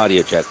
Audio check.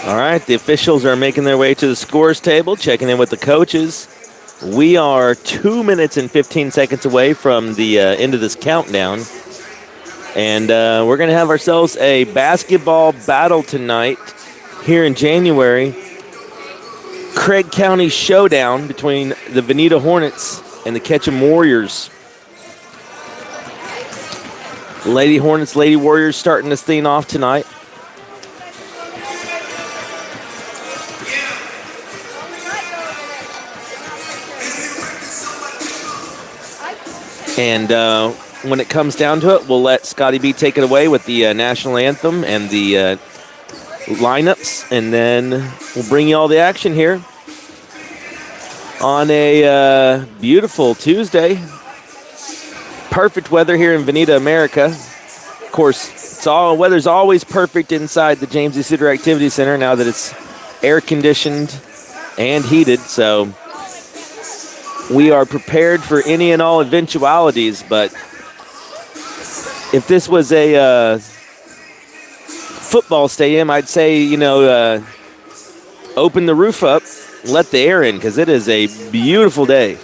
All right, the officials are making their way to the scores table, checking in with the coaches. We are 2 minutes and 15 seconds away from the end of this countdown. And we're going to have ourselves a basketball battle tonight here in January. Craig County showdown between the Veneta Hornets and the Ketchum Warriors. Lady Hornets, Lady Warriors starting this thing off tonight. And when it comes down to it, we'll let Scotty B take it away with the national anthem and the lineups, and then we'll bring you all the action here on a beautiful Tuesday. Perfect weather here in Veneta, America. Of course, weather's always perfect inside the James E. Suter Activity Center now that it's air conditioned and heated, so we are prepared for any and all eventualities. But if this was a football stadium, I'd say, open the roof up, let the air in, because it is a beautiful day.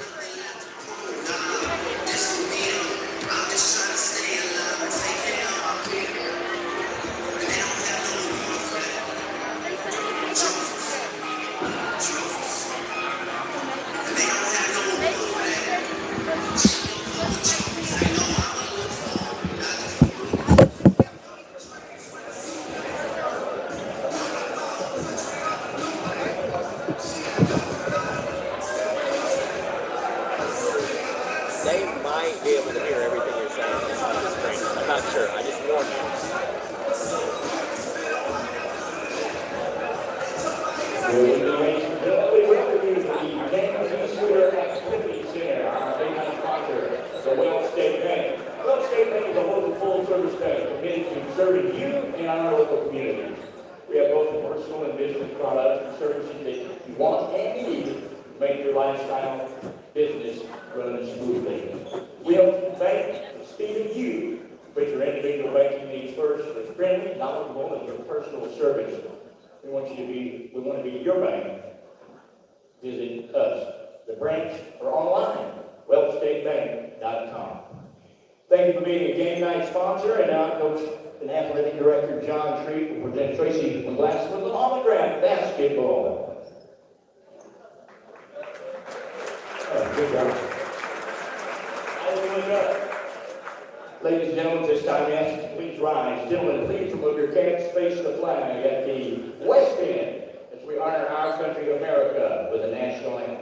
Ladies and gentlemen, this time we ask you to please rise. Gentlemen, please remove your caps, face the flag at the west end as we honor our country, America, with the national anthem.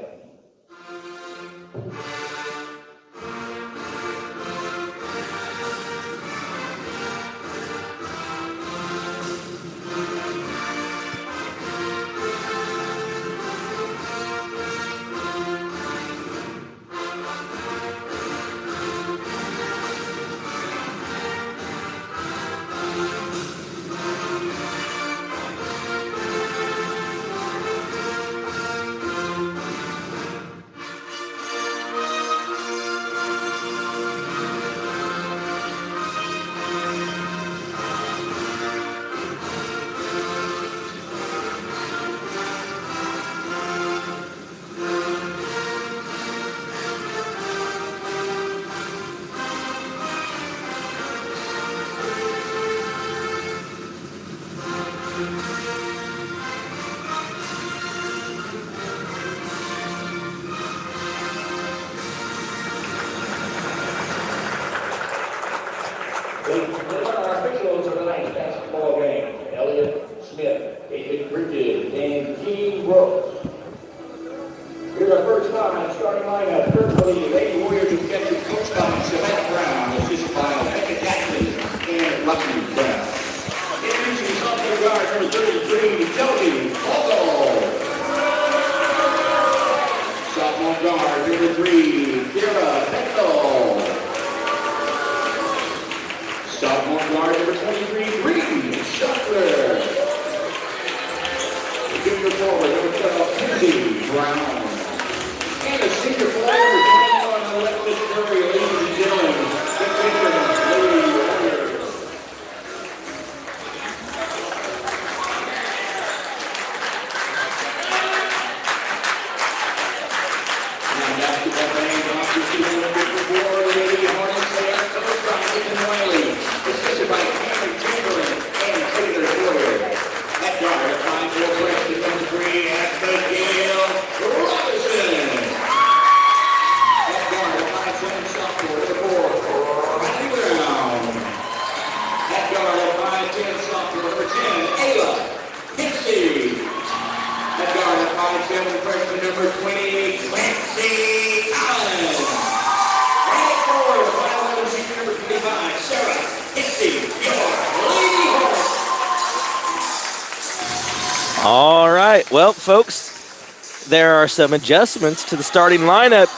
All right, well, folks, there are some adjustments to the starting lineup.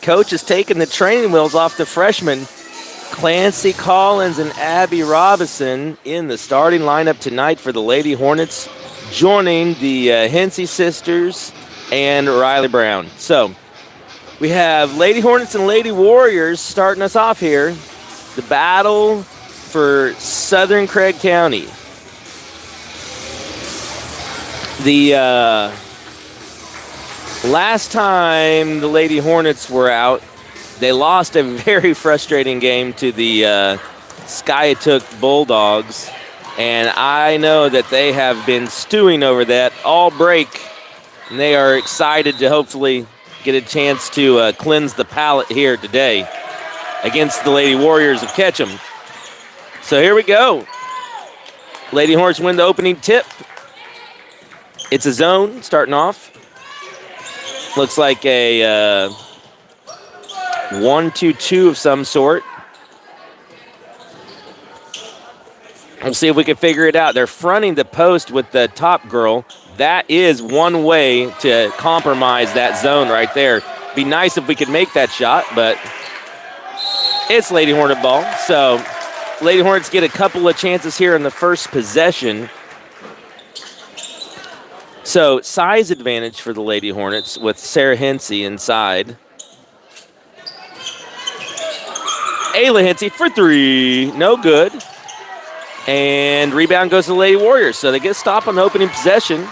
Coach is taking the training wheels off the freshmen. Clancy Collins and Abby Robinson in the starting lineup tonight for the Lady Hornets, joining the Hensey sisters and Riley Brown. So we have Lady Hornets and Lady Warriors starting us off here. The battle for Southern Craig County. The last time the Lady Hornets were out, they lost a very frustrating game to the Skiatook Bulldogs, and I know that they have been stewing over that all break, and they are excited to hopefully get a chance to cleanse the palate here today against the Lady Warriors of Ketchum. So here we go. Lady Hornets win the opening tip. It's a zone starting off. Looks like a 1-2-2 of some sort. We'll see if we can figure it out. They're fronting the post with the top girl. That is one way to compromise that zone right there. Be nice if we could make that shot, but it's Lady Hornet ball. So Lady Hornets get a couple of chances here in the first possession. So size advantage for the Lady Hornets with Sarah Hensey inside. Ayla Hensey for three, no good. And rebound goes to the Lady Warriors. So they get a stop on the opening possession.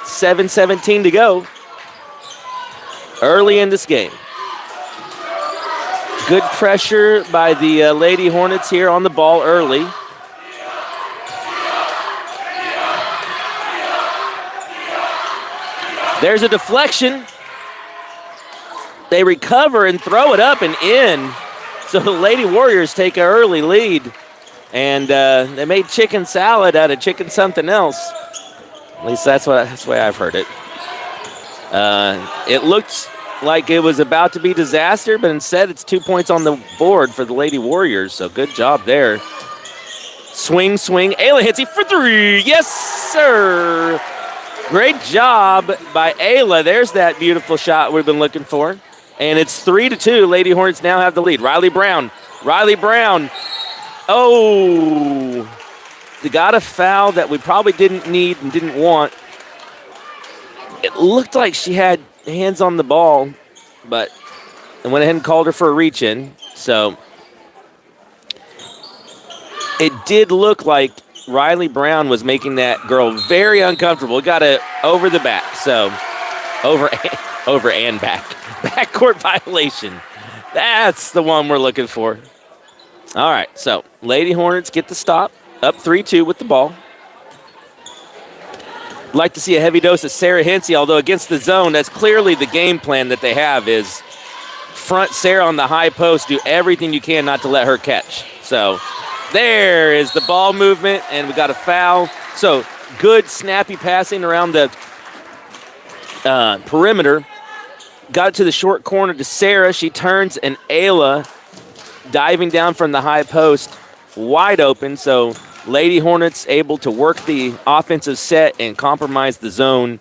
7:17 to go. Early in this game. Good pressure by the Lady Hornets here on the ball early. There's a deflection. They recover and throw it up and in. So the Lady Warriors take an early lead. And they made chicken salad out of chicken something else. At least that's the way I've heard it. It looked like it was about to be disaster, but instead it's 2 points on the board for the Lady Warriors. So good job there. Swing. Ayla Hensey for three. Yes, sir. Great job by Ayla. There's that beautiful shot we've been looking for. And it's 3-2. Lady Hornets now have the lead. Riley Brown. Oh, they got a foul that we probably didn't need and didn't want. It looked like she had hands on the ball, but I went ahead and called her for a reach-in. So it did look like Riley Brown was making that girl very uncomfortable. Got it over the back, so over and back. Backcourt violation. That's the one we're looking for. All right, so Lady Hornets get the stop, up 3-2 with the ball. Like to see a heavy dose of Sarah Hensey, although against the zone, that's clearly the game plan that they have is front Sarah on the high post, do everything you can not to let her catch. So there is the ball movement, and we got a foul. So good snappy passing around the perimeter. Got it to the short corner to Sarah. She turns, and Ayla diving down from the high post, wide open. So Lady Hornets able to work the offensive set and compromise the zone.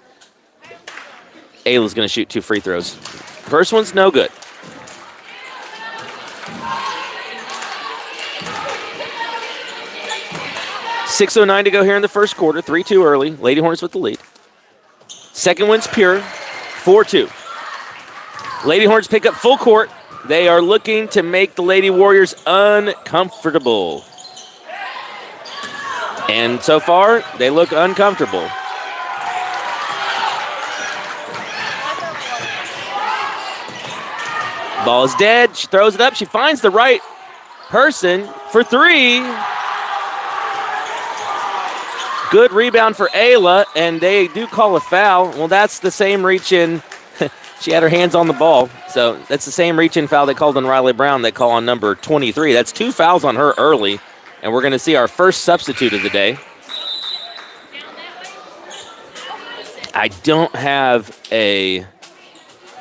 Ayla's going to shoot 2 free throws. First one's no good. .609 to go here in the first quarter. 3-2 early. Lady Hornets with the lead. Second one's pure. 4-2. Lady Hornets pick up full court. They are looking to make the Lady Warriors uncomfortable. And so far, they look uncomfortable. Ball is dead. She throws it up. She finds the right person for three. Good rebound for Ayla, and they do call a foul. Well, that's the same reach in. She had her hands on the ball. So So that's the same reach-in foul they called on Riley Brown they call on number 23. That's 2 fouls on her early, and we're going to see our first substitute of the day. I don't have a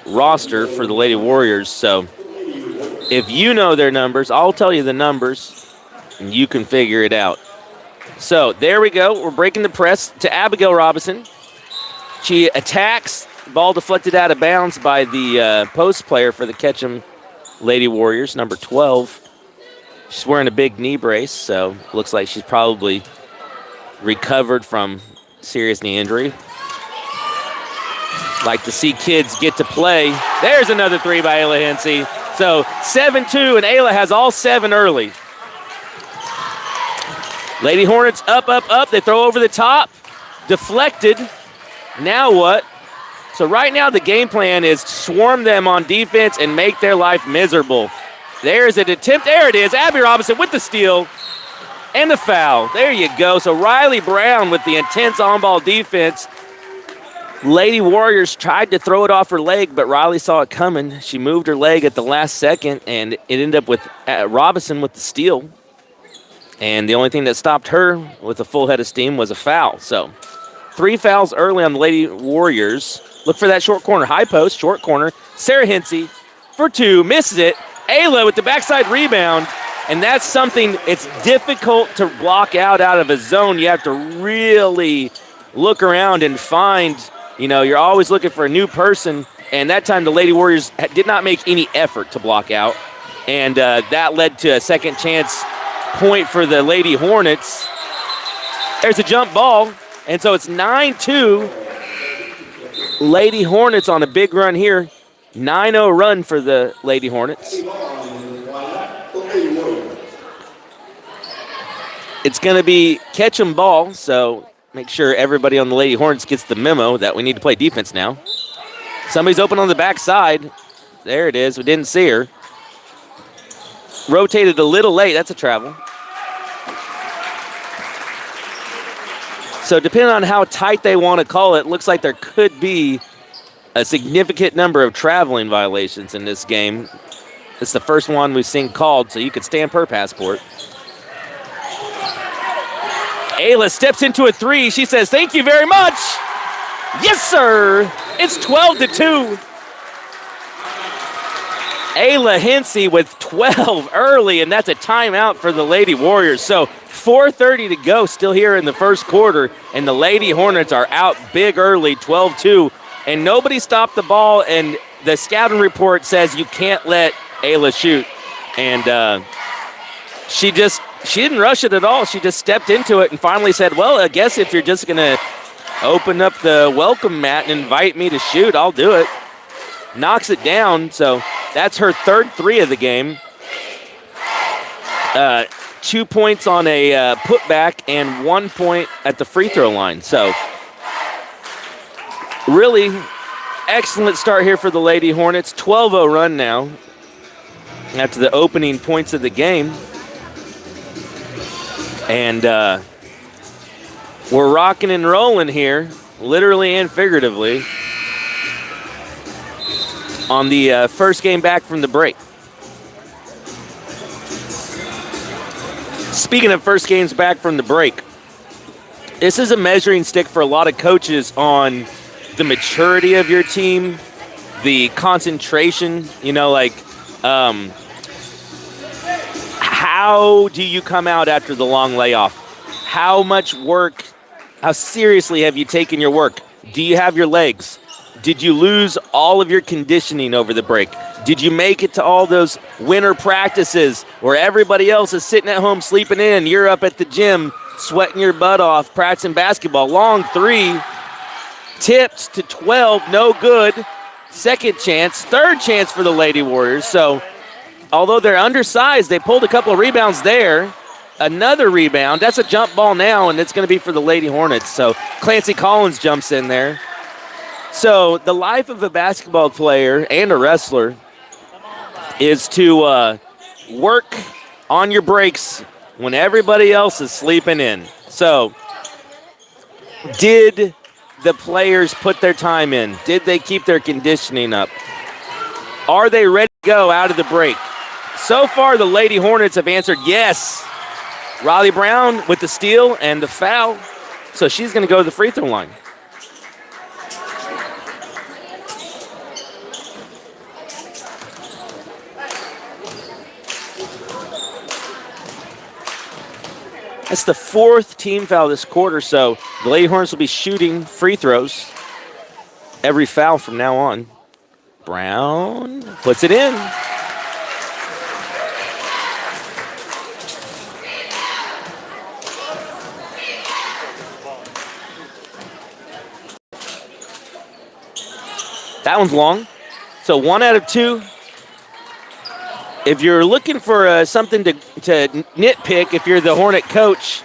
roster for the Lady Warriors, so if you know their numbers, I'll tell you the numbers, and you can figure it out. So there we go. We're breaking the press to Abigail Robinson. She attacks. Ball deflected out of bounds by the post player for the Ketchum Lady Warriors, number 12. She's wearing a big knee brace, so looks like she's probably recovered from serious knee injury. Like to see kids get to play. There's another three by Ayla Hensey. So 7-2, and Ayla has all 7 early. Lady Hornets up, up, up. They throw over the top. Deflected. Now what? So right now the game plan is swarm them on defense and make their life miserable. There's an attempt. There it is. Abby Robinson with the steal and the foul. There you go. So Riley Brown with the intense on-ball defense. Lady Warriors tried to throw it off her leg, but Riley saw it coming. She moved her leg at the last second, and it ended up with Robinson with the steal. And the only thing that stopped her with a full head of steam was a foul. So 3 fouls early on the Lady Warriors. Look for that short corner. High post, short corner. Sarah Hensey for 2, misses it. Ayla with the backside rebound. And that's something, it's difficult to block out of a zone. You have to really look around and find, you're always looking for a new person. And that time the Lady Warriors did not make any effort to block out. And that led to a second chance point for the Lady Hornets. There's a jump ball. And so it's 9-2. Lady Hornets on a big run here. 9-0 run for the Lady Hornets. It's going to be Ketchum ball, so make sure everybody on the Lady Hornets gets the memo that we need to play defense now. Somebody's open on the backside. There it is. We didn't see her. Rotated a little late. That's a travel. So depending on how tight they want to call it, looks like there could be a significant number of traveling violations in this game. It's the first one we've seen called, so you could stand per passport. Ayla steps into a 3. She says, "Thank you very much." Yes, sir. It's 12-2. Ayla Hensey with 12 early, and that's a timeout for the Lady Warriors. So 4:30 to go still here in the first quarter, and the Lady Hornets are out big early, 12-2. And nobody stopped the ball, and the scouting report says you can't let Ayla shoot. And she didn't rush it at all. She just stepped into it and finally said, well, I guess if you're just going to open up the welcome mat and invite me to shoot, I'll do it. Knocks it down, so that's her third 3 of the game. 2 points on a putback and 1 point at the free throw line. So really excellent start here for the Lady Hornets. 12-0 run now after the opening points of the game. And we're rocking and rolling here, literally and figuratively, on the first game back from the break. Speaking of first games back from the break, this is a measuring stick for a lot of coaches on the maturity of your team, the concentration, how do you come out after the long layoff? How much work, how seriously have you taken your work? Do you have your legs? Did you lose all of your conditioning over the break? Did you make it to all those winter practices where everybody else is sitting at home sleeping in? You're up at the gym sweating your butt off, practicing basketball. Long 3, tipped to 12, no good. Second chance, third chance for the Lady Warriors. So although they're undersized, they pulled a couple of rebounds there. Another rebound. That's a jump ball now, and it's going to be for the Lady Hornets. So Clancy Collins jumps in there. So the life of a basketball player and a wrestler is to work on your breaks when everybody else is sleeping in. So did the players put their time in? Did they keep their conditioning up? Are they ready to go out of the break? So far, the Lady Hornets have answered yes. Riley Brown with the steal and the foul. So she's going to go to the free throw line. That's the 4th team foul this quarter, so the Lady Hornets will be shooting free throws every foul from now on. Brown puts it in. That one's long. So 1 out of 2. If you're looking for something to nitpick, if you're the Hornet coach,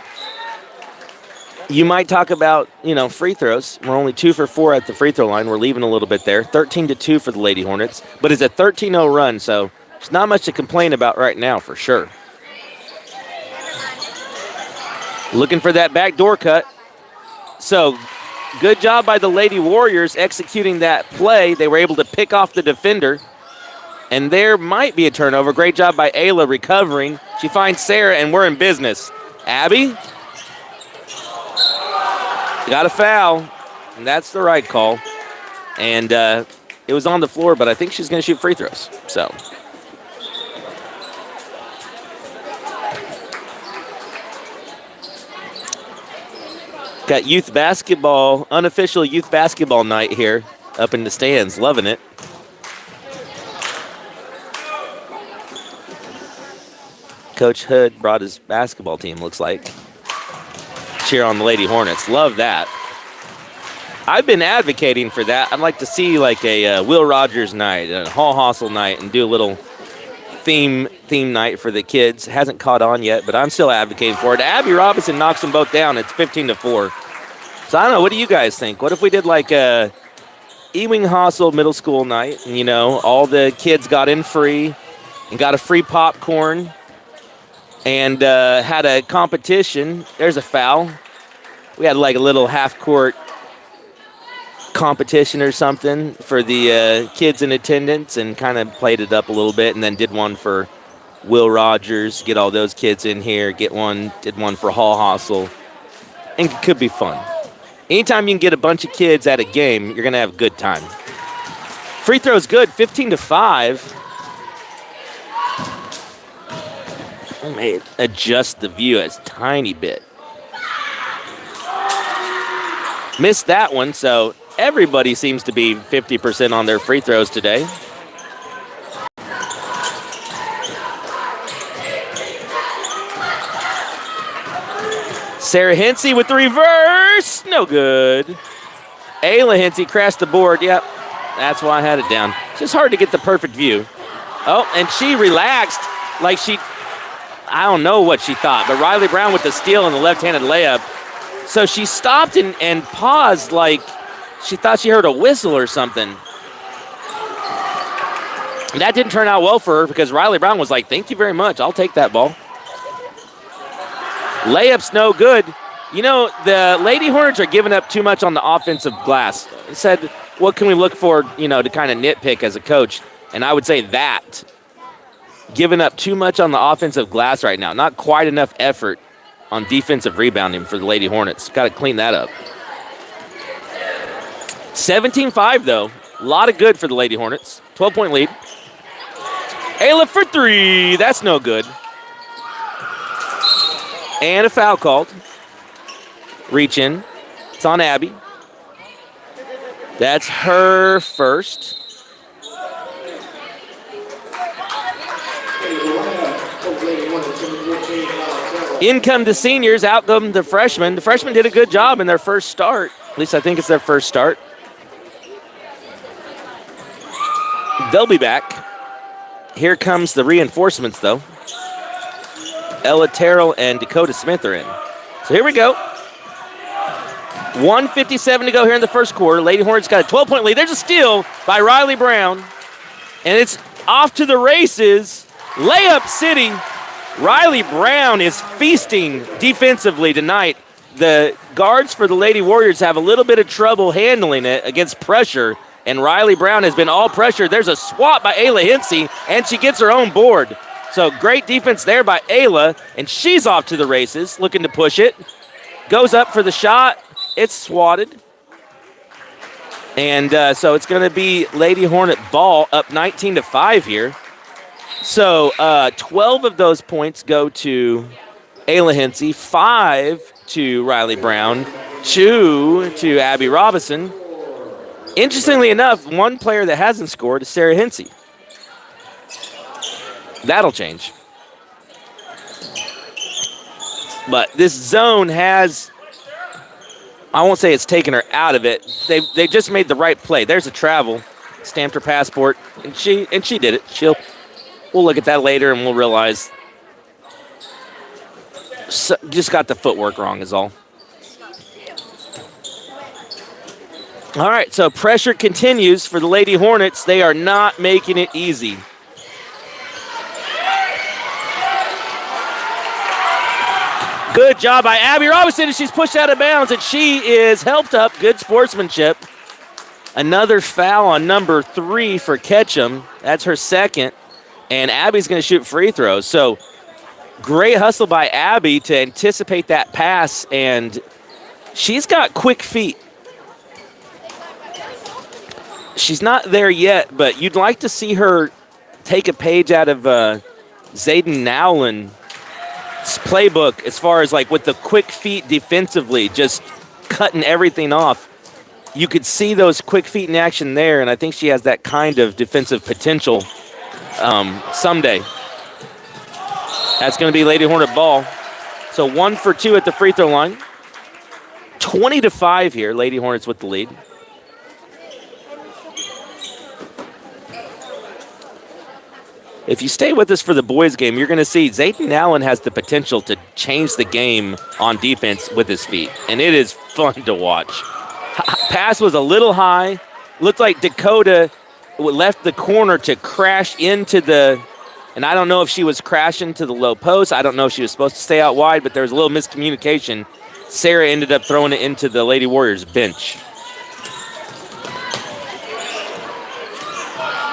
you might talk about, free throws. We're only 2 for 4 at the free throw line. We're leaving a little bit there. 13-2 for the Lady Hornets, but it's a 13-0 run, so there's not much to complain about right now for sure. Looking for that backdoor cut. So good job by the Lady Warriors executing that play. They were able to pick off the defender. And there might be a turnover. Great job by Ayla recovering. She finds Sarah, and we're in business. Abby got a foul, and that's the right call. And it was on the floor, but I think she's going to shoot free throws. So got youth basketball, unofficial youth basketball night here up in the stands. Loving it. Coach Hood brought his basketball team, looks like. Cheer on the Lady Hornets. Love that. I've been advocating for that. I'd like to see like a Will Rogers night, a Hall Hostel night, and do a little theme night for the kids. Hasn't caught on yet, but I'm still advocating for it. Abby Robinson knocks them both down. It's 15-4. So I don't know. What do you guys think? What if we did like a Ewing Hostel middle school night, and, all the kids got in free and got a free popcorn and had a competition. There's a foul. We had like a little half-court competition or something for the kids in attendance and kind of played it up a little bit, and then did one for Will Rogers, get all those kids in here, did one for Hall Hostel, and it could be fun. Anytime you can get a bunch of kids at a game, you're going to have a good time. Free throw's good, 15-5. I may adjust the view a tiny bit. Missed that one, so everybody seems to be 50% on their free throws today. Sarah Hensey with the reverse. No good. Ayla Hensey crashed the board. Yep, that's why I had it down. It's just hard to get the perfect view. Oh, and she relaxed like I don't know what she thought, but Riley Brown with the steal and the left-handed layup. So she stopped and paused like she thought she heard a whistle or something. That didn't turn out well for her because Riley Brown was like, thank you very much. I'll take that ball. Layup's no good. The Lady Hornets are giving up too much on the offensive glass. I said, what can we look for, to kind of nitpick as a coach? And I would say that. Giving up too much on the offensive glass right now. Not quite enough effort on defensive rebounding for the Lady Hornets. Got to clean that up. 17-5, though. A lot of good for the Lady Hornets. 12-point lead. Ayla for three. That's no good. And a foul called. Reach in. It's on Abby. That's her first. In come the seniors, out come the freshmen. The freshmen did a good job in their first start. At least I think it's their first start. They'll be back. Here comes the reinforcements, though. Ella Terrell and Dakota Smith are in. So here we go. 1:57 to go here in the first quarter. Lady Hornets got a 12-point lead. There's a steal by Riley Brown. And it's off to the races. Layup City. Riley Brown is feasting defensively tonight. The guards for the Lady Warriors have a little bit of trouble handling it against pressure. And Riley Brown has been all pressure. There's a swat by Ayla Hinsey, and she gets her own board. So great defense there by Ayla, and she's off to the races, looking to push it. Goes up for the shot. It's swatted. And so it's going to be Lady Hornet ball up 19-5 here. So 12 of those points go to Ayla Hinsey, 5 to Riley Brown, 2 to Abby Robinson. Interestingly enough, one player that hasn't scored is Sarah Hinsey. That'll change. But this zone has, I won't say it's taken her out of it. They just made the right play. There's a travel, stamped her passport, and she did it. We'll look at that later and we'll realize just got the footwork wrong is all. All right, so pressure continues for the Lady Hornets. They are not making it easy. Good job by Abby Robinson, and she's pushed out of bounds, and she is helped up. Good sportsmanship. Another foul on number 3 for Ketchum. That's her second, and Abby's going to shoot free throws. So great hustle by Abby to anticipate that pass, and she's got quick feet. She's not there yet, but you'd like to see her take a page out of Zayden Nowlin's playbook as far as like with the quick feet defensively, just cutting everything off. You could see those quick feet in action there, and I think she has that kind of defensive potential someday. That's going to be Lady Hornet ball. So 1 for 2 at the free throw line. 20-5 here. Lady Hornets with the lead. If you stay with us for the boys' game, you're going to see Zayden Allen has the potential to change the game on defense with his feet, and it is fun to watch. Pass was a little high. Looked like Dakota left the corner to crash into the, and I don't know if she was crashing to the low post. I don't know if she was supposed to stay out wide, but there was a little miscommunication. Sarah ended up throwing it into the Lady Warriors bench.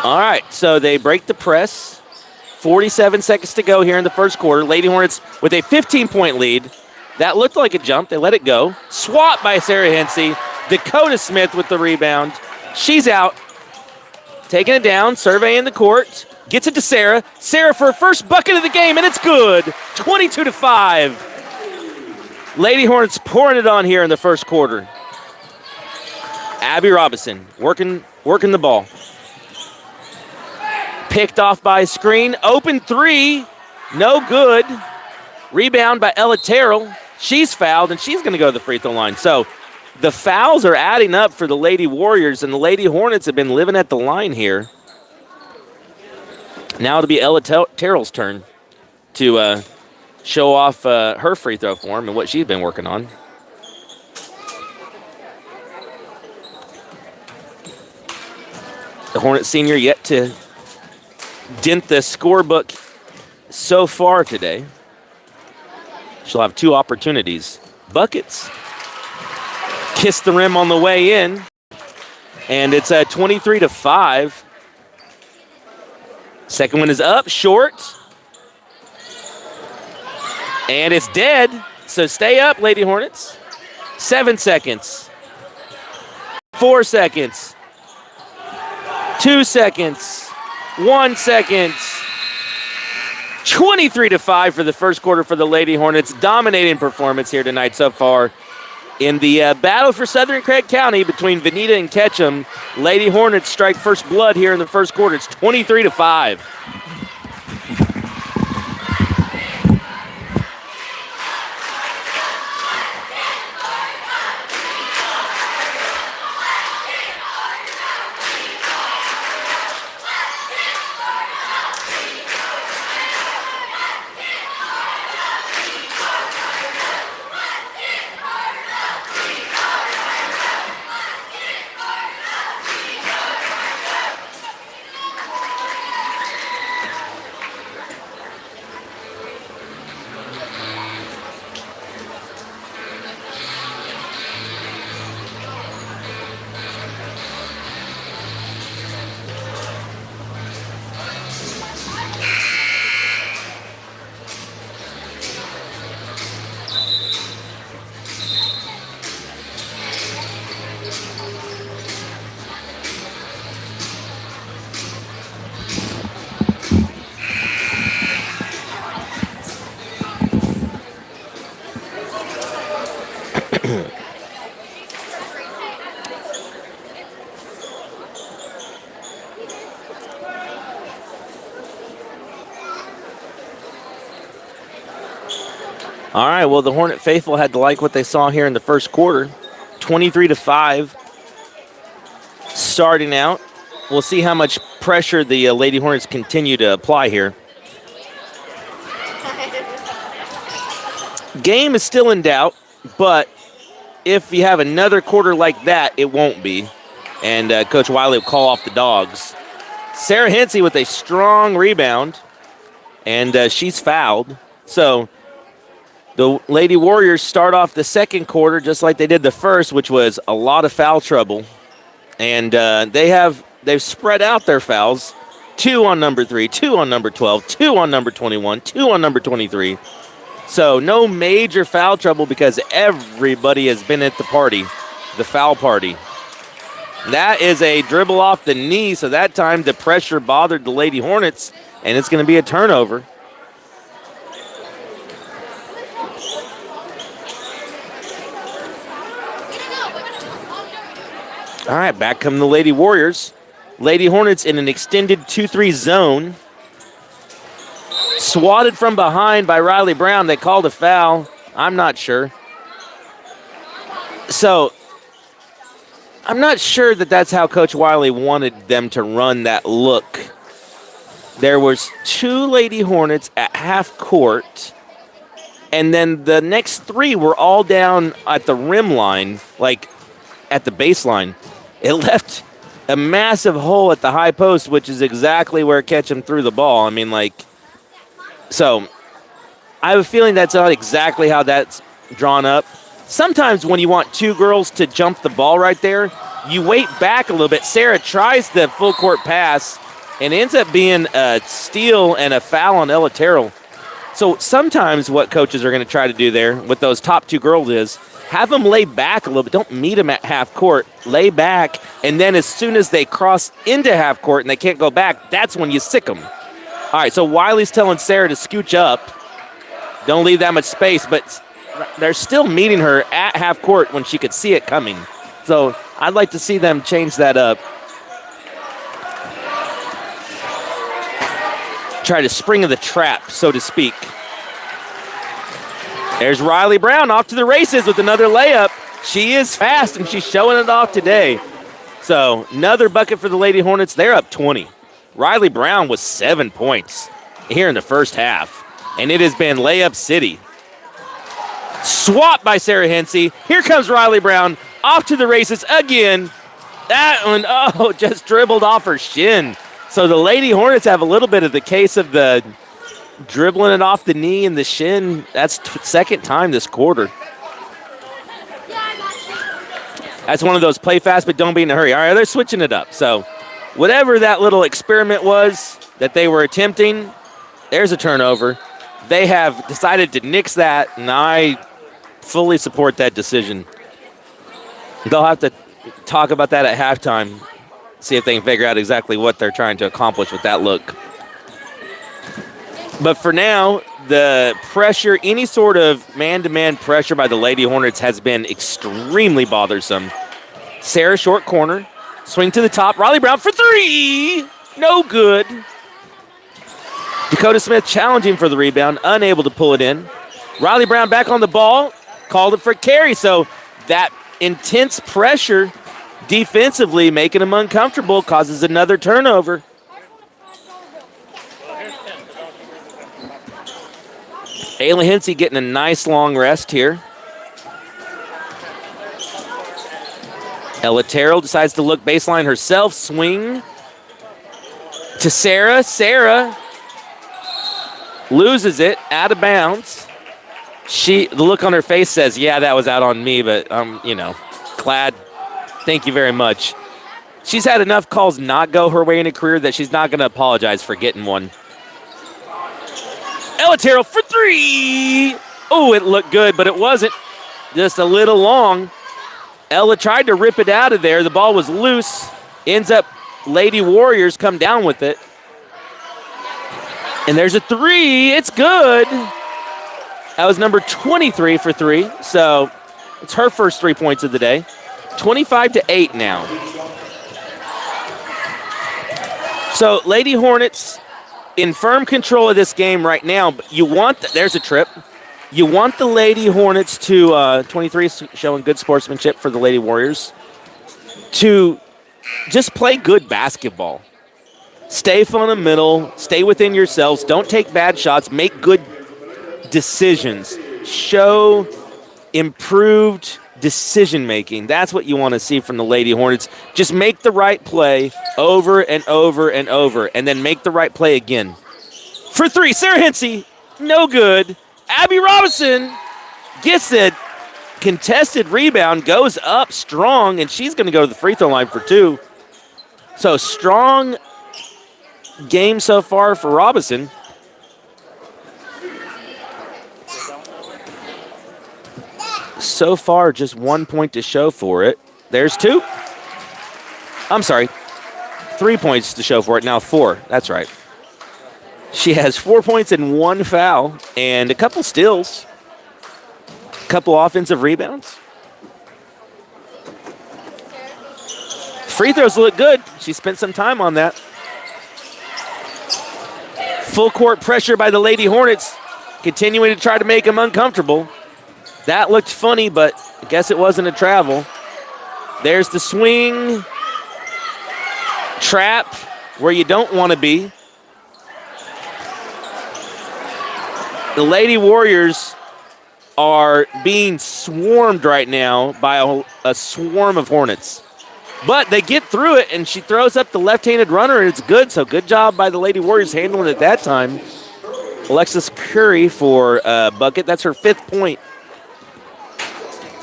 All right, so they break the press. 47 seconds to go here in the first quarter. Lady Hornets with a 15-point lead. That looked like a jump. They let it go. Swat by Sarah Hinsey. Dakota Smith with the rebound. She's out. Taking it down, surveying the court. Gets it to Sarah. Sarah for her first bucket of the game, and it's good. 22-5. Lady Hornets pouring it on here in the first quarter. Abby Robinson working the ball. Picked off by a screen. Open 3. No good. Rebound by Ella Terrell. She's fouled, and she's going to go to the free throw line. So the fouls are adding up for the Lady Warriors, and the Lady Hornets have been living at the line here. Now it'll be Ella Terrell's turn to show off her free throw form and what she's been working on. The Hornet senior yet to dent the scorebook so far today. She'll have 2 opportunities. Buckets. Kiss the rim on the way in. And it's 23-5. Second one is up, short. And it's dead. So stay up, Lady Hornets. 7 seconds. 4 seconds. 2 seconds. 1 second. 23-5 for the first quarter for the Lady Hornets. Dominating performance here tonight so far in the battle for Southern Craig County between Veneta and Ketchum. Lady Hornets strike first blood here in the first quarter. It's 23-5. All right, well, the Hornet faithful had to like what they saw here in the first quarter. 23-5 starting out. We'll see how much pressure the Lady Hornets continue to apply here. Game is still in doubt, but if you have another quarter like that, it won't be. And Coach Wiley will call off the dogs. Sarah Hensey with a strong rebound, and she's fouled. So the Lady Warriors start off the second quarter just like they did the first, which was a lot of foul trouble. And they've spread out their fouls. 2 on number 3, 2 on number 12, 2 on number 21, 2 on number 23. So no major foul trouble because everybody has been at the party, the foul party. That is a dribble off the knee, so that time the pressure bothered the Lady Hornets, and it's going to be a turnover. All right, back come the Lady Warriors. Lady Hornets in an extended 2-3 zone. Swatted from behind by Riley Brown. They called a foul. I'm not sure. So I'm not sure that that's how Coach Wiley wanted them to run that look. There was 2 Lady Hornets at half court, and then the next 3 were all down at the rim line, like at the baseline. It left a massive hole at the high post, which is exactly where Ketchum threw the ball. I mean, so I have a feeling that's not exactly how that's drawn up. Sometimes when you want 2 girls to jump the ball right there, you wait back a little bit. Sarah tries the full court pass and ends up being a steal and a foul on Ella Terrell. So sometimes what coaches are going to try to do there with those top 2 girls is have them lay back a little bit. Don't meet them at half court. Lay back, and then as soon as they cross into half court and they can't go back, that's when you sick them. All right, so Wiley's telling Sarah to scooch up. Don't leave that much space, but they're still meeting her at half court when she could see it coming. So I'd like to see them change that up. Try to spring of the trap, so to speak. There's Riley Brown off to the races with another layup. She is fast, and she's showing it off today. So another bucket for the Lady Hornets. They're up 20. Riley Brown with 7 points here in the first half, and it has been layup city. Swat by Sarah Hensey. Here comes Riley Brown off to the races again. That one, just dribbled off her shin. So the Lady Hornets have a little bit of the case of the dribbling it off the knee and the shin. That's second time this quarter. That's one of those play fast but don't be in a hurry. All right, they're switching it up. So whatever that little experiment was that they were attempting, there's a turnover. They have decided to nix that, and I fully support that decision. They'll have to talk about that at halftime, see if they can figure out exactly what they're trying to accomplish with that look. But for now, the pressure, any sort of man-to-man pressure by the Lady Hornets has been extremely bothersome. Sarah, short corner, swing to the top. Riley Brown for 3. No good. Dakota Smith challenging for the rebound, unable to pull it in. Riley Brown back on the ball, called it for carry. So that intense pressure defensively, making them uncomfortable, causes another turnover. Ayla Hensey getting a nice long rest here. Ella Terrell decides to look baseline herself. Swing to Sarah. Sarah loses it, out of bounds. The look on her face says, yeah, that was out on me, but glad. Thank you very much. She's had enough calls not go her way in a career that she's not going to apologize for getting one. Ella Terrell for 3. Oh, it looked good, but it wasn't. Just a little long. Ella tried to rip it out of there. The ball was loose. Ends up Lady Warriors come down with it. And there's a 3. It's good. That was number 23 for 3. So it's her first 3 points of the day. 25-8 now. So Lady Hornets in firm control of this game right now. But you want there's a trip. You want the Lady Hornets to 23 showing good sportsmanship for the Lady Warriors to just play good basketball. Stay fundamental, stay within yourselves, don't take bad shots, make good decisions. Show improved decision making. That's what you want to see from the Lady Hornets. Just make the right play over and over and over, and then make the right play again. For three, Sarah Hensey, no good. Abby Robinson gets it. Contested rebound, goes up strong, and she's going to go to the free throw line for two. So strong game so far for Robinson. So far, just 1 point to show for it. There's two. I'm sorry, 3 points to show for it. Now 4. That's right. She has 4 points and 1 foul and a couple steals, a couple offensive rebounds. Free throws look good. She spent some time on that. Full court pressure by the Lady Hornets, continuing to try to make them uncomfortable. That looked funny, but I guess it wasn't a travel. There's the swing. Trap where you don't want to be. The Lady Warriors are being swarmed right now by a swarm of Hornets. But they get through it, and she throws up the left-handed runner, and it's good. So good job by the Lady Warriors handling it that time. Alexis Curry for bucket. That's her 5th point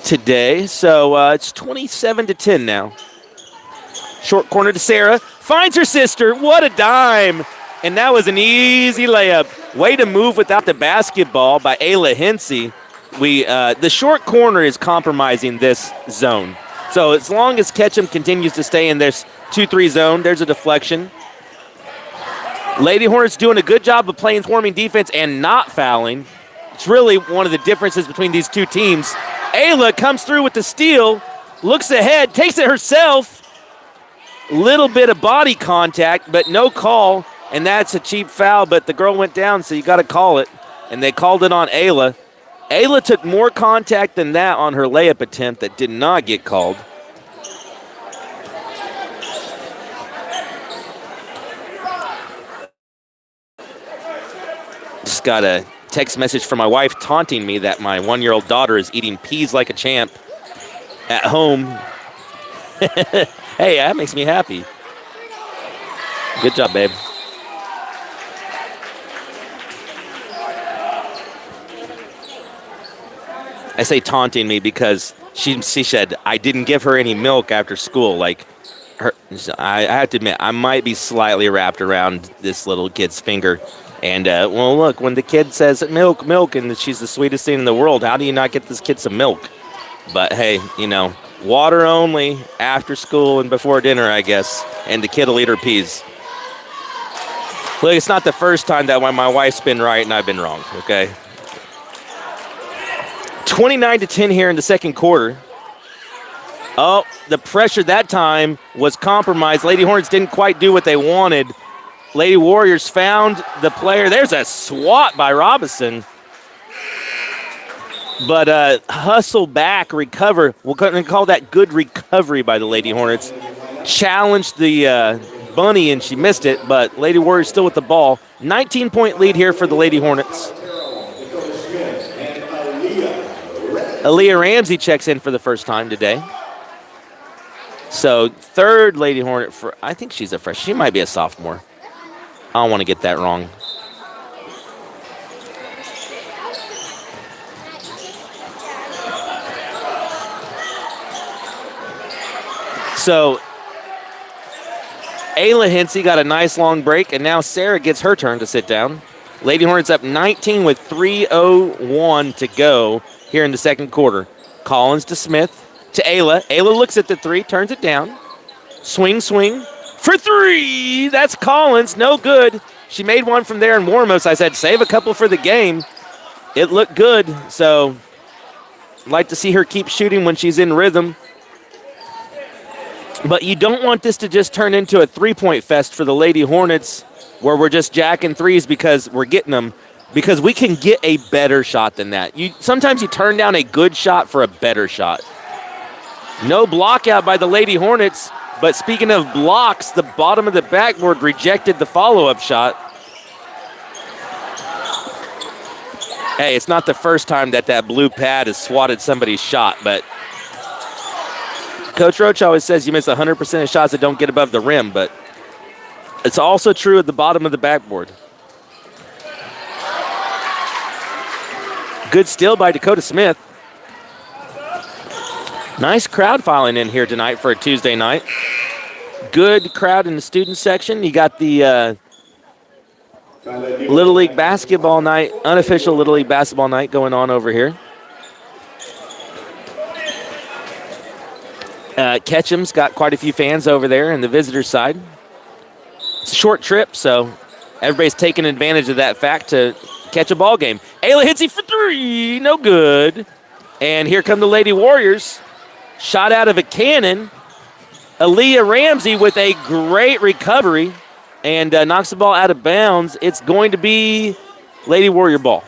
today. So it's 27-10 now. Short corner to Sarah. Finds her sister. What a dime. And that was an easy layup. Way to move without the basketball by Ayla Hensey. The short corner is compromising this zone. So as long as Ketchum continues to stay in this 2-3 zone, there's a deflection. Lady Hornets doing a good job of playing swarming defense and not fouling. It's really one of the differences between these two teams. Ayla comes through with the steal, looks ahead, takes it herself. Little bit of body contact, but no call, and that's a cheap foul, but the girl went down, so you got to call it, and they called it on Ayla. Ayla took more contact than that on her layup attempt that did not get called. Just got a text message from my wife taunting me that my 1-year-old daughter is eating peas like a champ at home. Hey, that makes me happy. Good job, babe. I say taunting me because she said I didn't give her any milk after school. Like, I have to admit, I might be slightly wrapped around this little kid's finger. And, well, look, when the kid says milk, milk, and she's the sweetest thing in the world, how do you not get this kid some milk? But, hey, you know, water only after school and before dinner, I guess, and the kid will eat her peas. Look, it's not the first time that when my wife's been right and I've been wrong, okay? 29-10 here in the second quarter. Oh, the pressure that time was compromised. Lady Hornets didn't quite do what they wanted. Lady Warriors found the player. There's a swat by Robinson. But hustle back, recover. We're going to call that good recovery by the Lady Hornets. Challenged the bunny, and she missed it, but Lady Warriors still with the ball. 19-point lead here for the Lady Hornets. Aaliyah Ramsey checks in for the first time today. So third Lady Hornet for, I think she's a freshman. She might be a sophomore. I don't want to get that wrong. So Ayla Hensey got a nice long break, and now Sarah gets her turn to sit down. Lady Hornets up 19 with 3:01 to go here in the second quarter. Collins to Smith to Ayla. Ayla looks at the three, turns it down. Swing, swing for three. That's Collins. No good. She made one from there in warm-ups. I said, save a couple for the game. It looked good, so I'd like to see her keep shooting when she's in rhythm. But you don't want this to just turn into a three-point fest for the Lady Hornets where we're just jacking threes because we're getting them. because we can get a better shot than that. Sometimes you turn down a good shot for a better shot. No block out by the Lady Hornets, but speaking of blocks, the bottom of the backboard rejected the follow-up shot. Hey, it's not the first time that blue pad has swatted somebody's shot, but Coach Roach always says you miss 100% of shots that don't get above the rim, but it's also true at the bottom of the backboard. Good steal by Dakota Smith. Nice crowd filing in here tonight for a Tuesday night. Good crowd in the student section. You got the Little League basketball night, unofficial Little League basketball night going on over here. Ketchum's got quite a few fans over there in the visitor side. It's a short trip, so everybody's taking advantage of that fact to catch a ball game. Ayla hits it for three, no good. And here come the Lady Warriors. Shot out of a cannon. Aaliyah Ramsey with a great recovery and knocks the ball out of bounds. It's going to be Lady Warrior ball.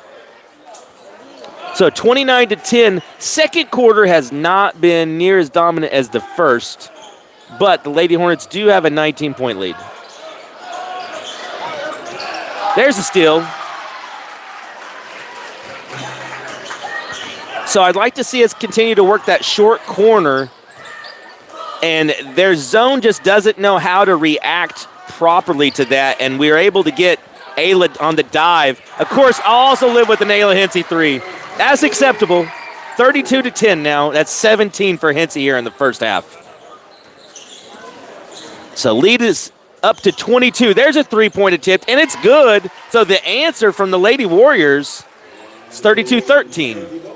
So 29-10. Second quarter has not been near as dominant as the first, but the Lady Hornets do have a 19-point lead. There's a steal. So I'd like to see us continue to work that short corner, and their zone just doesn't know how to react properly to that, and we are able to get Ayla on the dive. Of course, I'll also live with an Ayla Hensey three. That's acceptable. 32-10 now. That's 17 for Hensey here in the first half. So lead is up to 22. There's a three-point attempt, and it's good. So the answer from the Lady Warriors is 32-13.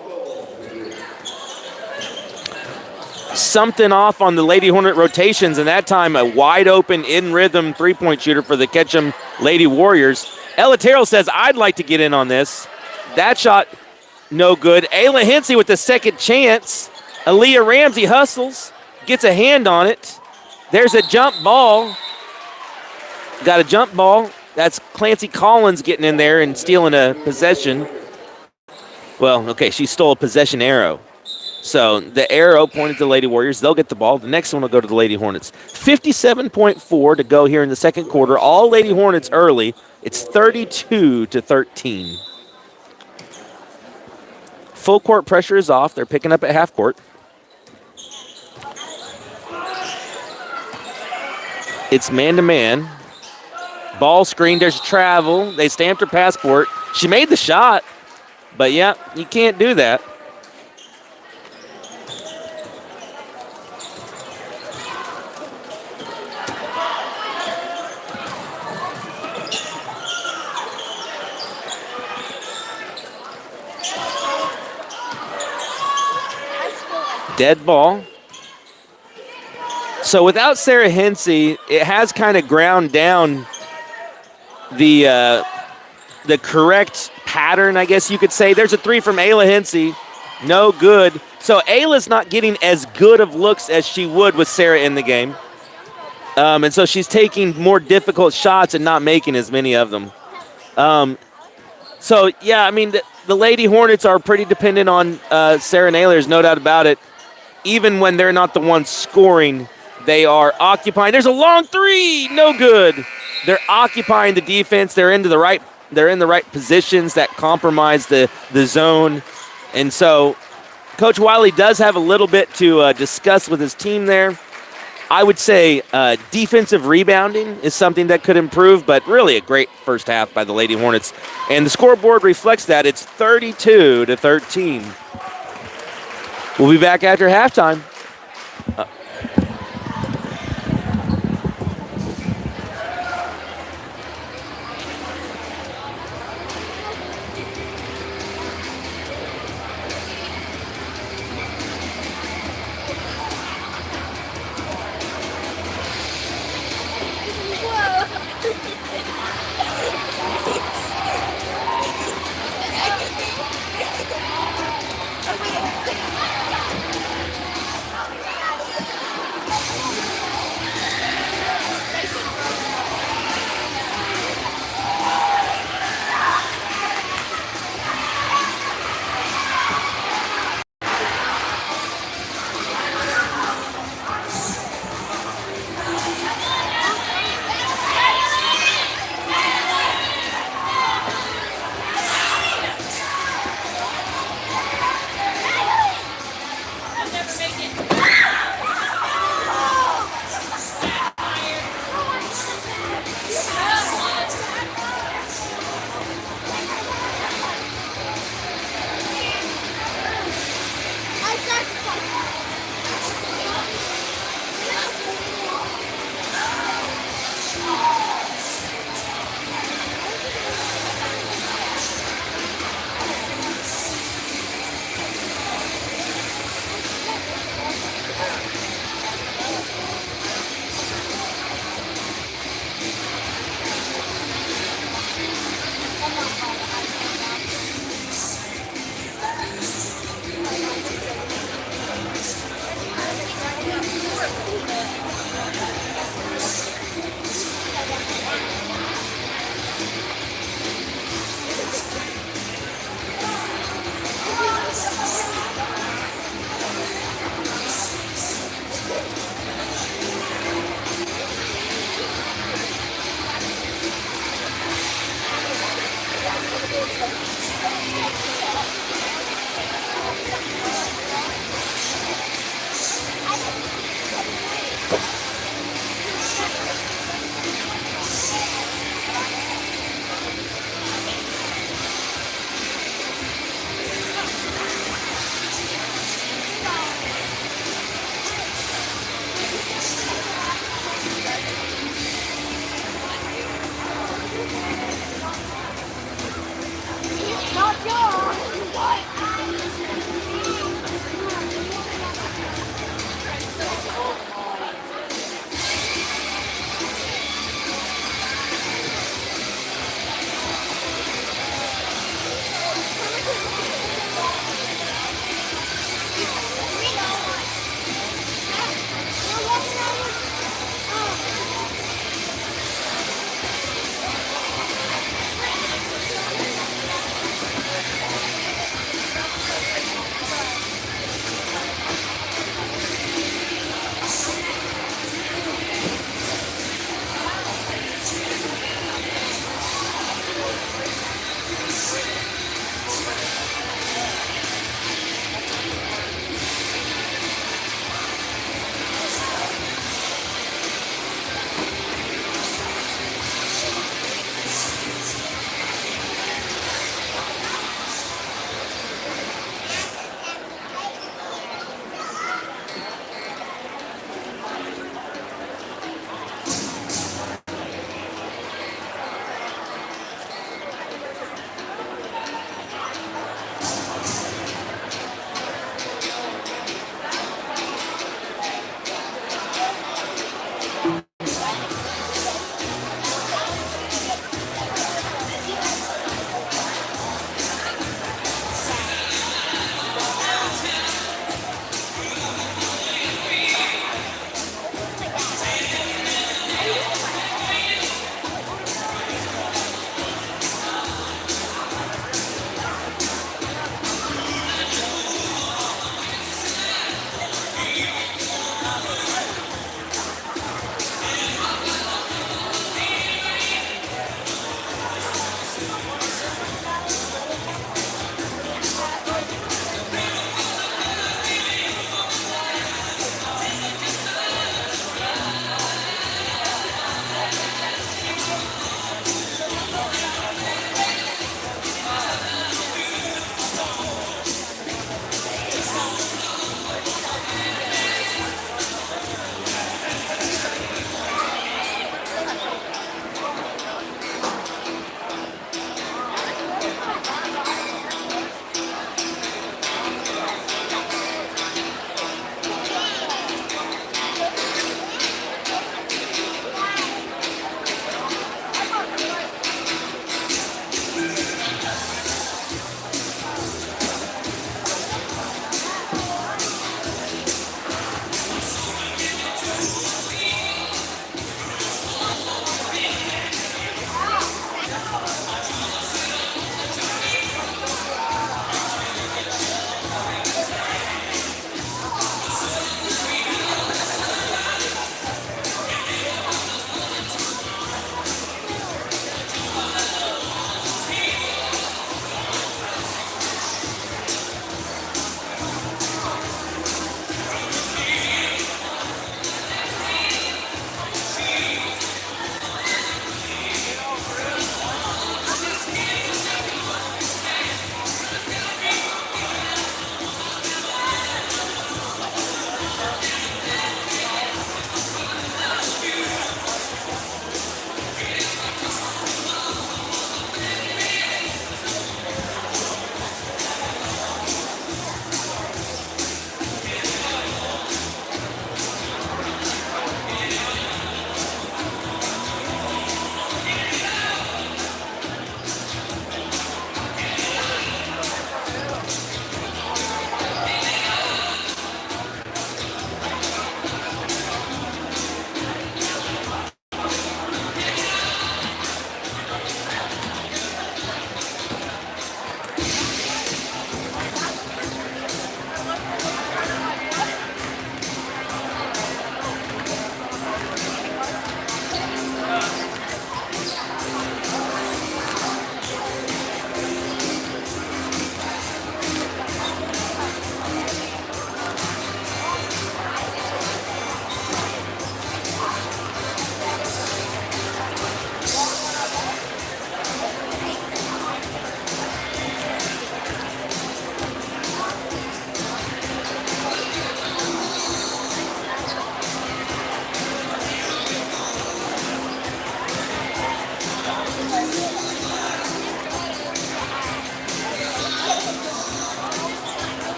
Something off on the Lady Hornet rotations, and that time a wide-open, in-rhythm three-point shooter for the Ketchum Lady Warriors. Ella Terrell says, I'd like to get in on this. That shot, no good. Ayla Hensey with the second chance. Aaliyah Ramsey hustles, gets a hand on it. There's a jump ball. Got a jump ball. That's Clancy Collins getting in there and stealing a possession. Well, okay, she stole a possession arrow. So the arrow pointed to the Lady Warriors. They'll get the ball. The next one will go to the Lady Hornets. 57.4 to go here in the second quarter. All Lady Hornets early. It's 32-13. Full court pressure is off. They're picking up at half court. It's man-to-man. Ball screen. There's travel. They stamped her passport. She made the shot. But, yeah, you can't do that. Dead ball. So without Sarah Hensey, it has kind of ground down the correct pattern, I guess you could say. There's a three from Ayla Hensey. No good. So Ayla's not getting as good of looks as she would with Sarah in the game. And so she's taking more difficult shots and not making as many of them. So, yeah, I mean, the Lady Hornets are pretty dependent on Sarah and Ayla. There's no doubt about it. Even when they're not the ones scoring, they are occupying. There's a long three, no good. They're occupying the defense. They're in the right positions that compromise the zone. And so Coach Wiley does have a little bit to discuss with his team there. I would say defensive rebounding is something that could improve, but really a great first half by the Lady Hornets. And the scoreboard reflects that. It's 32-13. We'll be back after halftime.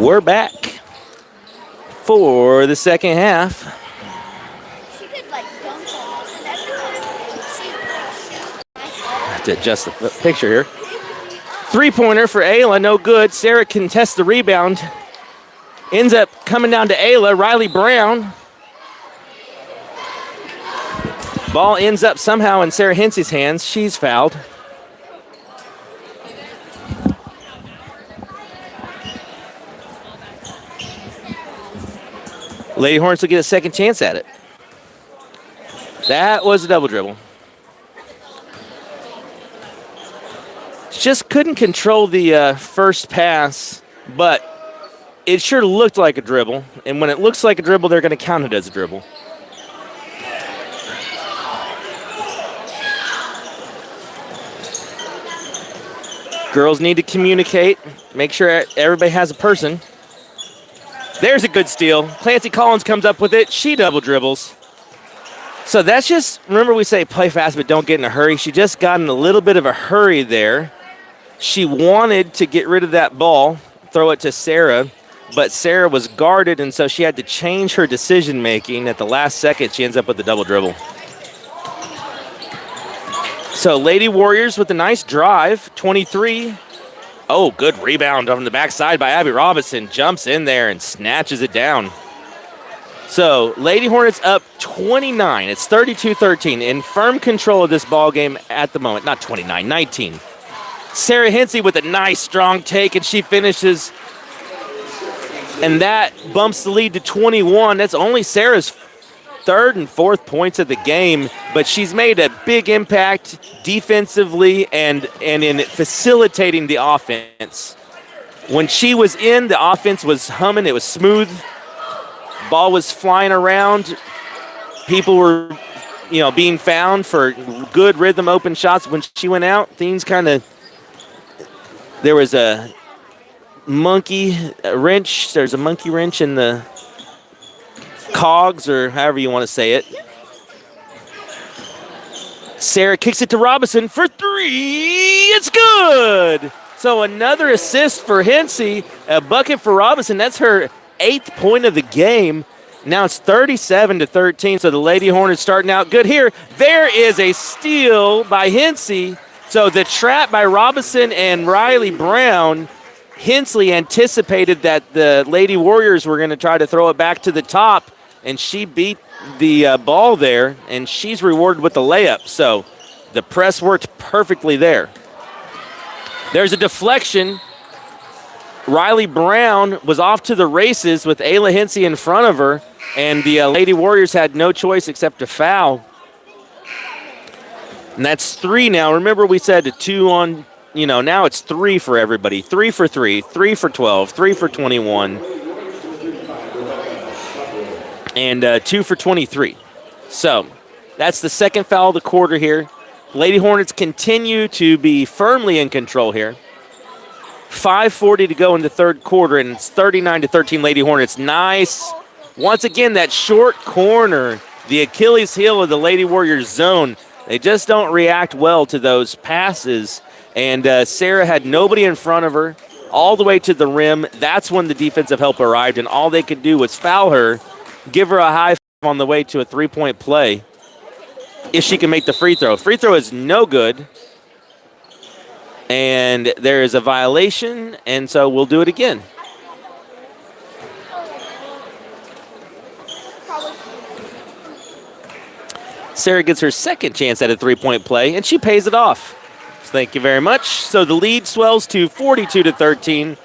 We're back for the second half. She could like dunk on us, and every time she I have to adjust the picture here. Three-pointer for Ayla, no good. Sarah contests the rebound. Ends up coming down to Ayla. Riley Brown. Ball ends up somehow in Sarah Hensey's hands. She's fouled. Lady Hornets will get a second chance at it. That was a double dribble. Just couldn't control the first pass, but it sure looked like a dribble. And when it looks like a dribble, they're going to count it as a dribble. Girls need to communicate, make sure everybody has a person. There's a good steal. Clancy Collins comes up with it. She double dribbles. So that's just, remember we say play fast but don't get in a hurry. She just got in a little bit of a hurry there. She wanted to get rid of that ball, throw it to Sarah, but Sarah was guarded, and so she had to change her decision making. At the last second, she ends up with the double dribble. So Lady Warriors with a nice drive, 23. Oh, good rebound on the backside by Abby Robinson. Jumps in there and snatches it down. So Lady Hornets up 29. It's 32-13, in firm control of this ball game at the moment. Not 29, 19. Sarah Hensey with a nice strong take, and she finishes. And that bumps the lead to 21. That's only Sarah's third and fourth points of the game, but she's made a big impact defensively and in facilitating the offense. When she was in, the offense was humming. It was smooth. Ball was flying around. People were, being found for good rhythm open shots. When she went out, things there was a monkey wrench. There's a monkey wrench in the cogs, or however you want to say it. Sarah kicks it to Robinson for three. It's good. So another assist for Hensey, a bucket for Robinson. That's her 8th point of the game. Now it's 37-13. So the Lady Hornets starting out good here. There is a steal by Hensey. So the trap by Robinson and Riley Brown. Hensley anticipated that the Lady Warriors were going to try to throw it back to the top, and she beat the ball there, and she's rewarded with the layup. So the press worked perfectly there. There's a deflection. Riley Brown was off to the races with Ayla Hensey in front of her, and the Lady Warriors had no choice except to foul. And that's 3 now. Remember we said 2 on, now it's 3 for everybody. 3 for 3, 3 for 12, 3 for 21. And 2 for 23. So that's the second foul of the quarter here. Lady Hornets continue to be firmly in control here. 5:40 to go in the third quarter, and it's 39-13 Lady Hornets. Nice. Once again, that short corner, the Achilles heel of the Lady Warriors zone. They just don't react well to those passes. And Sarah had nobody in front of her all the way to the rim. That's when the defensive help arrived, and all they could do was foul her, give her a high five on the way to a three-point play if she can make the free throw. Free throw is no good. And there is a violation, and so we'll do it again. Sarah gets her second chance at a three-point play, and she pays it off. So thank you very much. So the lead swells to 42-13.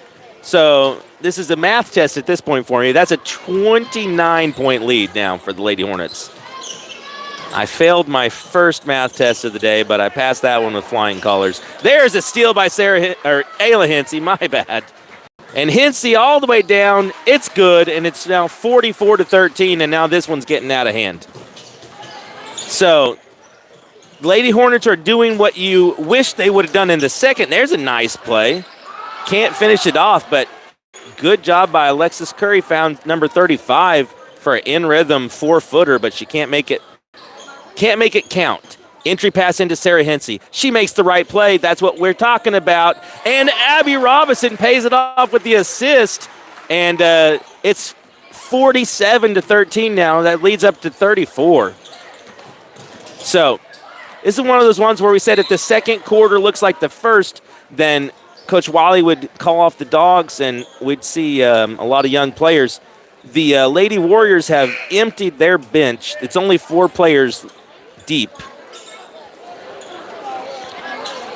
So this is a math test at this point for me. That's a 29-point lead now for the Lady Hornets. I failed my first math test of the day, but I passed that one with flying colors. There's a steal by Ayla Hensey, my bad. And Hensey all the way down. It's good, and it's now 44-13, and now this one's getting out of hand. So Lady Hornets are doing what you wish they would have done in the second. There's a nice play. Can't finish it off, but good job by Alexis Curry. Found number 35 for an in-rhythm 4-footer, but she can't make it count. Entry pass into Sarah Hensey. She makes the right play. That's what we're talking about. And Abby Robinson pays it off with the assist. And it's 47-13 now. That leads up to 34. So this is one of those ones where we said if the second quarter looks like the first, then Coach Wally would call off the dogs and we'd see a lot of young players. The Lady Warriors have emptied their bench. It's only 4 players deep.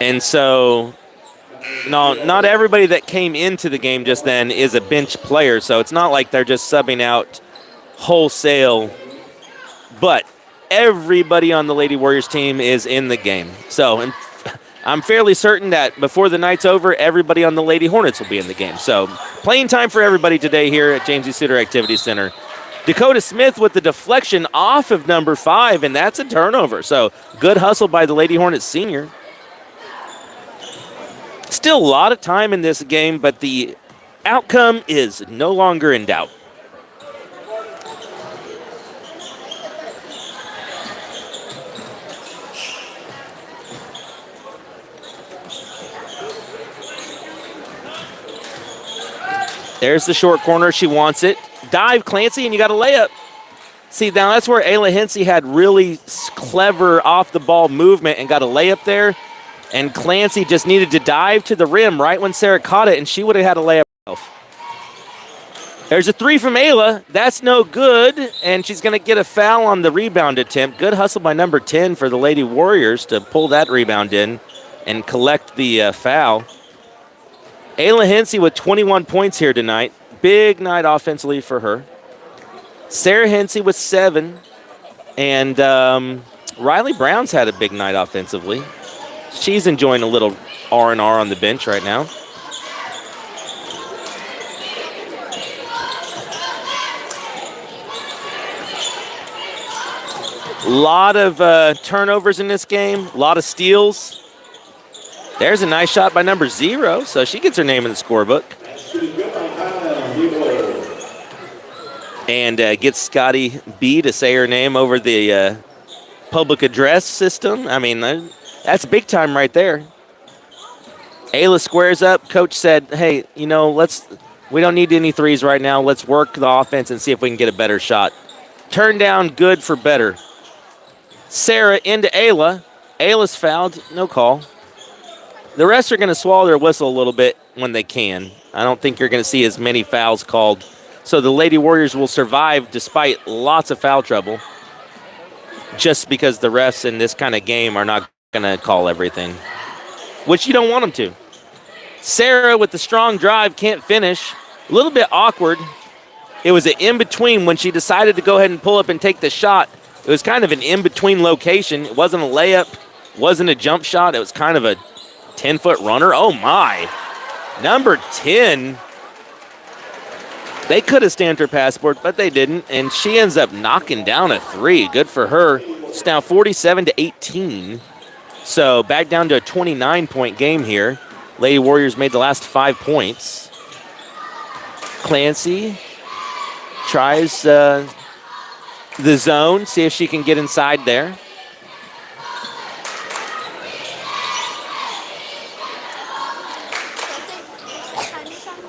And so, no, not everybody that came into the game just then is a bench player, so it's not like they're just subbing out wholesale. But everybody on the Lady Warriors team is in the game. So I'm fairly certain that before the night's over, everybody on the Lady Hornets will be in the game. So playing time for everybody today here at James E. Suter Activity Center. Dakota Smith with the deflection off of number 5, and that's a turnover. So good hustle by the Lady Hornets senior. Still a lot of time in this game, but the outcome is no longer in doubt. There's the short corner. She wants it. Dive, Clancy, and you got a layup. See, now that's where Ayla Hensey had really clever off-the-ball movement and got a layup there. And Clancy just needed to dive to the rim right when Sarah caught it, and she would have had a layup herself. There's a 3 from Ayla. That's no good, and she's going to get a foul on the rebound attempt. Good hustle by number 10 for the Lady Warriors to pull that rebound in and collect the foul. Ayla Hensey with 21 points here tonight. Big night offensively for her. Sarah Hensey with 7. And Riley Brown's had a big night offensively. She's enjoying a little R&R on the bench right now. A lot of turnovers in this game. A lot of steals. There's a nice shot by number 0, so she gets her name in the scorebook. And gets Scotty B to say her name over the public address system. I mean, that's big time right there. Ayla squares up. Coach said, hey, you know, we don't need any threes right now. Let's work the offense and see if we can get a better shot. Turn down, good for better. Sarah into Ayla. Ayla's fouled, no call. The rest are going to swallow their whistle a little bit when they can. I don't think you're going to see as many fouls called. So the Lady Warriors will survive despite lots of foul trouble, just because the refs in this kind of game are not going to call everything, which you don't want them to. Sarah with the strong drive, can't finish. A little bit awkward. It was an in-between when she decided to go ahead and pull up and take the shot. It was kind of an in-between location. It wasn't a layup, wasn't a jump shot. It was kind of a 10-foot runner. Oh, my. Number 10. They could have stamped her passport, but they didn't, and she ends up knocking down a 3. Good for her. It's now 47-18. So back down to a 29-point game here. Lady Warriors made the last 5 points. Clancy tries the zone, see if she can get inside there.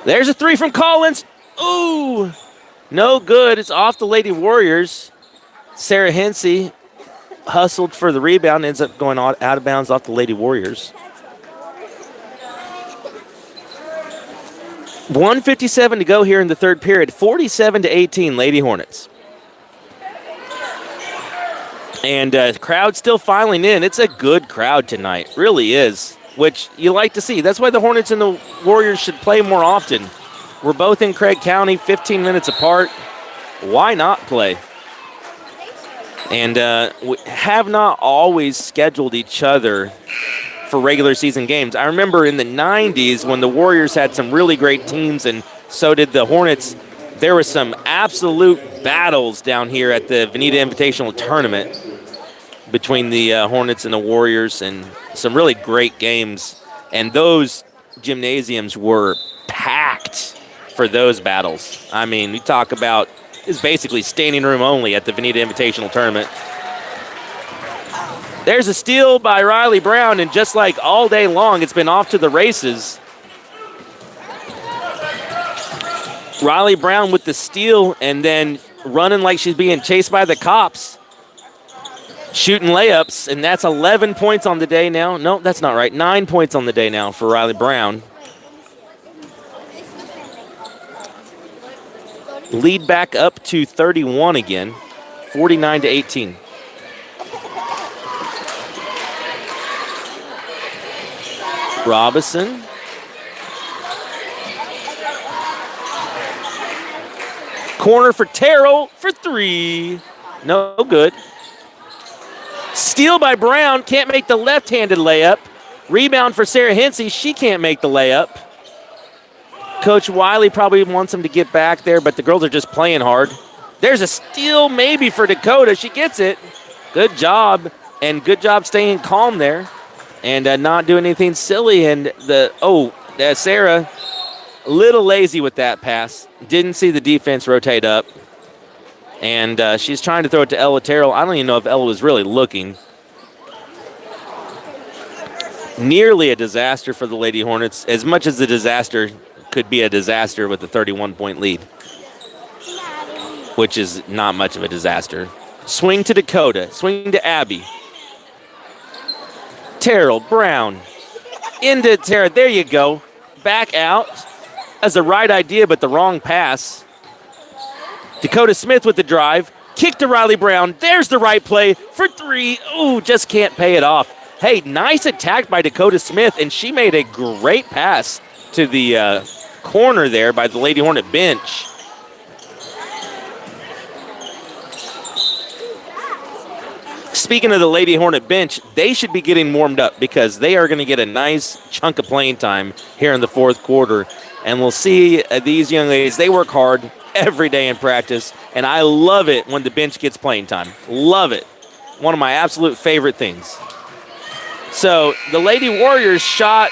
There's a 3 from Collins. Ooh, no good. It's off the Lady Warriors. Sarah Hensey hustled for the rebound, ends up going out of bounds off the Lady Warriors. 1:57 to go here in the third period. 47-18, Lady Hornets. And crowd still filing in. It's a good crowd tonight, really is, which you like to see. That's why the Hornets and the Warriors should play more often. We're both in Craig County, 15 minutes apart. Why not play? And we have not always scheduled each other for regular season games. I remember in the 90s when the Warriors had some really great teams, and so did the Hornets. There were some absolute battles down here at the Veneta Invitational Tournament between the Hornets and the Warriors, and some really great games. And those gymnasiums were packed for those battles. I mean, we talk about it's basically standing room only at the Veneta Invitational Tournament. There's a steal by Riley Brown, and just like all day long, it's been off to the races. Riley Brown with the steal and then running like she's being chased by the cops. Shooting layups, and that's 11 points on the day now. No, that's not right. 9 points on the day now for Riley Brown. Lead back up to 31 again, 49-18. Robinson. Corner for Terrell for three. No good. Steal by Brown. Can't make the left-handed layup. Rebound for Sarah Hensey. She can't make the layup. Coach Wiley probably wants them to get back there, but the girls are just playing hard. There's a steal maybe for Dakota. She gets it. Good job, and good job staying calm there and not doing anything silly. And Sarah, a little lazy with that pass. Didn't see the defense rotate up. And she's trying to throw it to Ella Terrell. I don't even know if Ella was really looking. Nearly a disaster for the Lady Hornets, as much as the disaster could be a disaster with a 31-point lead, which is not much of a disaster. Swing to Dakota. Swing to Abby. Terrell Brown. Into Tara. There you go. Back out. That's the right idea, but the wrong pass. Dakota Smith with the drive. Kick to Riley Brown. There's the right play for three. Ooh, just can't pay it off. Hey, nice attack by Dakota Smith, and she made a great pass to the corner there by the Lady Hornet bench. Speaking of the Lady Hornet bench, they should be getting warmed up because they are going to get a nice chunk of playing time here in the fourth quarter. And we'll see these young ladies, they work hard every day in practice, and I love it when the bench gets playing time. Love it. One of my absolute favorite things. So the Lady Warriors shot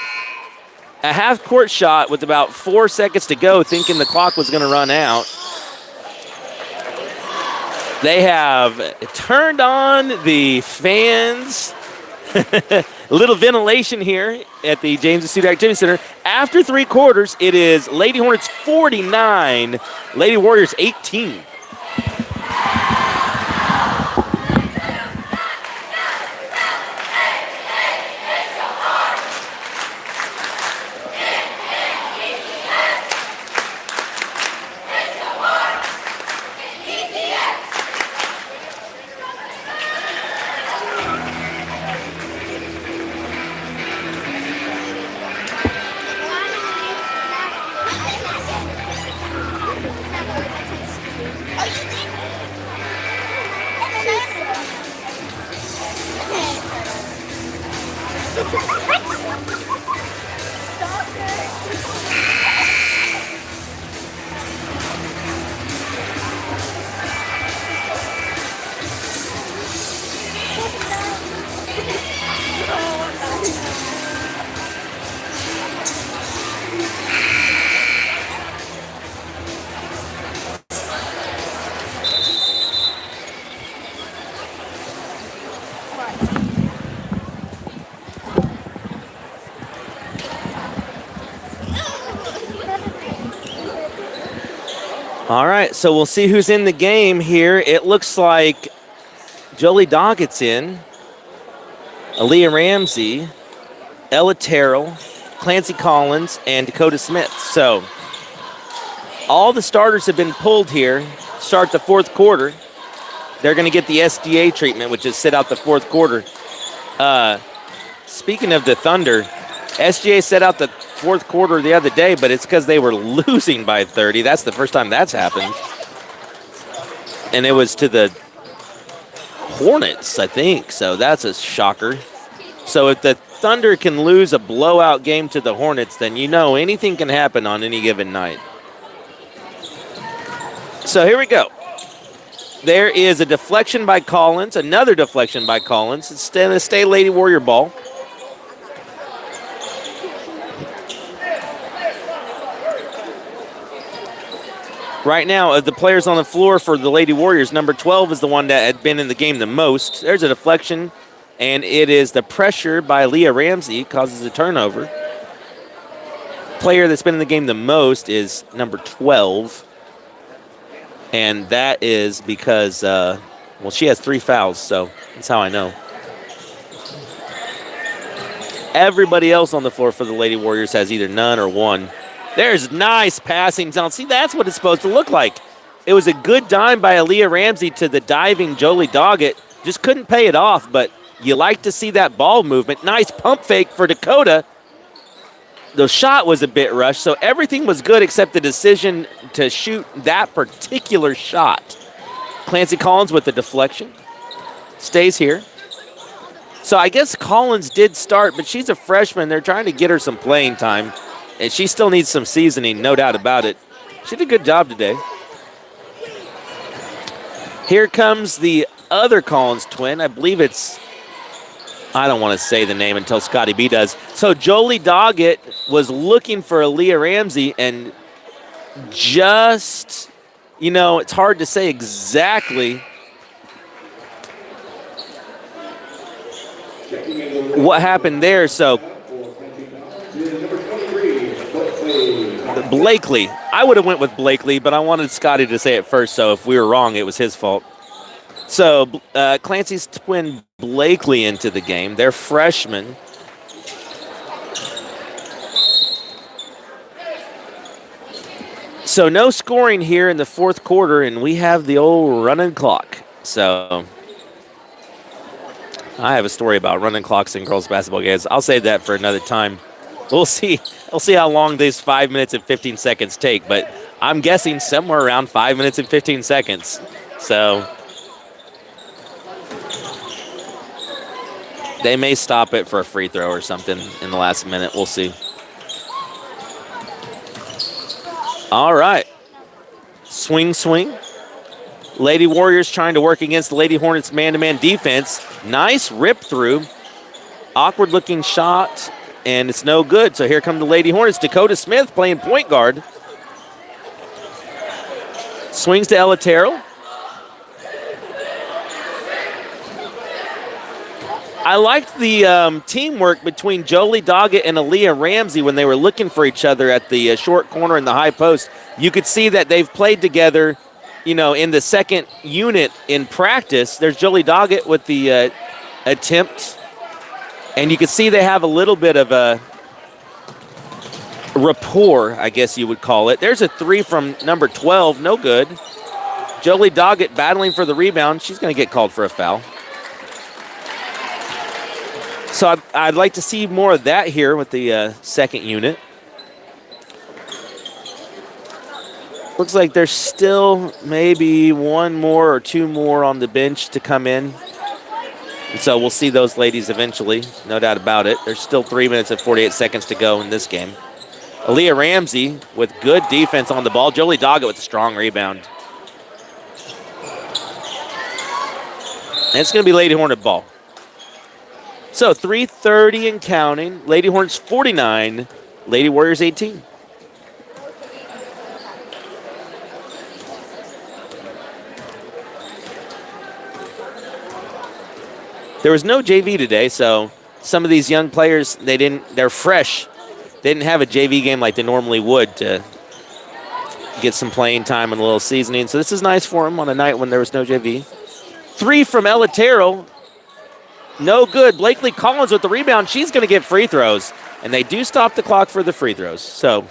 a half-court shot with about 4 seconds to go, thinking the clock was going to run out. They have turned on the fans. A little ventilation here at the James Student Activity Center. After 3 quarters, it is Lady Hornets 49, Lady Warriors 18. All right, so we'll see who's in the game here. It looks like Jolie Dockett's in, Aaliyah Ramsey, Ella Terrell, Clancy Collins, and Dakota Smith. So all the starters have been pulled here. Start the fourth quarter. They're going to get the SDA treatment, which is sit out the fourth quarter. Speaking of the Thunder, SGA set out the fourth quarter the other day, but it's because they were losing by 30. That's the first time that's happened. And it was to the Hornets, I think. So that's a shocker. So if the Thunder can lose a blowout game to the Hornets, then you know anything can happen on any given night. So here we go. There is a deflection by Collins, another deflection by Collins. It's going to stay Lady Warrior ball. Right now, of the players on the floor for the Lady Warriors, number 12 is the one that had been in the game the most. There's a deflection, and it is the pressure by Leah Ramsey causes a turnover. player that's been in the game the most is number 12. And that is because, well, she has 3 fouls, so that's how I know. Everybody else on the floor for the Lady Warriors has either none or 1. There's nice passing down. See, that's what it's supposed to look like. It was a good dime by Aaliyah Ramsey to the diving Jolie Doggett. Just couldn't pay it off, but you like to see that ball movement. Nice pump fake for Dakota. The shot was a bit rushed, so everything was good except the decision to shoot that particular shot. Clancy Collins with the deflection. Stays here. So I guess Collins did start, but she's a freshman. They're trying to get her some playing time, and she still needs some seasoning, no doubt about it. She did a good job today. Here comes the other Collins twin. I believe it's, I don't want to say the name until Scotty B does. So Jolie Doggett was looking for Aaliyah Ramsey, and just, you know, it's hard to say exactly what happened there. So Blakely, I would have went with Blakely, but I wanted Scotty to say it first, so if we were wrong, it was his fault. So Clancy's twin Blakely into the game. They're freshmen. So no scoring here in the fourth quarter, and we have the old running clock. So I have a story about running clocks in girls basketball games. I'll save that for another time. We'll see. We'll see how long these 5 minutes and 15 seconds take, but I'm guessing somewhere around 5 minutes and 15 seconds. So they may stop it for a free throw or something in the last minute. We'll see. All right. Swing, swing. Lady Warriors trying to work against the Lady Hornets man-to-man defense. Nice rip through. Awkward looking shot, and it's no good. So here come the Lady Hornets. Dakota Smith playing point guard. Swings to Ella Terrell. I liked the teamwork between Jolie Doggett and Aaliyah Ramsey when they were looking for each other at the short corner in the high post. You could see that they've played together, you know, in the second unit in practice. There's Jolie Doggett with the attempt, and you can see they have a little bit of a rapport, I guess you would call it. There's a three from number 12, no good. Jolie Doggett battling for the rebound. She's going to get called for a foul. So I'd like to see more of that here with the second unit. Looks like there's still maybe one more or two more on the bench to come in. And so we'll see those ladies eventually, no doubt about it. There's still 3 minutes and 48 seconds to go in this game. Aaliyah Ramsey with good defense on the ball. Jolie Doggett with a strong rebound. And it's going to be Lady Hornet ball. So 3:30 and counting. Lady Hornets 49, Lady Warriors 18. There was no JV today, so some of these young players, they're fresh. They didn't have a JV game like they normally would to get some playing time and a little seasoning. So this is nice for them on a night when there was no JV. Three from Ella Terrell. No good. Blakely Collins with the rebound. She's going to get free throws. And they do stop the clock for the free throws. So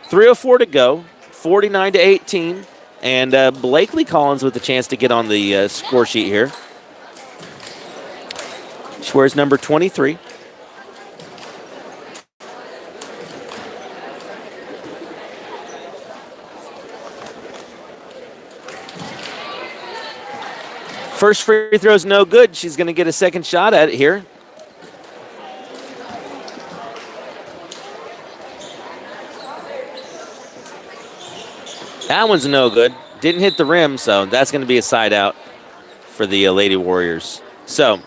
3:04 to go, 49-18. And Blakely Collins with the chance to get on the score sheet here. She wears number 23. First free throw is no good. She's going to get a second shot at it here. That one's no good. Didn't hit the rim, so that's going to be a side out for the Lady Warriors. So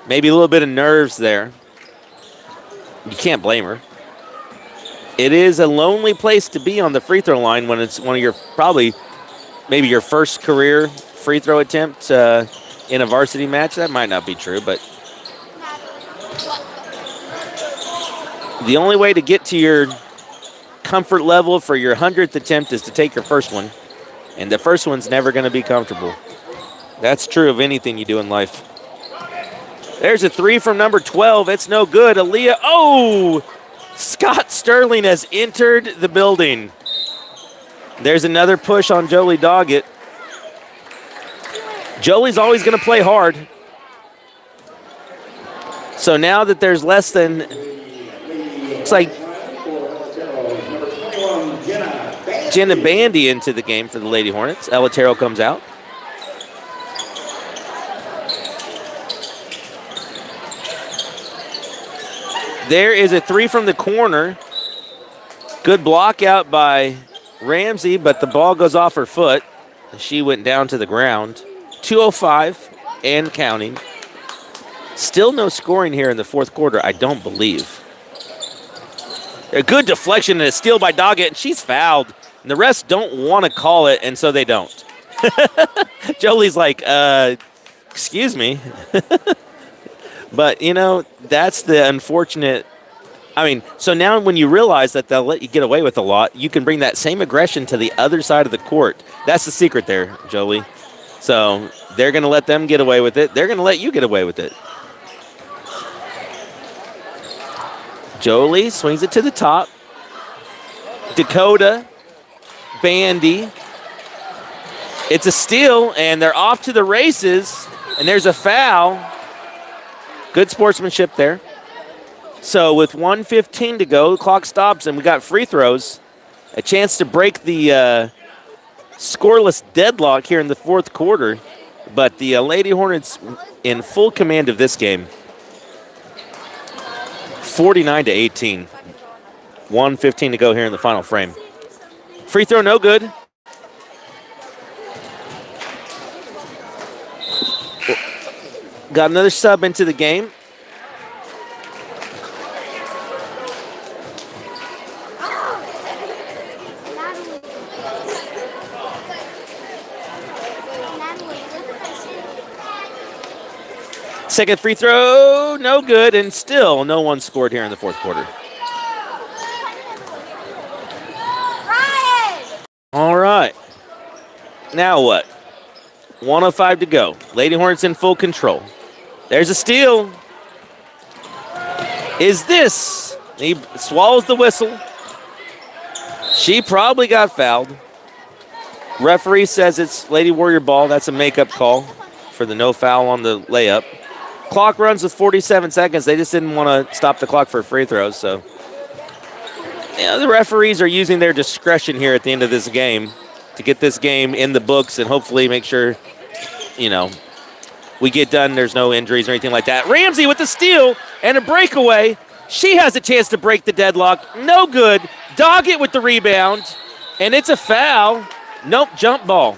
maybe a little bit of nerves there. You can't blame her. It is a lonely place to be on the free throw line when it's one of your maybe your first career free throw attempt in a varsity match. That might not be true, but the only way to get to your comfort level for your 100th attempt is to take your first one. And the first one's never going to be comfortable. That's true of anything you do in life. There's a 3 from number 12. It's no good. Aaliyah. Oh! Scott Sterling has entered the building. There's another push on Jolie Doggett. Jolie's always going to play hard. So now that there's less than, looks like Jenna Bandy into the game for the Lady Hornets. Elatero comes out. There is a 3 from the corner. Good block out by Ramsey, but the ball goes off her foot. She went down to the ground. 2:05 and counting. Still no scoring here in the fourth quarter, I don't believe. A good deflection and a steal by Doggett, and she's fouled. And the rest don't want to call it, and so they don't. Jolie's like, excuse me. But, you know, that's the unfortunate. I mean, so now when you realize that they'll let you get away with a lot, you can bring that same aggression to the other side of the court. That's the secret there, Jolie. So they're going to let them get away with it. They're going to let you get away with it. Jolie swings it to the top. Dakota, Bandy. It's a steal, and they're off to the races, and there's a foul. Good sportsmanship there. So with 1:15 to go, the clock stops, and we got free throws. A chance to break the scoreless deadlock here in the fourth quarter. But the Lady Hornets in full command of this game. 49-18. 1:15 to go here in the final frame. Free throw, no good. Got another sub into the game. Second free throw, no good, and still no one scored here in the fourth quarter. All right. Now what? 1:05 to go. Lady Hornets in full control. There's a steal. Is this? He swallows the whistle. She probably got fouled. Referee says it's Lady Warrior ball. That's a makeup call for the no foul on the layup. Clock runs with 47 seconds. They just didn't want to stop the clock for free throws. So the referees are using their discretion here at the end of this game to get this game in the books and hopefully make sure, we get done. There's no injuries or anything like that. Ramsey with the steal and a breakaway. She has a chance to break the deadlock. No good. Doggett with the rebound. And it's a foul. Nope, jump ball.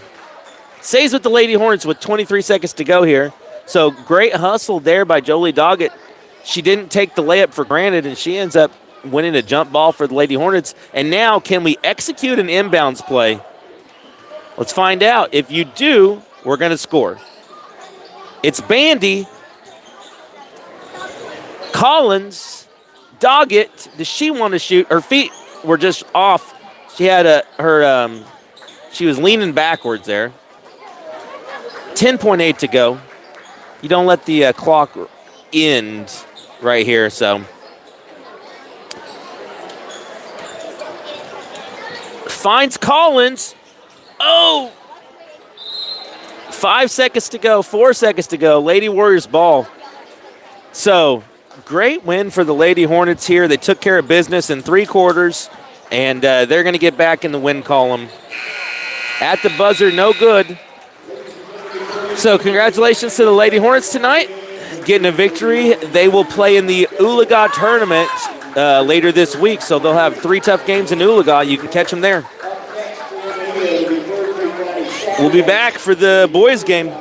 Stays with the Lady Hornets with 23 seconds to go here. So great hustle there by Jolie Doggett. She didn't take the layup for granted, and she ends up winning a jump ball for the Lady Hornets. And now can we execute an inbounds play? Let's find out. If you do, we're going to score. It's Bandy. Collins. Doggett. Does she want to shoot? Her feet were just off. She had she was leaning backwards there. 10.8 to go. You don't let the clock end right here, so. Finds Collins. Oh! 5 seconds to go, 4 seconds to go. Lady Warriors ball. So, great win for the Lady Hornets here. They took care of business in 3 quarters, and they're going to get back in the win column. At the buzzer, no good. So, congratulations to the Lady Hornets tonight. Getting a victory. They will play in the Oologah tournament later this week, so they'll have 3 tough games in Oologah. You can catch them there. We'll be back for the boys' game.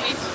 maybe.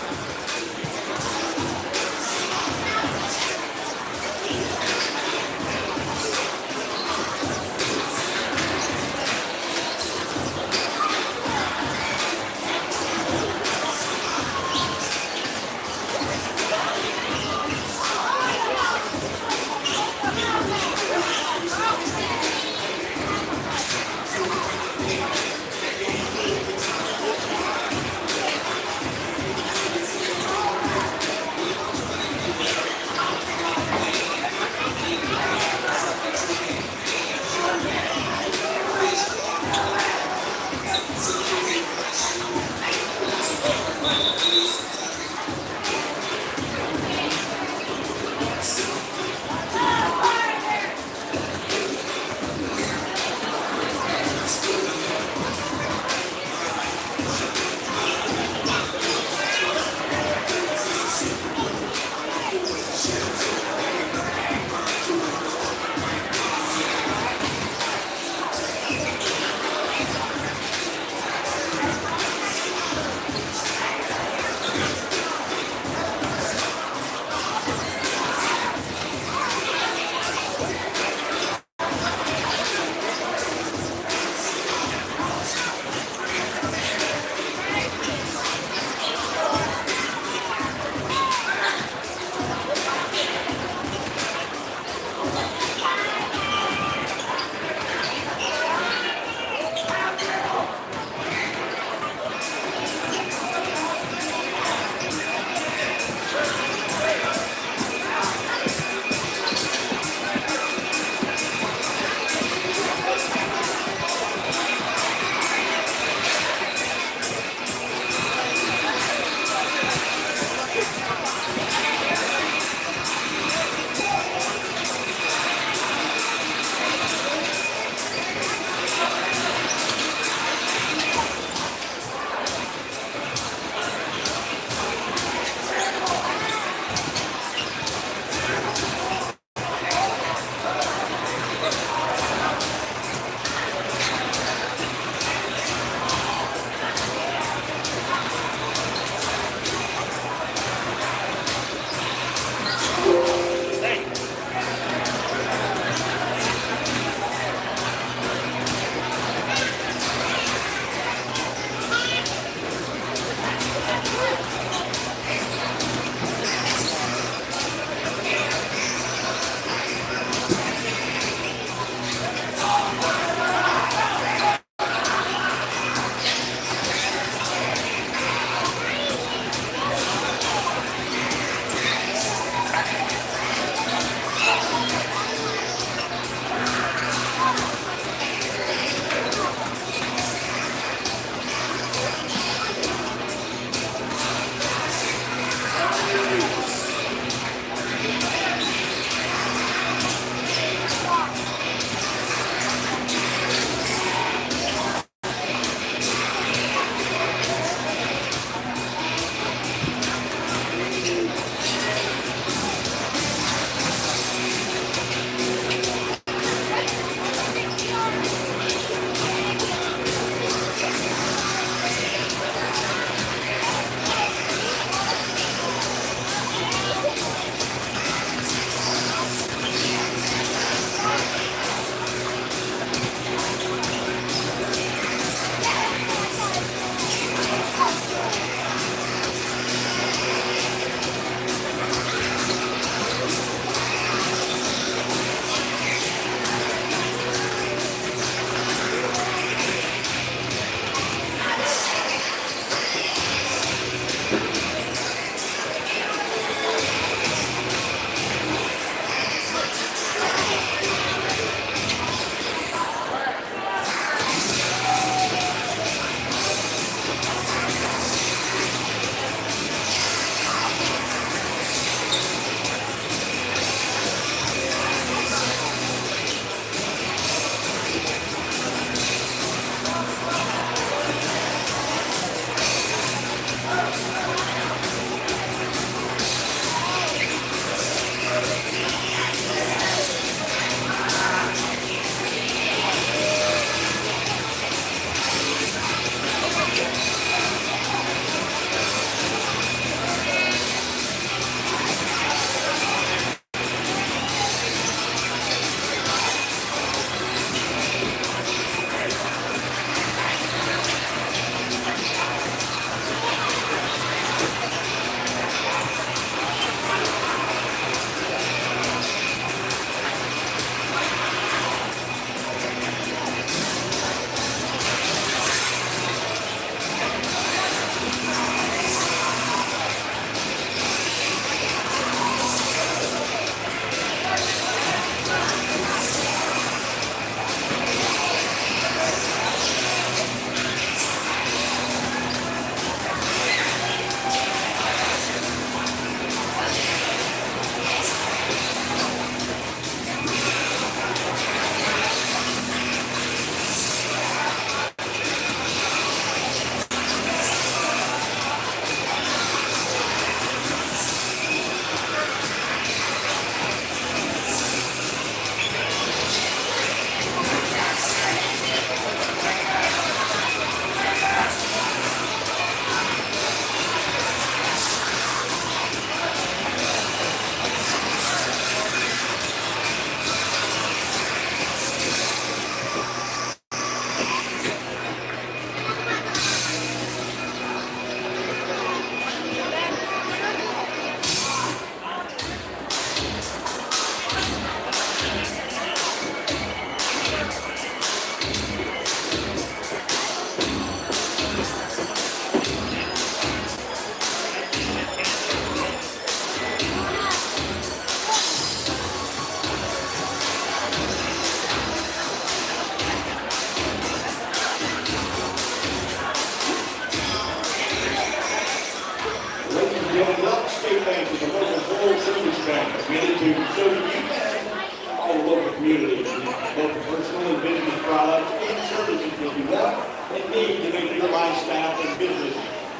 Bank, committed to serving you and all the local communities, both personal and business products and services that you want and need to make your lifestyle and business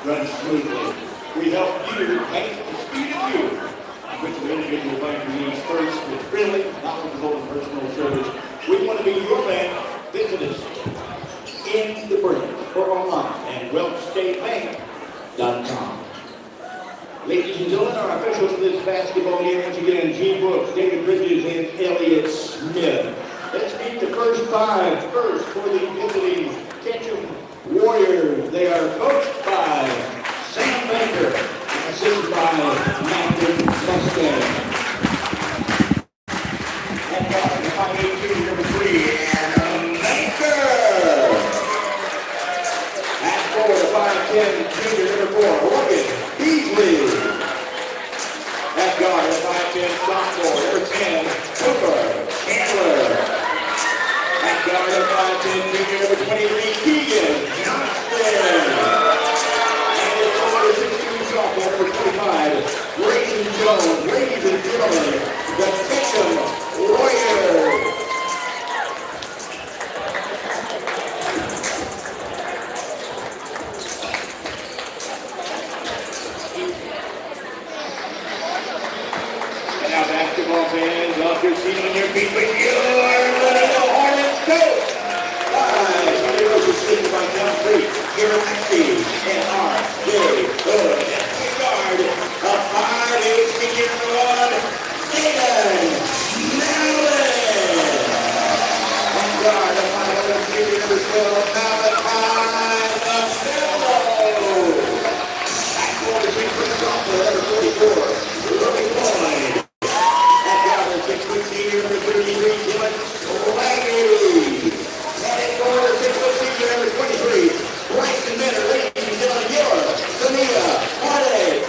run smoothly. We help you make the speed of you. Put your individual banking needs first with friendly, knowledgeable, and personal service. We want to be your bank. Visit us in the branch or online at WealthStateBank.com. Ladies and gentlemen, our officials for this basketball game, once again, Gene Brooks, David Bridges, and Elliott Smith. Let's meet the first five. First, for the visiting Ketchum Warriors, they are coached by Sam Baker, assisted by Matthew Mustang. And guard, the 5'8", number 3, and Baker. At 4, the 5'10", junior, number 4, Morgan Beasley. At guard, the 5'10", sophomore, number 10, Cooper Chandler. At guard, the 5'10", junior, number 23, Keegan Johnston. And it's over to 16, sophomore, number 25, Grayson Jones. Ladies and gentlemen, the Ketchum Warriors. Now basketball fans, off your seat on your feet with your Vanita Hornets coach. Five, Sunday Rose assisted by John Free, Kieran Maxey, and R.J. Hood. At point guard, a 5'8", senior number 1, Aiden Mallon. On guard, a 5'11", senior number 12, Malachi Lafello. At 4 to 6 for sophomore, number 44, Robbie Boyd. Senior number 33, Dylan Swaggy. And at 4 to 6 senior number 23, Bryson Minner. Ladies and gentlemen, your Vanita Hornets.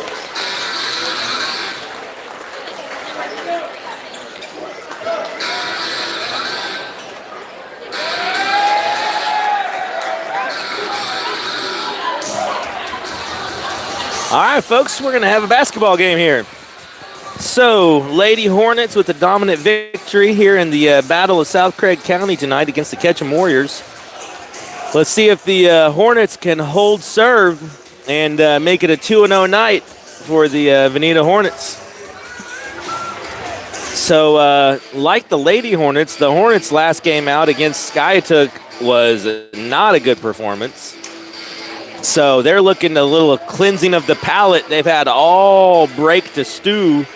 All right, folks, we're going to have a basketball game here. So, Lady Hornets with a dominant victory here in the Battle of South Craig County tonight against the Ketchum Warriors. Let's see if the Hornets can hold serve and make it a 2-0 night for the Vanita Hornets. So, like the Lady Hornets, the Hornets' last game out against Skiatook was not a good performance. So, they're looking a little cleansing of the palate. They've had all break to stew.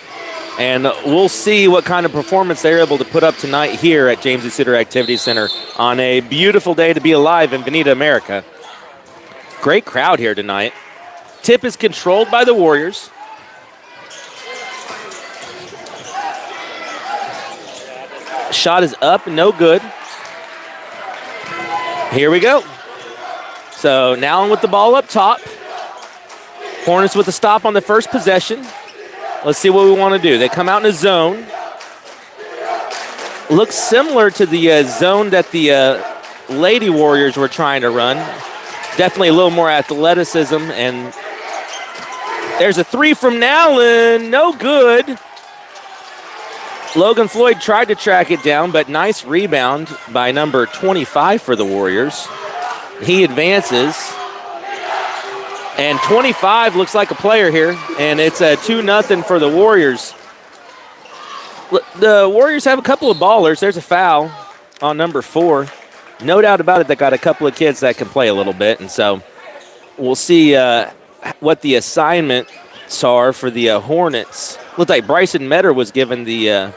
And we'll see what kind of performance they're able to put up tonight here at James E. Suter Activity Center on a beautiful day to be alive in Vanita, America. Great crowd here tonight. Tip is controlled by the Warriors. Shot is up, no good. Here we go. So now with the ball up top. Hornets with a stop on the first possession. Let's see what we want to do. They come out in a zone. Looks similar to the zone that the Lady Warriors were trying to run. Definitely a little more athleticism. And there's a three from Nowlin. No good. Logan Floyd tried to track it down, but nice rebound by number 25 for the Warriors. He advances. And 25 looks like a player here, and it's a 2-0 for the Warriors. The Warriors have a couple of ballers. There's a foul on number 4. No doubt about it, they got a couple of kids that can play a little bit, and so we'll see what the assignments are for the Hornets. Looked like Bryson Metter was given the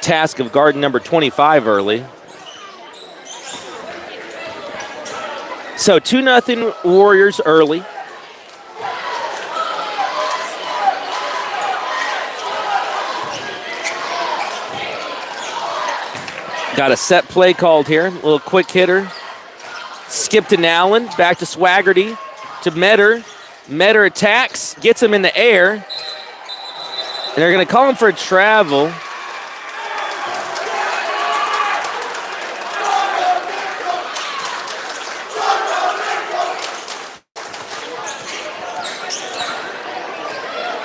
task of guarding number 25 early. So 2-0 Warriors early. Got a set play called here. A little quick hitter. Skip to Nowlin. Back to Swaggerty. To Metter. Metter attacks. Gets him in the air. And they're going to call him for a travel.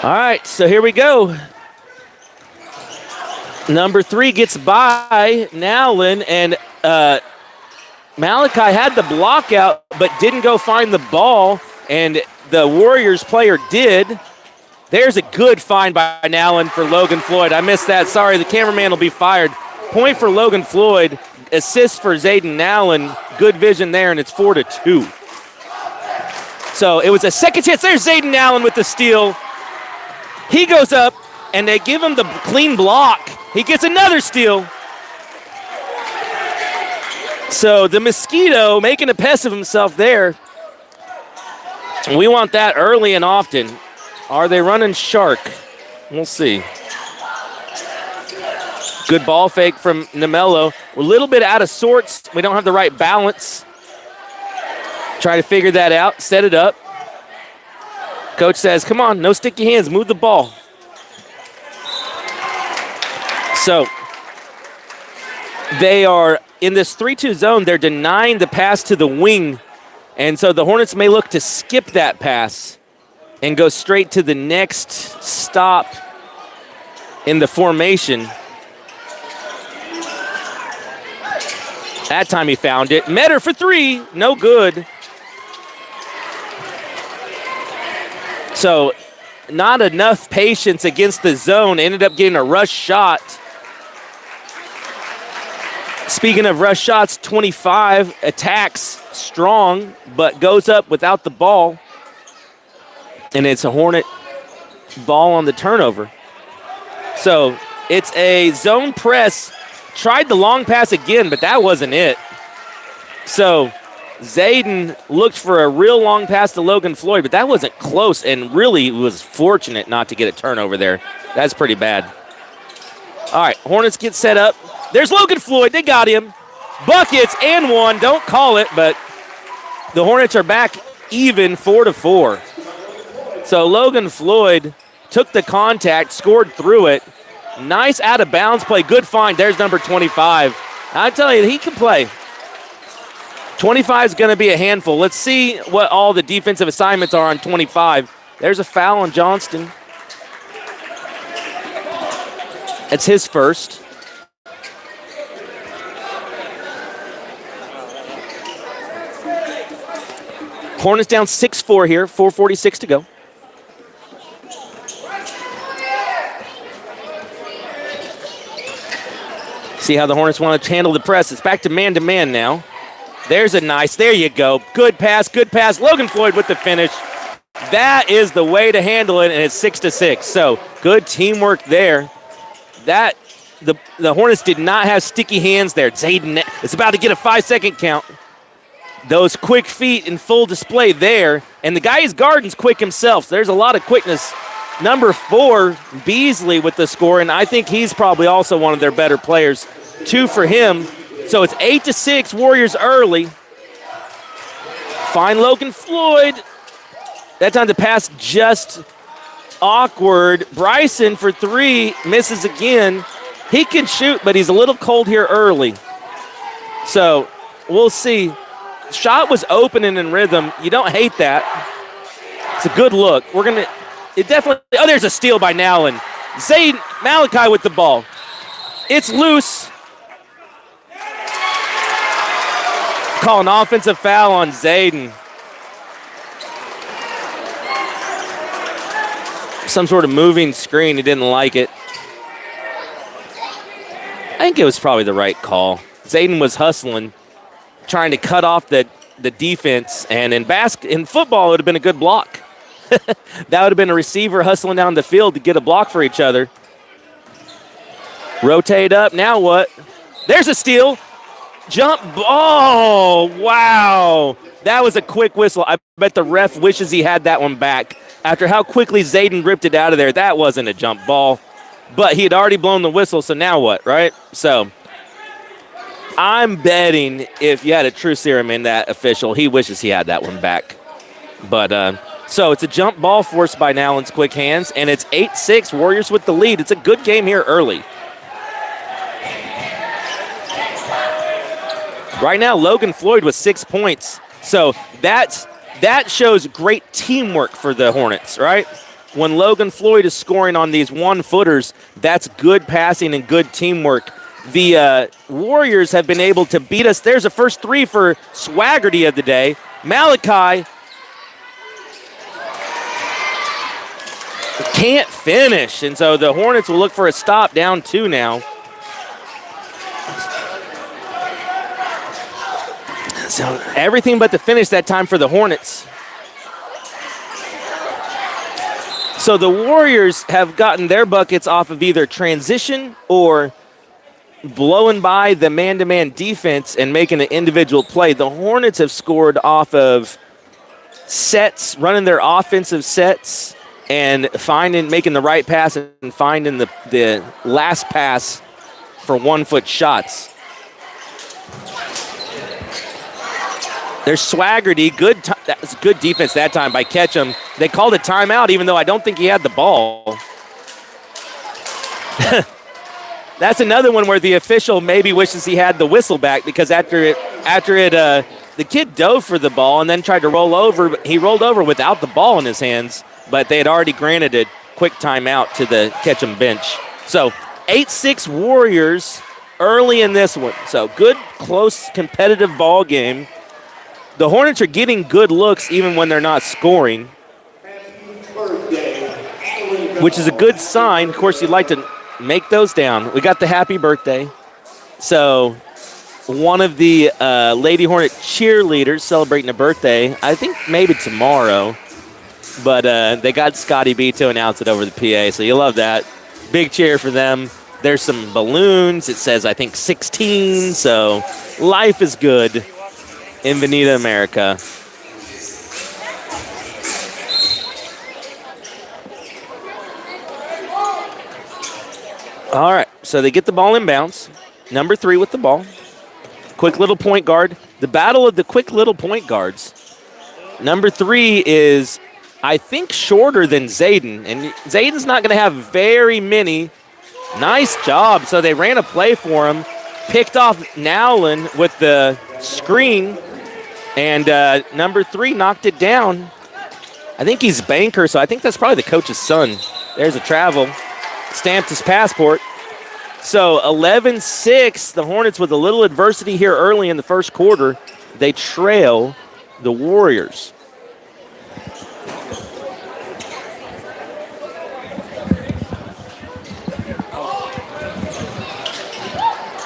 All right, so here we go. Number 3 gets by Nowlin, and Malachi had the block out but didn't go find the ball, and the Warriors player did. There's a good find by Nowlin for Logan Floyd. I missed that. Sorry, the cameraman will be fired. Point for Logan Floyd. Assist for Zayden Nowlin. Good vision there, and it's 4-2. So it was a second chance. There's Zayden Nowlin with the steal. He goes up, and they give him the clean block. He gets another steal. So the Mosquito making a pest of himself there. We want that early and often. Are they running shark? We'll see. Good ball fake from Namello. We're a little bit out of sorts. We don't have the right balance. Try to figure that out, set it up. Coach says, come on, no sticky hands, move the ball. So they are in this 3-2 zone. They're denying the pass to the wing. And so the Hornets may look to skip that pass and go straight to the next stop in the formation. That time he found it. Metter for 3, no good. So not enough patience against the zone. Ended up getting a rush shot. Speaking of rush shots, 25 attacks strong, but goes up without the ball. And it's a Hornet ball on the turnover. So it's a zone press. Tried the long pass again, but that wasn't it. So Zayden looked for a real long pass to Logan Floyd, but that wasn't close, and really was fortunate not to get a turnover there. That's pretty bad. All right, Hornets get set up. There's Logan Floyd. They got him. Buckets and one. Don't call it, but the Hornets are back even 4-4. So Logan Floyd took the contact, scored through it. Nice out of bounds play. Good find. There's number 25. I tell you, he can play. 25 is going to be a handful. Let's see what all the defensive assignments are on 25. There's a foul on Johnston. It's his first. Hornets down 6-4 here, 4:46 to go. See how the Hornets want to handle the press. It's back to man-to-man now. There's a nice, there you go. Good pass, good pass. Logan Floyd with the finish. That is the way to handle it, and it's 6-6. So good teamwork there. That the Hornets did not have sticky hands there. Zayden is about to get a 5-second count. Those quick feet in full display there. And the guy he's guarding's quick himself. So there's a lot of quickness. Number 4, Beasley with the score, and I think he's probably also one of their better players. 2 for him. So it's 8-6, Warriors early. Find Logan Floyd. That time the pass just awkward. Bryson for 3, misses again. He can shoot, but he's a little cold here early. So we'll see. Shot was open and in rhythm. You don't hate that. It's a good look. It definitely, oh, there's a steal by Nowlin. Zayden, Malachi with the ball. It's loose. Call an offensive foul on Zayden. Some sort of moving screen. He didn't like it. I think it was probably the right call. Zayden was hustling, trying to cut off the defense, and in football, it would have been a good block. That would have been a receiver hustling down the field to get a block for each other. Rotate up. Now what? There's a steal. Jump ball. Wow. That was a quick whistle. I bet the ref wishes he had that one back. After how quickly Zayden ripped it out of there, that wasn't a jump ball. But he had already blown the whistle, so now what, right? So I'm betting if you had a true serum in that official, he wishes he had that one back. But so it's a jump ball forced by Nowlin's quick hands, and it's 8-6, Warriors with the lead. It's a good game here early. Right now, Logan Floyd with 6 points. So that shows great teamwork for the Hornets, right? when Logan Floyd is scoring on these one-footers, that's good passing and good teamwork. The Warriors have been able to beat us. There's a first three for Swaggerty of the day. Malachi can't finish, and so the Hornets will look for a stop, down 2 now. So everything but the finish that time for the Hornets. So the Warriors have gotten their buckets off of either transition or blowing by the man-to-man defense and making an individual play. The Hornets have scored off of sets, running their offensive sets, and making the right pass and finding the last pass for one-foot shots. There's Swaggerty. That was good defense that time by Ketchum. They called a timeout, even though I don't think he had the ball. That's another one where the official maybe wishes he had the whistle back, because after the kid dove for the ball and then tried to roll over. He rolled over without the ball in his hands, but they had already granted a quick timeout to the Ketchum bench. So 8-6 Warriors early in this one. So good, close, competitive ball game. The Hornets are getting good looks even when they're not scoring, which is a good sign. Of course, you'd like to make those down. We got the happy birthday. So one of the Lady Hornet cheerleaders celebrating a birthday, I think maybe tomorrow, but they got Scotty B to announce it over the PA, so you love that. Big cheer for them. There's some balloons. It says, I think, 16, so life is good in Veneta, America. All right, so they get the ball inbounds. Number 3 with the ball. Quick little point guard. The battle of the quick little point guards. Number 3 is, I think, shorter than Zayden, and Zayden's not going to have very many. Nice job. So they ran a play for him, picked off Nowlin with the screen, and number 3 knocked it down. I think he's Banker, so I think that's probably the coach's son. There's a travel. Stamped his passport. So 11-6, the Hornets with a little adversity here early in the first quarter. They trail the Warriors.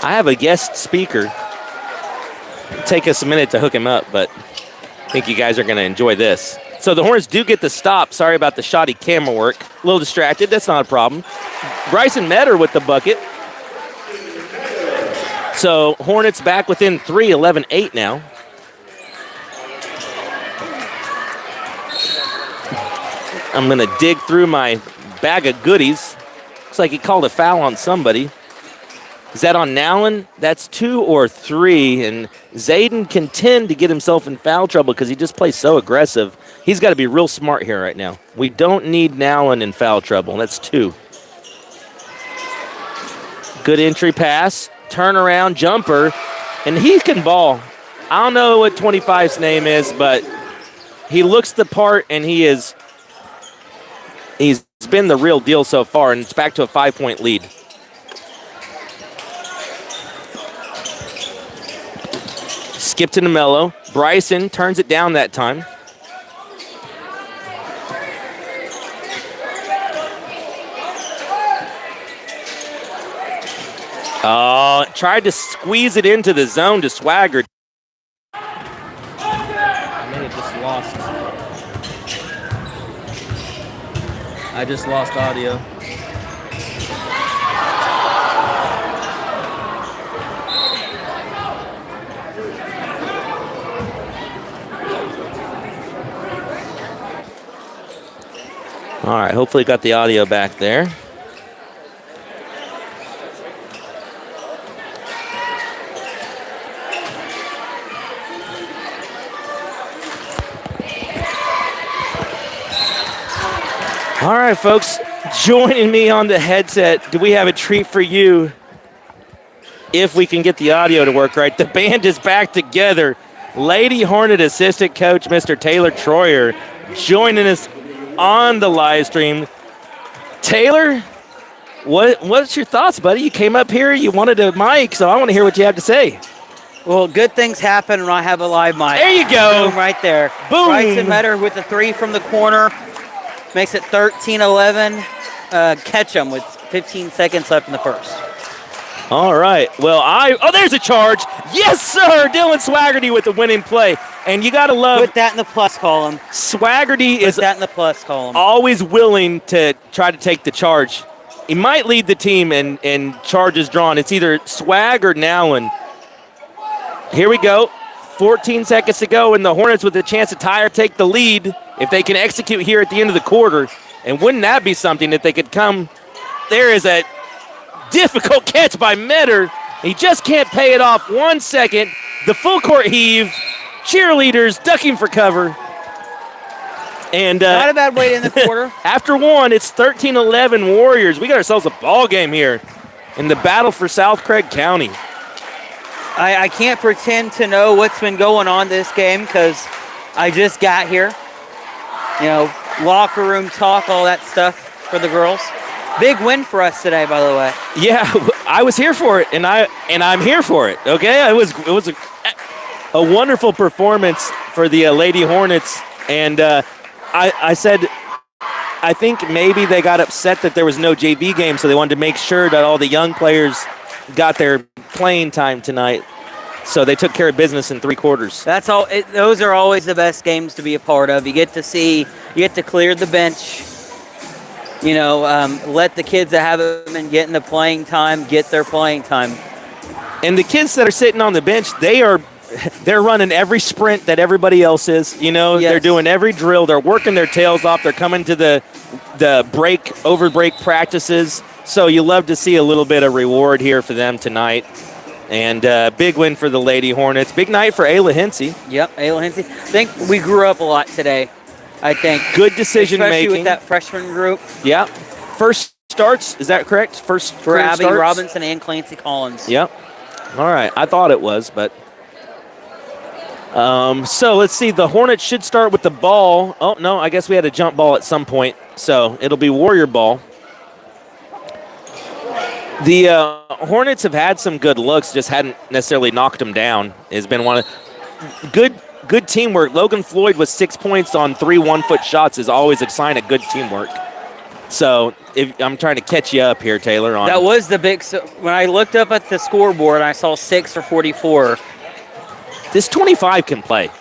I have a guest speaker. It'll take us a minute to hook him up, but I think you guys are going to enjoy this. So the Hornets do get the stop. Sorry about the shoddy camera work. A little distracted. That's not a problem. Bryson Metter with the bucket. So Hornets back within 3, 11-8 now. I'm going to dig through my bag of goodies. Looks like he called a foul on somebody. Is that on Nowlin? That's 2 or 3, and Zayden can tend to get himself in foul trouble because he just plays so aggressive. He's got to be real smart here right now. We don't need Nowlin in foul trouble. That's 2. Good entry pass, turnaround jumper, and he can ball. I don't know what 25's name is, but he looks the part, and he's been the real deal so far, and it's back to a 5-point lead. Skip to Namelo. Bryson turns it down that time. Tried to squeeze it into the zone to Swagger. I just lost audio. All right, hopefully got the audio back there. All right, folks, joining me on the headset, do we have a treat for you if we can get the audio to work right? The band is back together. Lady Hornet assistant coach, Mr. Taylor Troyer, joining us on the live stream. Taylor, what's your thoughts, buddy? You came up here, you wanted a mic, so I want to hear what you have to say. Well, good things happen when I have a live mic. There you go. Boom, right there. Boom. Bryson Metter with the 3 from the corner. Makes it 13-11. Ketchum with 15 seconds left in the first. All right. Well, there's a charge. Yes, sir. Dylan Swaggerty with the winning play. And you got to love Put that in the plus column. Swaggerty Put is that in the plus column. always willing to try to take the charge. He might lead the team in charges drawn. It's either Swag or Nowlin. Here we go. 14 seconds to go, and the Hornets with a chance to tie or take the lead if they can execute here at the end of the quarter. And wouldn't that be something if they could come? There is a difficult catch by Metter. He just can't pay it off. 1 second. The full court heave. Cheerleaders ducking for cover. And Not a bad way to end the quarter. after one, it's 13-11 Warriors. We got ourselves a ball game here in the battle for South Craig County. I can't pretend to know what's been going on this game because I just got here. You know, locker room talk, all that stuff for the girls. Big win for us today, by the way. Yeah, I was here for it, and I'm here for it. Okay, it was a wonderful performance for the Lady Hornets, and I said I think maybe they got upset that there was no JV game, so they wanted to make sure that all the young players got their playing time tonight. So they took care of business in 3 quarters. That's all. Those are always the best games to be a part of. You get to clear the bench. You know, let the kids that haven't been getting the playing time get their playing time. And the kids that are sitting on the bench, they're running every sprint that everybody else is. You know, Yes. They're doing every drill. They're working their tails off. They're coming to the over break practices. So you love to see a little bit of reward here for them tonight. And big win for the Lady Hornets. Big night for Ayla Hensey. Yep, Ayla Hensey. I think we grew up a lot today. I think. Good decision Especially making. with that freshman group. Yeah. First starts, is that correct? First For career Abby starts? Robinson and Clancy Collins. Yep. All right. I thought it was, but. So let's see. The Hornets should start with the ball. Oh, no. I guess we had a jump ball at some point. So it'll be Warrior ball. The Hornets have had some good looks, just hadn't necessarily knocked them down. It's been one of good teamwork. Logan Floyd with 6 points on 3 1-foot shots is always a sign of good teamwork. So I'm trying to catch you up here, Taylor. On That was the big. So when I looked up at the scoreboard, I saw 6 for 44. this 25 can play.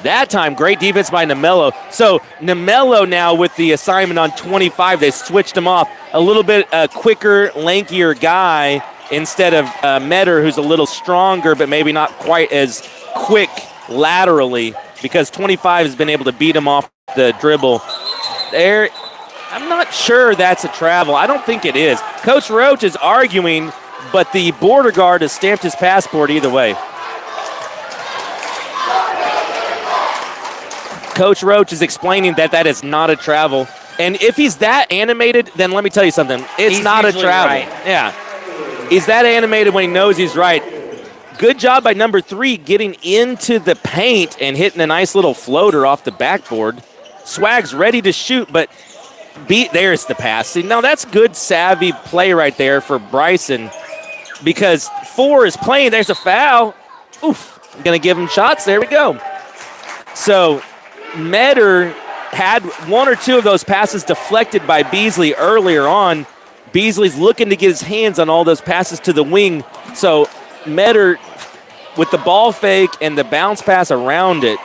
That time, great defense by Namello. So Namello now with the assignment on 25. They switched him off. A little bit quicker, lankier guy instead of Metter, who's a little stronger, but maybe not quite as quick laterally, because 25 has been able to beat him off the dribble. There, I'm not sure that's a travel. I don't think it is. Coach Roach is arguing, but the border guard has stamped his passport either way. Coach Roach is explaining that is not a travel. And if he's that animated, then let me tell you something. It's He's not a usually travel. right. Yeah. He's that animated when he knows he's right. Good job by number 3 getting into the paint and hitting a nice little floater off the backboard. Swag's ready to shoot, but there's the pass. See, now that's good, savvy play right there for Bryson, because 4 is playing. There's a foul. Oof. I'm going to give him shots. There we go. So Metter had 1 or 2 of those passes deflected by Beasley earlier on. Beasley's looking to get his hands on all those passes to the wing. So Metter with the ball fake and the bounce pass around it.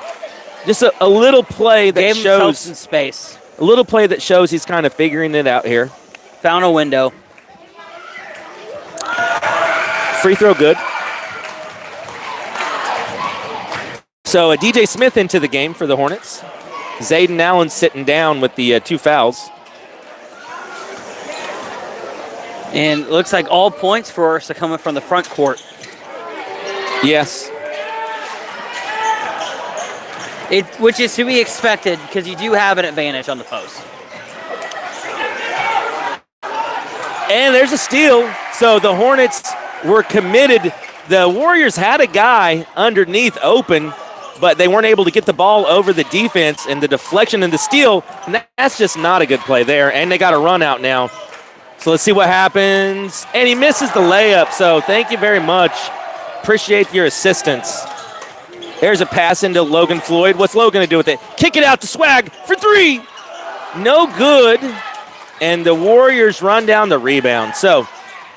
Just a little play that Gave himself shows some space. a little play that shows he's kind of figuring it out here. Found a window. Free throw good. So a DJ Smith into the game for the Hornets. Zayden Allen sitting down with the 2 fouls. And it looks like all points for us are coming from the front court. Yes. Which is to be expected because you do have an advantage on the post. And there's a steal. So the Hornets were committed. The Warriors had a guy underneath open. but they weren't able to get the ball over the defense, and the deflection and the steal, and that's just not a good play there. And they got a run out now. So let's see what happens. And he misses the layup, so thank you very much. Appreciate your assistance. There's a pass into Logan Floyd. What's Logan going to do with it? Kick it out to Swag for three. No good. And the Warriors run down the rebound. So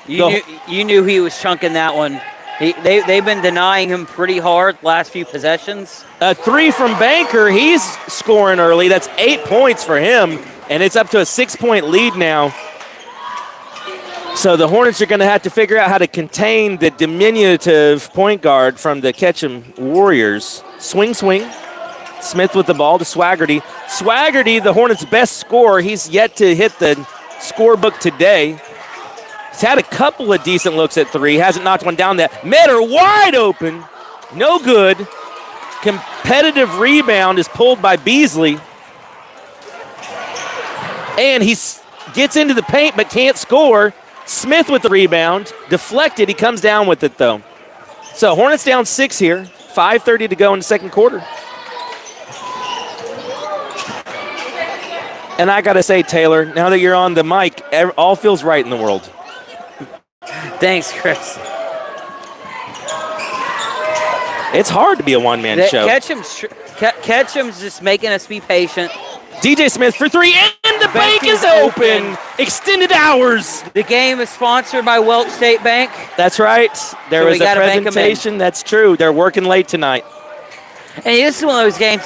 you knew he was chunking that one. They've been denying him pretty hard last few possessions. A three from Banker. He's scoring early. That's 8 points for him, and it's up to a 6-point lead now. So the Hornets are going to have to figure out how to contain the diminutive point guard from the Ketchum Warriors. Swing. Smith with the ball to Swaggerty. Swaggerty, the Hornets' best scorer. He's yet to hit the scorebook today. He's had a couple of decent looks at three. Hasn't knocked one down there. Metter wide open. No good. Competitive rebound is pulled by Beasley. And he gets into the paint but can't score. Smith with the rebound. Deflected. He comes down with it, though. So Hornets down 6 here. 5:30 to go in the second quarter. And I got to say, Taylor, now that you're on the mic, all feels right in the world. Thanks, Chris. It's hard to be a one-man show. Ketchum's just making us be patient. DJ Smith for three, and the bank is open. Extended hours. The game is sponsored by Welch State Bank. That's right. There was a presentation. That's true. They're working late tonight. And this is one of those games,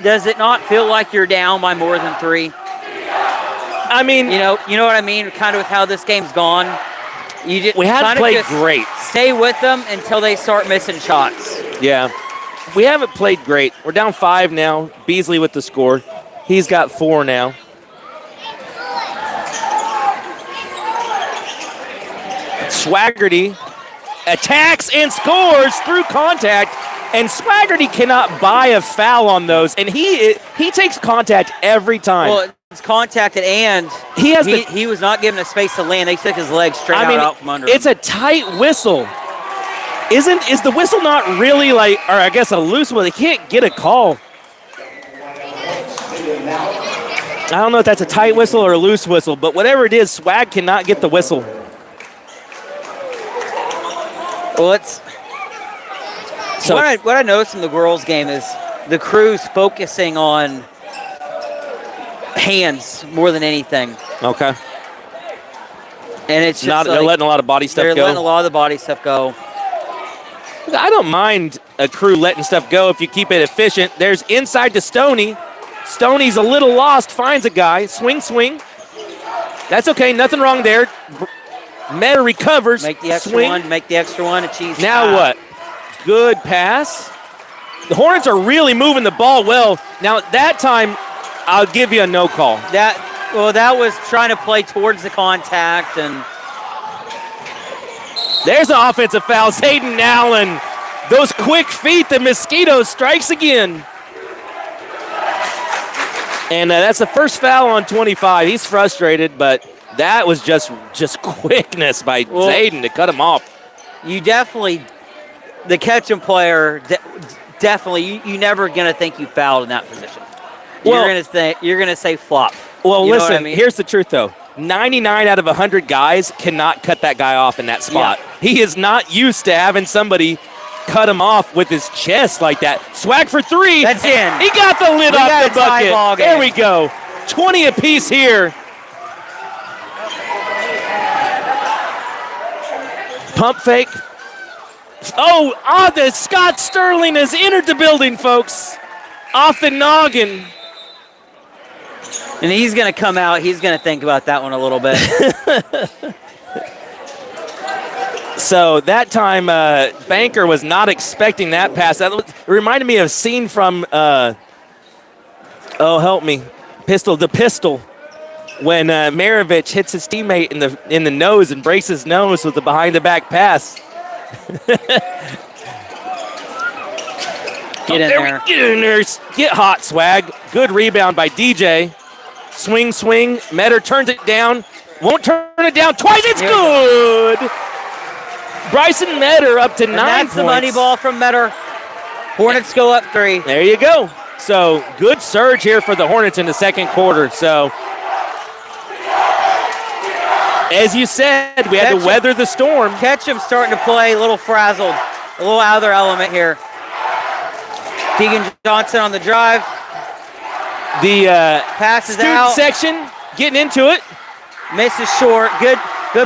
does it not feel like you're down by more than 3? I mean, you know what I mean? Kind of with how this game's gone. We haven't played great. Stay with them until they start missing shots. Yeah. We haven't played great. We're down 5 now. Beasley with the score. He's got 4 now. Swaggerty attacks and scores through contact. And Swaggerty cannot buy a foul on those, and he takes contact every time. Well, it's contacted, and he was not given a space to land. They took his legs straight out from under him. It's a tight whistle. Is the whistle not really or I guess a loose one? They can't get a call. I don't know if that's a tight whistle or a loose whistle, but whatever it is, Swag cannot get the whistle. Well, what I noticed from the girls' game is the crew's focusing on hands more than anything. Okay. And it's just they're letting a lot of body stuff go. They're letting a lot of the body stuff go. I don't mind a crew letting stuff go if you keep it efficient. There's inside to Stoney. Stoney's a little lost, finds a guy. Swing. That's okay, nothing wrong there. Meta recovers. Make the extra one. Achieve. Now what? Good pass. The Hornets are really moving the ball well. Now, that time, I'll give you a no call. That was trying to play towards the contact. And there's an offensive foul. Zayden Allen. Those quick feet, the Mosquito strikes again. And that's the first foul on 25. He's frustrated, but that was just quickness by Zayden to cut him off. The Ketchum player, definitely, you're never going to think you fouled in that position. You're going to say flop. Well, listen, here's the truth, though. 99 out of 100 guys cannot cut that guy off in that spot. Yeah. He is not used to having somebody cut him off with his chest like that. Swag for 3. That's in. He got the lid off the bucket. There we go. 20 apiece here. Pump fake. The Scott Sterling has entered the building, folks. Off the noggin. And he's going to come out. He's going to think about that one a little bit. So that time, Banker was not expecting that pass. It reminded me of a scene from, help me, the pistol, when Maravich hits his teammate in the nose and breaks his nose with the behind-the-back pass. Get in there. Get in there. Get hot, Swag. Good rebound by DJ. Swing. Metter turns it down. Won't turn it down twice. It's good. Bryson Metter up to 9 points. That's the money ball from Metter. Hornets go up 3. There you go. So good surge here for the Hornets in the second quarter. So as you said, we had to weather the storm. Ketchum starting to play a little frazzled, a little out of their element here. Keegan Johnson on the drive. The passes student out. section getting into it. Misses short. Good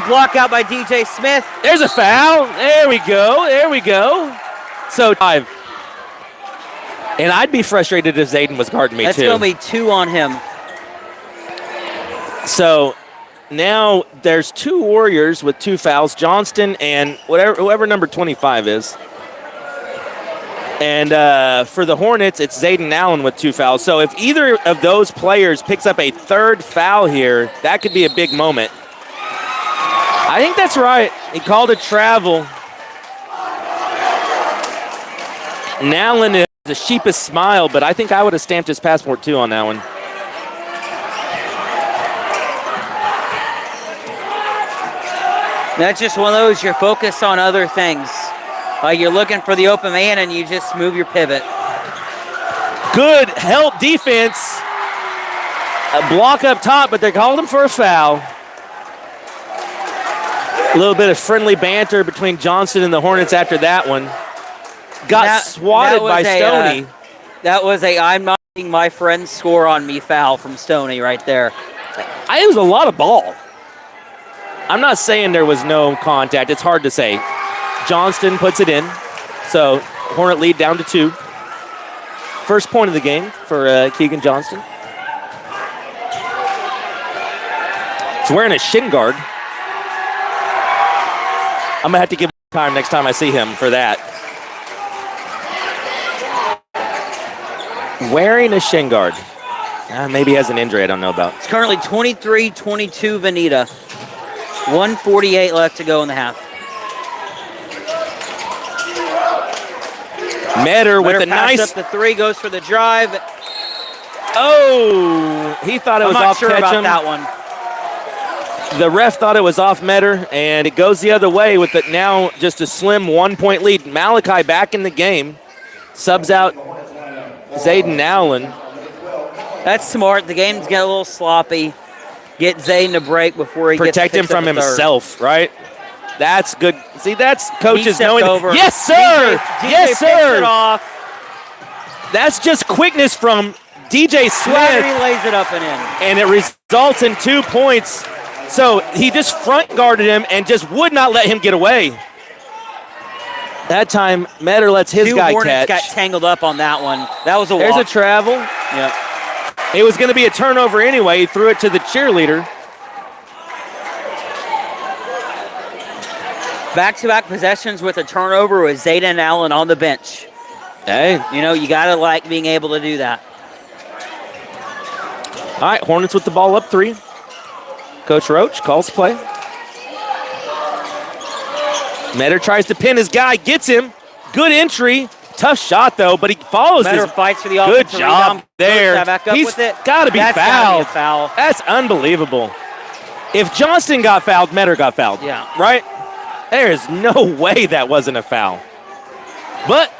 block out by DJ Smith. There's a foul. There we go. There we go. So 5. And I'd be frustrated if Zayden was guarding me, That's too. going to be 2 on him. So now there's 2 Warriors with 2 fouls, Johnston and whoever number 25 is. And for the Hornets, it's Zayden Allen with 2 fouls. So if either of those players picks up a 3rd foul here, that could be a big moment. I think that's right. He called a travel. And Allen is a sheepish smile, but I think I would have stamped his passport too on that one. That's just one of those, you're focused on other things. Like you're looking for the open man and you just move your pivot. Good help defense. A block up top, but they called him for a foul. A little bit of friendly banter between Johnson and the Hornets after that one. Got swatted by Stoney. That was a I'm not letting my friends score on me foul from Stoney right there. It was a lot of ball. I'm not saying there was no contact. It's hard to say. Johnston puts it in. So Hornet lead down to 2. First point of the game for Keegan Johnston. He's wearing a shin guard. I'm going to have to give him time next time I see him for that. Wearing a shin guard. Maybe he has an injury I don't know about. It's currently 23-22 Veneta. 1:48 left to go in the half. Metter with a nice up the 3, goes for the drive. Oh, he thought it was off Ketchum. I'm not sure Ketchum. about that one. The ref thought it was off Metter, and it goes the other way with it now just a slim 1-point lead. Malachi back in the game. Subs out Zayden Allen. That's smart. The game's getting a little sloppy. Get Zayden a break before he Protect him gets from himself, right? That's good. See, that's coaches knowing. Over. Yes, sir. DJ yes, sir. It off. That's just quickness from DJ Smith. He lays it up and in. And it results in 2 points. So he just front guarded him and just would not let him get away. That time, Metter lets his guy Hornets catch. got tangled up on that one. That was a walk. There's a travel. Yep. It was going to be a turnover anyway. He threw it to the cheerleader. Back-to-back possessions with a turnover with Zayden Allen on the bench. Hey. You know, you got to like being able to do that. All right, Hornets with the ball up 3. Coach Roach calls play. Metter tries to pin his guy, gets him. Good entry. Tough shot, though, but he follows Metter his. fights for the Good offensive job rebound. there. Back up He's with it. got to be That's fouled. gotta be a foul. That's unbelievable. If Johnston got fouled, Metter got fouled. Yeah. Right? There is no way that wasn't a foul. But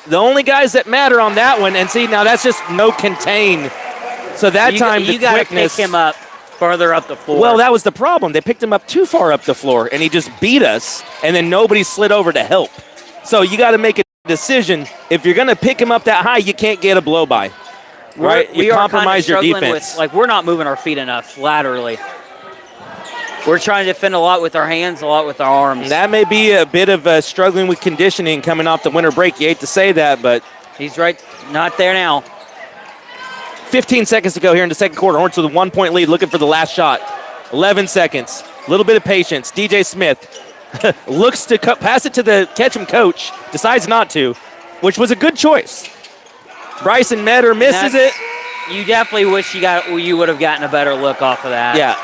the only guys that matter on that one, and see, now that's just no contain. So that time the you got to pick quickness. him up further up the floor. Well, that was the problem. They picked him up too far up the floor, and he just beat us, and then nobody slid over to help. So you got to make a decision. If you're going to pick him up that high, you can't get a blow by. Right? We You are compromise your kinda struggling defense. with, we're not moving our feet enough laterally. We're trying to defend a lot with our hands, a lot with our arms. That may be a bit of struggling with conditioning coming off the winter break. You hate to say that, but He's right, not there now. 15 seconds to go here in the second quarter. Hornets with a 1-point lead, looking for the last shot. 11 seconds. A little bit of patience. DJ Smith looks to pass it to the Ketchum coach, decides not to, which was a good choice. Bryson Metter misses it. You definitely wish you would have gotten a better look off of that. Yeah.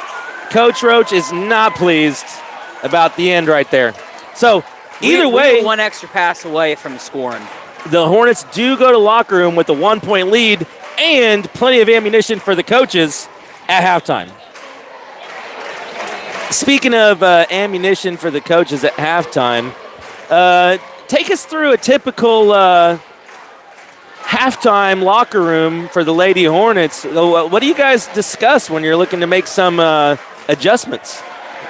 Coach Roach is not pleased about the end right there. So either way, we're one extra pass away from scoring. the Hornets do go to locker room with a 1-point lead and plenty of ammunition for the coaches at halftime. Speaking of ammunition for the coaches at halftime, take us through a typical halftime locker room for the Lady Hornets. What do you guys discuss when you're looking to make some adjustments?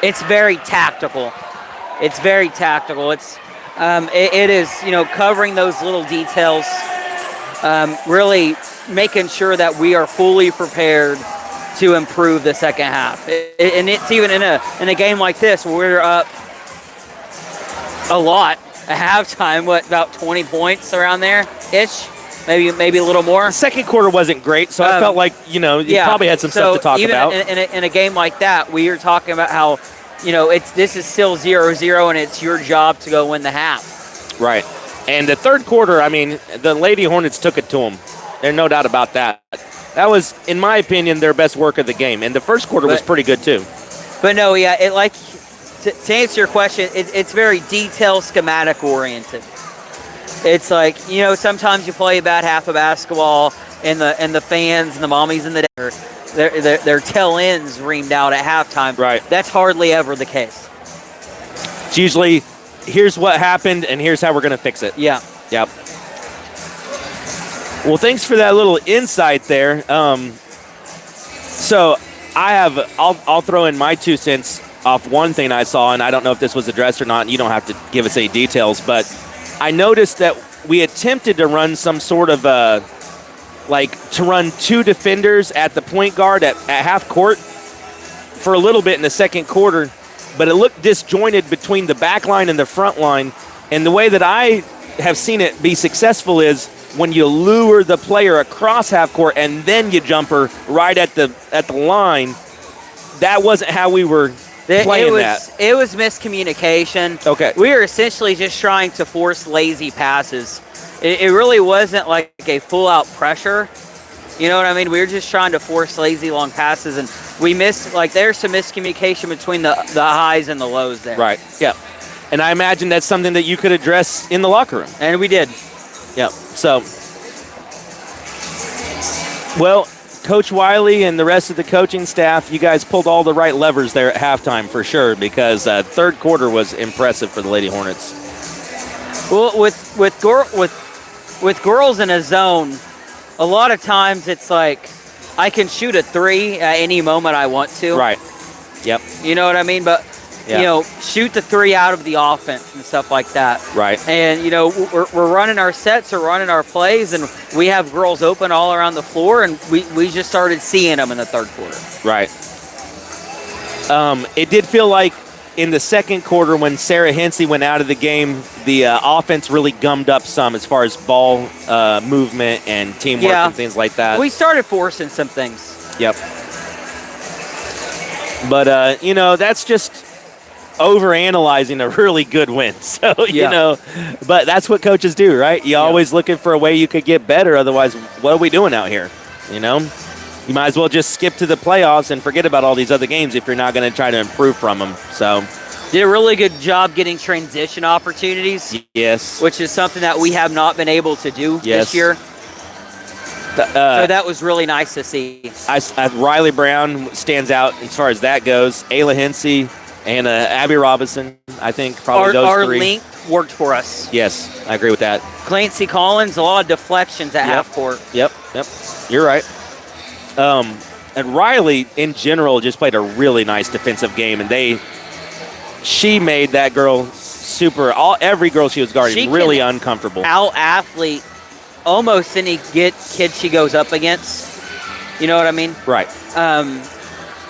It's very tactical. It's very tactical. It is, covering those little details, really making sure that we are fully prepared to improve the second half. And it's even in a game like this where we're up a lot at halftime, about 20 points around there-ish, maybe a little more. The second quarter wasn't great, so I felt like, you probably had some stuff to talk about. In a game like that, we are talking about how, this is still 0-0, and it's your job to go win the half. Right. And the third quarter, I mean, the Lady Hornets took it to them. There's no doubt about that. That was, in my opinion, their best work of the game. And the first quarter was pretty good, too. But no, yeah, to answer your question, it's very detail schematic oriented. It's like, sometimes you play about half of basketball and the fans and the mommies and their tail ends reamed out at halftime. Right. That's hardly ever the case. It's usually, here's what happened and here's how we're going to fix it. Yeah. Yep. Well, thanks for that little insight there. So I'll throw in my 2 cents off one thing I saw, and I don't know if this was addressed or not, and you don't have to give us any details, but I noticed that we attempted to run some sort of to run 2 defenders at the point guard at half court for a little bit in the second quarter, but it looked disjointed between the back line and the front line. And the way that I have seen it be successful is when you lure the player across half court and then you jump her right at the line. That wasn't how we were playing that. It was miscommunication. Okay. We were essentially just trying to force lazy passes. It really wasn't like a full-out pressure. You know what I mean? We were just trying to force lazy long passes, and we missed, there's some miscommunication between the highs and the lows there. Right, yeah. And I imagine that's something that you could address in the locker room. And we did. Yeah, so, well, Coach Wiley and the rest of the coaching staff, you guys pulled all the right levers there at halftime for sure, because third quarter was impressive for the Lady Hornets. Well, with girls in a zone, a lot of times it's like I can shoot a 3 at any moment I want to. Right. Yep. You know what I mean? But, shoot the 3 out of the offense and stuff like that. Right. And, we're running our sets or running our plays, and we have girls open all around the floor, and we just started seeing them in the third quarter. Right. It did feel like in the second quarter when Sarah Hensey went out of the game, the offense really gummed up some as far as ball movement and teamwork and things like that. We started forcing some things. Yep. But, that's just overanalyzing a really good win. So, but that's what coaches do, right? You always looking for a way you could get better. Otherwise, what are we doing out here? You might as well just skip to the playoffs and forget about all these other games if you're not going to try to improve from them. So, did a really good job getting transition opportunities. Yes. Which is something that we have not been able to do this year. So that was really nice to see. Riley Brown stands out as far as that goes. Ayla Hensey and Abby Robinson, I think, probably those 3. Our length worked for us. Yes, I agree with that. Clancy Collins, a lot of deflections at half court. Yep. You're right. And Riley, in general, just played a really nice defensive game, and she made that girl every girl she was guarding really uncomfortable. Out-athlete almost any kid she goes up against. You know what I mean? Right.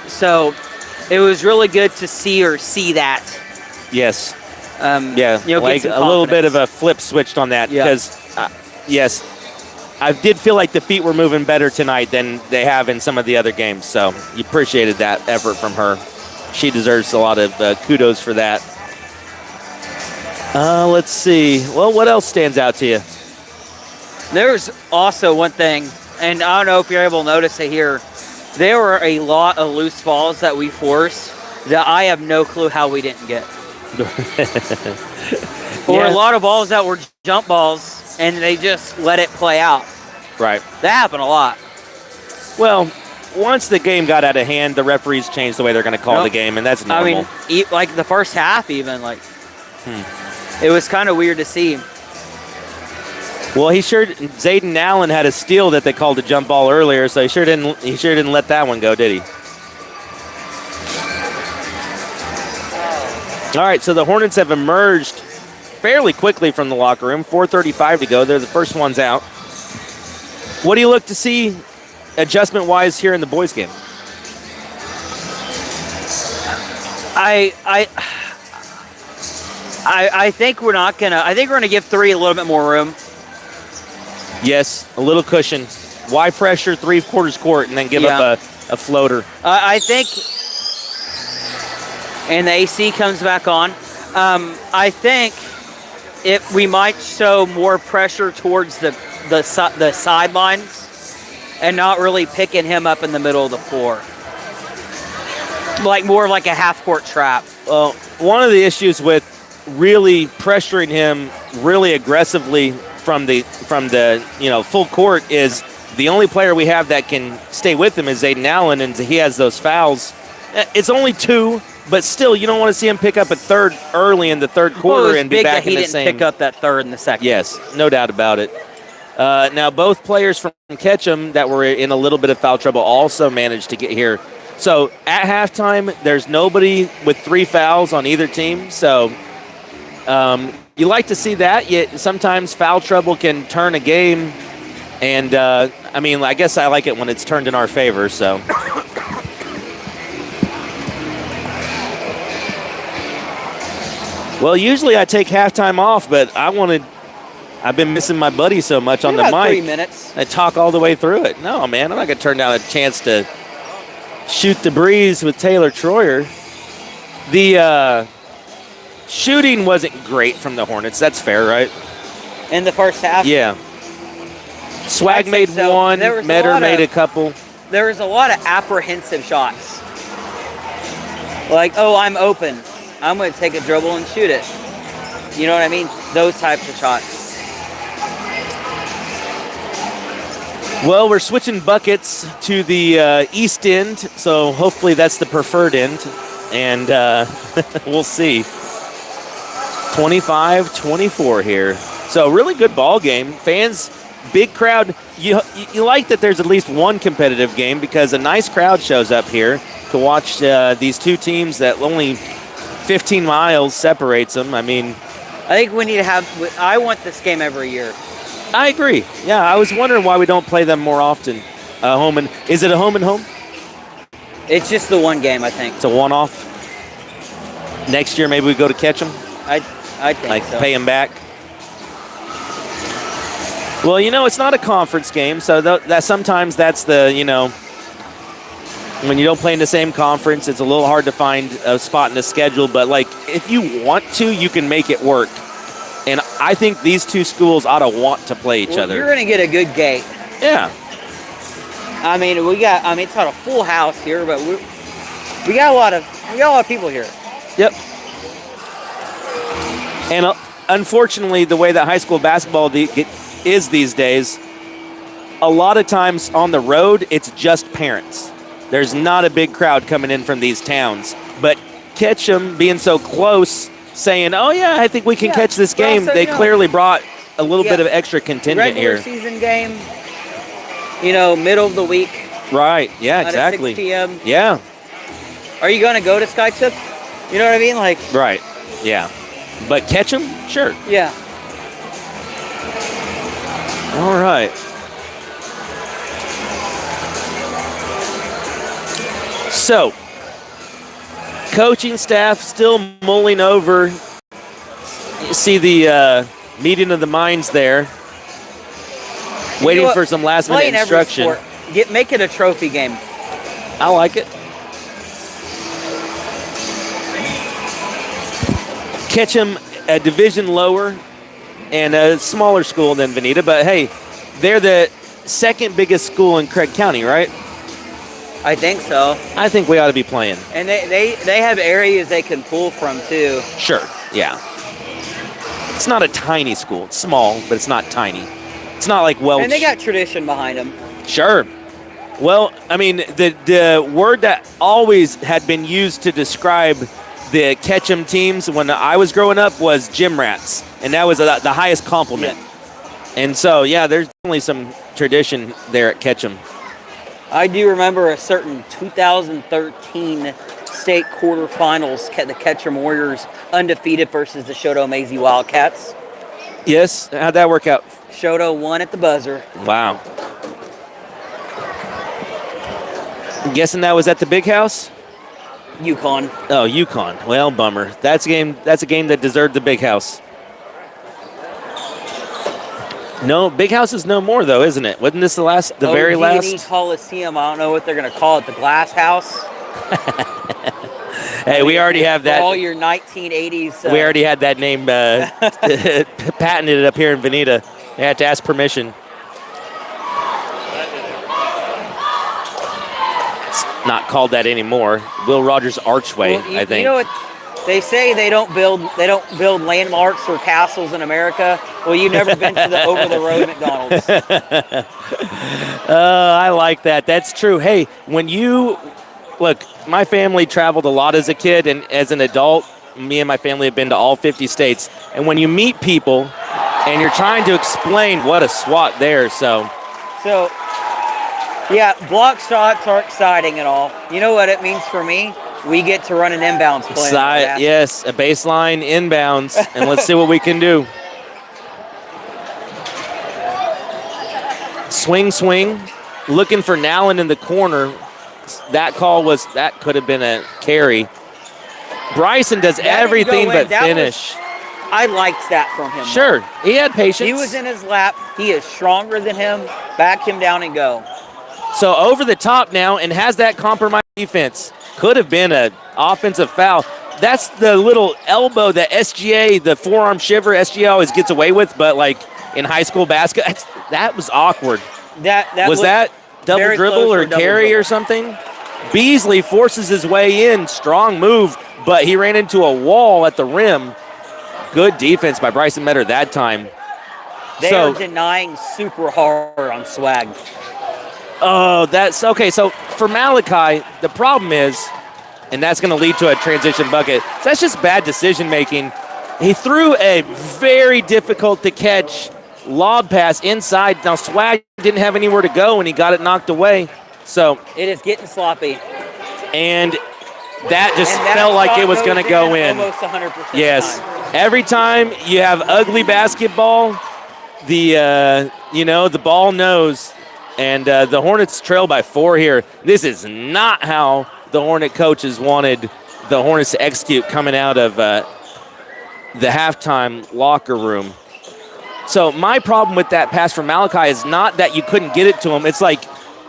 So it was really good to see that. Yes. Get some a little bit of a flip switched on that because, yes, I did feel like the feet were moving better tonight than they have in some of the other games. So you appreciated that effort from her. She deserves a lot of kudos for that. Let's see. Well, what else stands out to you? There's also one thing, and I don't know if you're able to notice it here. There were a lot of loose balls that we forced that I have no clue how we didn't get. Or a lot of balls that were jump balls, and they just let it play out. Right. That happened a lot. Well, once the game got out of hand, the referees changed the way they're going to call the game, and that's normal. I mean, like the first half even, it was kind of weird to see. Well, Zayden Allen had a steal that they called a jump ball earlier, so he sure didn't let that one go, did he? All right, so the Hornets have emerged fairly quickly from the locker room. 4:35 to go. They're the first ones out. What do you look to see adjustment-wise here in the boys' game? I think we're not gonna. I think we're gonna give 3 a little bit more room. Yes, a little cushion. Why pressure 3/4 court and then give up a floater? I think, and the AC comes back on. I think we might show more pressure towards the sidelines and not really picking him up in the middle of the floor. Like more like a half-court trap. Well, one of the issues with really pressuring him really aggressively from the full court is the only player we have that can stay with him is Zayden Allen, and he has those fouls. It's only 2, but still, you don't want to see him pick up a third early in the third quarter and be back in the same. He didn't pick up that third in the second. Yes, no doubt about it. Now, both players from Ketchum that were in a little bit of foul trouble also managed to get here. So at halftime, there's nobody with 3 fouls on either team. So you like to see that. Yet sometimes foul trouble can turn a game. And, I guess I like it when it's turned in our favor. So. Well, usually I take halftime off, but I've been missing my buddy so much on the mic. 3 minutes. I talk all the way through it. No, man, I'm not going to turn down a chance to shoot the breeze with Taylor Troyer. The shooting wasn't great from the Hornets. That's fair, right? In the first half? Yeah. Swag made so. one. Metter made a couple. There was a lot of apprehensive shots. Like, oh, I'm open. I'm going to take a dribble and shoot it. You know what I mean? Those types of shots. Well, we're switching buckets to the east end, so hopefully that's the preferred end, and we'll see. 25-24 here. So really good ball game. Fans, big crowd. You like that there's at least one competitive game because a nice crowd shows up here to watch these two teams that only 15 miles separates them. I think we need to have. I want this game every year. I agree. Yeah, I was wondering why we don't play them more often. Is it a home and home? It's just the one game, I think. It's a one-off. Next year, maybe we go to Ketchum. I think so. Pay them back. Well, it's not a conference game, so that sometimes that's the when you don't play in the same conference, it's a little hard to find a spot in the schedule. But if you want to, you can make it work. And I think these two schools ought to want to play each other. You're going to get a good gate. Yeah. It's not a full house here, but we got a lot of people here. Yep. And unfortunately, the way that high school basketball is these days, a lot of times on the road, it's just parents. There's not a big crowd coming in from these towns. But Ketchum being so close, saying, oh, yeah, I think we can catch this game. Also, they clearly brought a little bit of extra contingent regular here. Season game, middle of the week. Right, yeah, exactly. At 6 p.m. Yeah. Are you going to go to SkyTip? You know what I mean? Right, yeah. But Ketchum? Sure. Yeah. All right. So, coaching staff still mulling over. You see the meeting of the minds there. Waiting for some last-minute instruction. Make it a trophy game. I like it. Ketchum, a division lower and a smaller school than Veneta, but hey, they're the second biggest school in Craig County, right? I think so. I think we ought to be playing. And they have areas they can pull from too. Sure, yeah. It's not a tiny school. It's small, but it's not tiny. It's not like Welch. And they got tradition behind them. Sure. Well, the word that always had been used to describe the Ketchum teams when I was growing up was gym rats, and that was the highest compliment. And so, yeah, there's definitely some tradition there at Ketchum. I do remember a certain 2013 state quarterfinals, the Ketchum Warriors undefeated versus the Shoto Maisie Wildcats. Yes, how'd that work out? Shoto won at the buzzer. Wow. I'm guessing that was at the big house? UConn. Oh, UConn. Well, bummer. That's a game that deserved the big house. No, big house is no more though, isn't it? Wasn't this the very OG&E last? Coliseum. I don't know what they're going to call it. The Glass House. Hey, we already have that. For all your 1980s. We already had that name patented up here in Veneta. You had to ask permission. It's not called that anymore. Will Rogers Archway, Well, I think. You know what? They say they don't build landmarks or castles in America. Well, you've never been to the over-the-road McDonald's. I like that. That's true. Hey, look, my family traveled a lot as a kid, and as an adult, me and my family have been to all 50 states. And when you meet people and you're trying to explain what a SWAT there, so yeah, block shots are exciting and all. You know what it means for me? We get to run an inbounds play. Yes, a baseline inbounds, and let's see what we can do. Swing, looking for Nallen in the corner. That could have been a carry. Bryson does everything but finish. I liked that from him. Sure, he had patience. He was in his lap. He is stronger than him. Back him down and go. So over the top now and has that compromised defense. Could have been an offensive foul. That's the little elbow that SGA, the forearm shiver, SGA always gets away with, but like in high school basketball, that was awkward. Was that double dribble or carry or something? Beasley forces his way in, strong move, but he ran into a wall at the rim. Good defense by Bryson Metter that time. They are denying super hard on Swag. Oh, that's okay. So for Malachi, the problem is, and that's going to lead to a transition bucket. So that's just bad decision making. He threw a very difficult to catch lob pass inside. Now Swag didn't have anywhere to go, and he got it knocked away. So it is getting sloppy. And that just felt like it was going to go in. Almost 100%. Yes. Every time you have ugly basketball, the ball knows. And the Hornets trail by 4 here. This is not how the Hornet coaches wanted the Hornets to execute coming out of the halftime locker room. So my problem with that pass from Malachi is not that you couldn't get it to him. It's like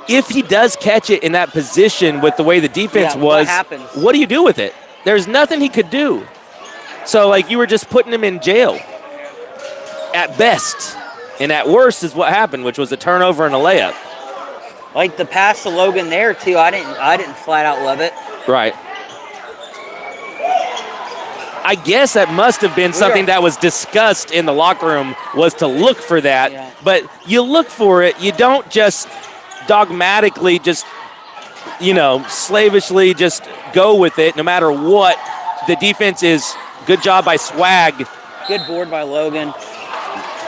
if he does catch it in that position with the way the defense was, what do you do with it? There's nothing he could do. So, like, you were just putting him in jail at best. And at worst is what happened, which was a turnover and a layup. Like the pass to Logan there too. I didn't flat out love it. Right. I guess that must have been something that was discussed in the locker room, was to look for that. Yeah. But you look for it. You don't just dogmatically slavishly just go with it no matter what. The defense is good job by Swag. Good board by Logan.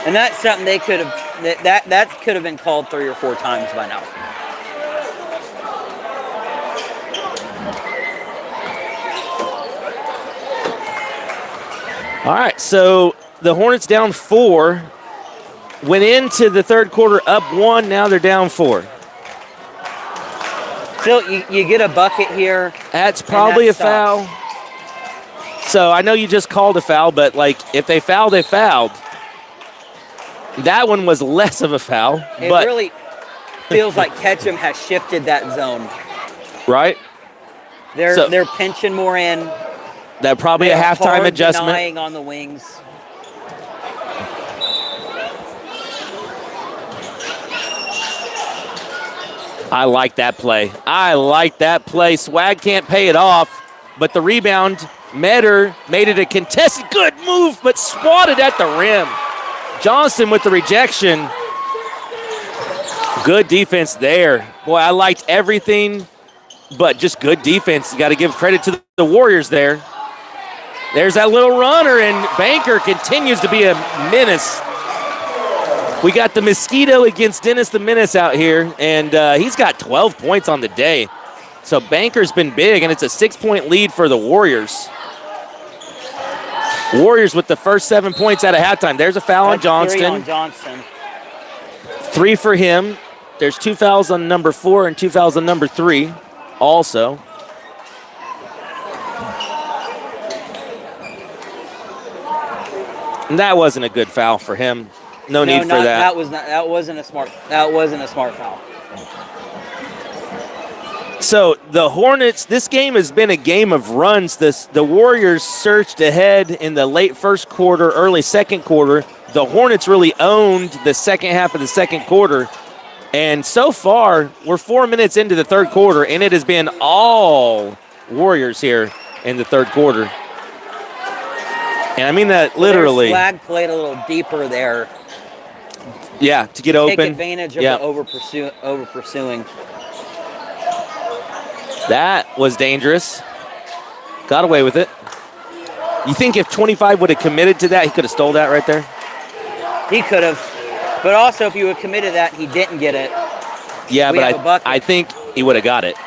And that's something they could have that could have been called 3 or 4 times by now. All right, so the Hornets down 4. Went into the third quarter up 1. Now they're down 4. Still, you get a bucket here. That's probably a foul. So I know you just called a foul, but like if they fouled, they fouled. That one was less of a foul. It really feels like Ketchum has shifted that zone. Right. They're pinching more in. That probably a halftime adjustment. Denying on the wings. I like that play. Swag can't pay it off, but the rebound, Metter made it a contested good move, but swatted at the rim. Johnston with the rejection. Good defense there. Boy, I liked everything, but just good defense. You got to give credit to the Warriors there. There's that little runner, and Banker continues to be a menace. We got the Mosquito against Dennis the Menace out here, and he's got 12 points on the day. So Banker's been big, and it's a 6-point lead for the Warriors. Warriors with the first 7 points out of halftime. There's a foul on Johnston. 3 on Johnston. 3 for him. There's 2 fouls on number 4 and 2 fouls on number 3 also. And that wasn't a good foul for him. No need for that. That wasn't a smart foul. So the Hornets, this game has been a game of runs. The Warriors surged ahead in the late first quarter, early second quarter. The Hornets really owned the second half of the second quarter. And so far, we're 4 minutes into the third quarter, and it has been all Warriors here in the third quarter. And I mean that literally. Swag played a little deeper there. Yeah, to get open. Take advantage of the over pursuing. That was dangerous. Got away with it. You think if 25 would have committed to that, he could have stole that right there? He could have. But also, if you would have committed that, he didn't get it. Yeah, but I think he would have got it.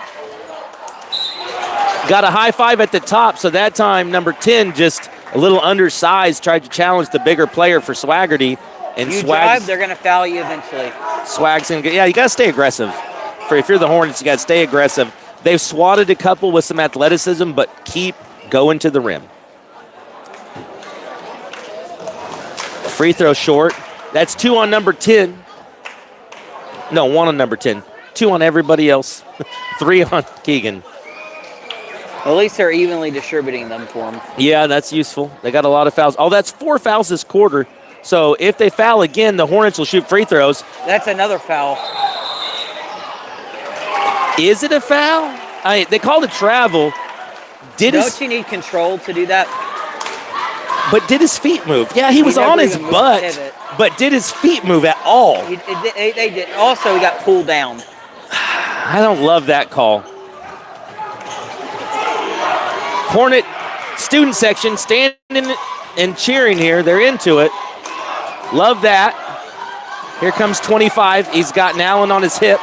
Got a high five at the top, so that time, number 10, just a little undersized, tried to challenge the bigger player for Swaggerty. And you drive, they're going to foul you eventually. Swag's going to get, yeah, you got to stay aggressive. If you're the Hornets, you got to stay aggressive. They've swatted a couple with some athleticism, but keep going to the rim. Free throw short. That's 2 on number 10. No, 1 on number 10. 2 on everybody else. 3 on Keegan. At least they're evenly distributing them for him. Yeah, that's useful. They got a lot of fouls. Oh, that's 4 fouls this quarter. So if they foul again, the Hornets will shoot free throws. That's another foul. Is it a foul? They called it travel. Don't you need control to do that? But did his feet move? Yeah, he was on his butt. But did his feet move at all? They did. Also, he got pulled down. I don't love that call. Hornet student section standing and cheering here. They're into it. Love that. Here comes 25. He's got Allen on his hip.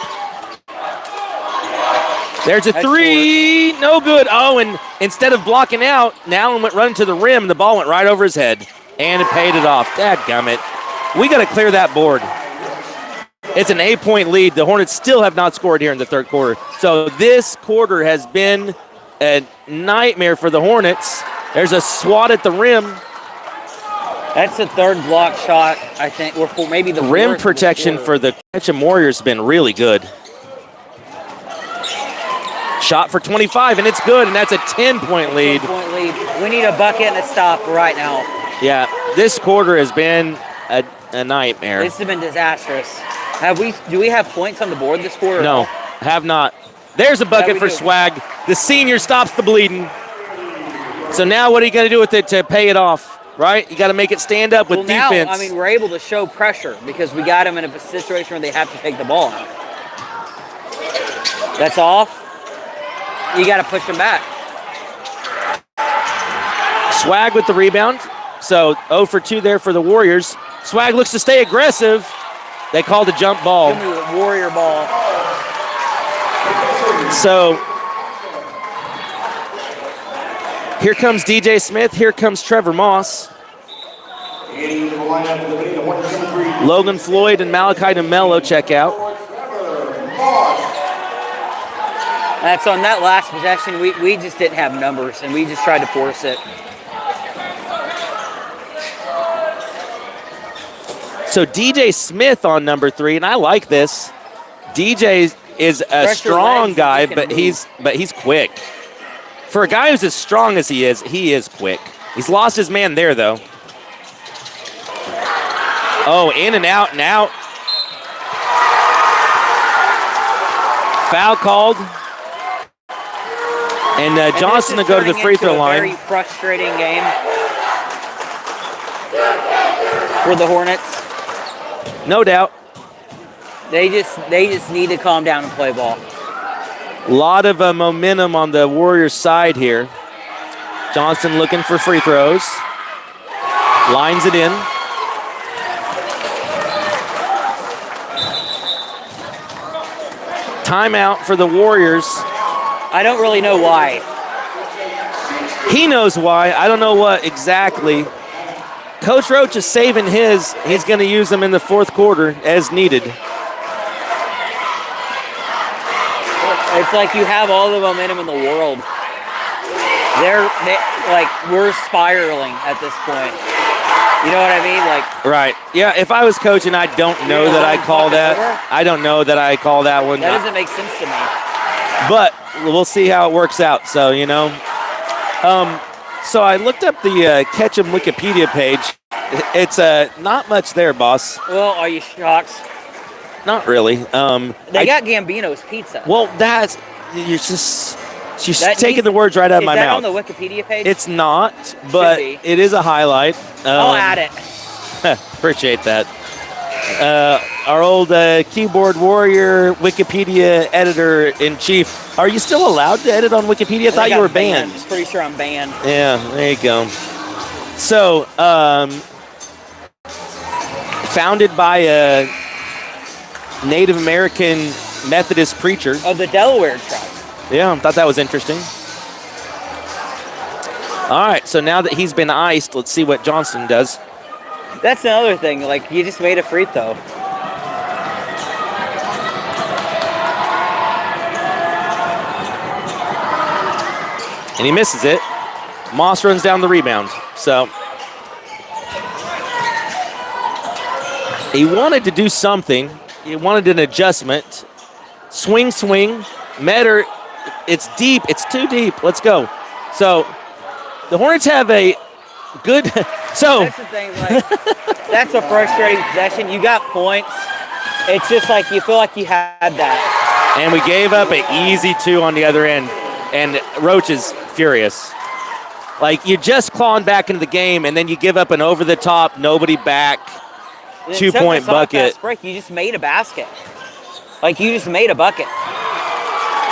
There's a 3. No good. Oh, and instead of blocking out, Allen went running to the rim. The ball went right over his head. And it paid it off. Dadgummit. We got to clear that board. It's an 8-point lead. The Hornets still have not scored here in the third quarter. So this quarter has been a nightmare for the Hornets. There's a swat at the rim. That's the third block shot, I think. Or maybe the rim protection for the Ketchum Warriors has been really good. Shot for 25, and it's good, and that's a 10-point lead. 10-point lead. We need a bucket and a stop right now. Yeah, this quarter has been a nightmare. This has been disastrous. Do we have points on the board this quarter? No, have not. There's a bucket for Swag. The senior stops the bleeding. So now what are you going to do with it to pay it off, right? You got to make it stand up with defense. Now, we're able to show pressure because we got them in a situation where they have to take the ball out. That's off. You got to push them back. Swag with the rebound. So 0 for 2 there for the Warriors. Swag looks to stay aggressive. They called a jump ball. Give me the Warrior ball. So here comes DJ Smith. Here comes Trevor Moss. Logan Floyd and Malachi DeMello check out. That's on that last possession. We just didn't have numbers, and we just tried to force it. So DJ Smith on number 3, and I like this. DJ is a strong guy, but he's quick. For a guy who's as strong as he is quick. He's lost his man there, though. Oh, in and out and out. Foul called. And Johnson to go to the free throw line. Very frustrating game for the Hornets. No doubt. They just need to calm down and play ball. A lot of momentum on the Warriors side here. Johnson looking for free throws. Lines it in. Timeout for the Warriors. I don't really know why. He knows why. I don't know what exactly. Coach Roach is saving his. He's going to use them in the fourth quarter as needed. It's like you have all the momentum in the world. We're spiraling at this point. You know what I mean? Like, right. Yeah, if I was coaching, I don't know that I call that. I don't know that I call that one. That doesn't make sense to me. But we'll see how it works out. So, you know. So I looked up the Ketchum Wikipedia page. It's not much there, boss. Well, are you shocked? Not really. They got Gambino's Pizza. Well, she's taking the words right out of my mouth. Is that on the Wikipedia page? It's not, but it is a highlight. I'll add it. Appreciate that. Our old keyboard warrior, Wikipedia editor-in-chief. Are you still allowed to edit on Wikipedia? I thought you were banned. Pretty sure I'm banned. Yeah, there you go. So, founded by a Native American Methodist preacher. Of the Delaware tribe. Yeah, I thought that was interesting. All right, so now that he's been iced, let's see what Johnston does. That's another thing. Like, you just made a free throw. And he misses it. Moss runs down the rebound. So he wanted to do something. He wanted an adjustment. Swing. Metter. It's deep. It's too deep. Let's go. So the Hornets have a good. So that's the thing. Like, that's a frustrating possession. You got points. It's just like you feel like you had that. And we gave up an easy 2 on the other end. And Roach is furious. Like, you just clawing back into the game, and then you give up an over-the-top, nobody back, 2-point bucket. Break, you just made a basket. Like, you just made a bucket.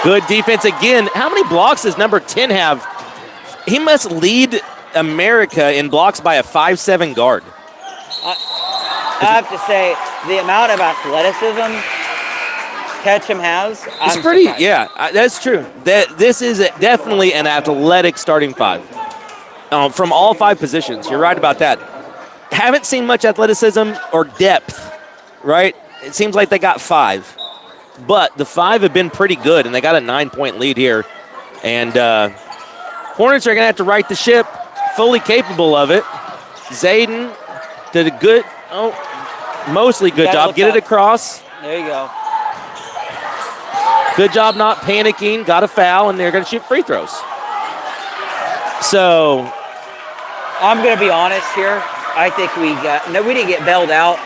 Good defense again. How many blocks does number 10 have? He must lead America in blocks by a 5'7" guard. I have to say, the amount of athleticism Ketchum has, it's pretty, surprised. Yeah, that's true. This is definitely an athletic starting 5 from all 5 positions. You're right about that. Haven't seen much athleticism or depth, right? It seems like they got 5. But the 5 have been pretty good, and they got a 9-point lead here. And Hornets are going to have to right the ship, fully capable of it. Zayden did a good, mostly good job. Get it across. There you go. Good job not panicking. Got a foul, and they're going to shoot free throws. So I'm going to be honest here. I think we didn't get bailed out.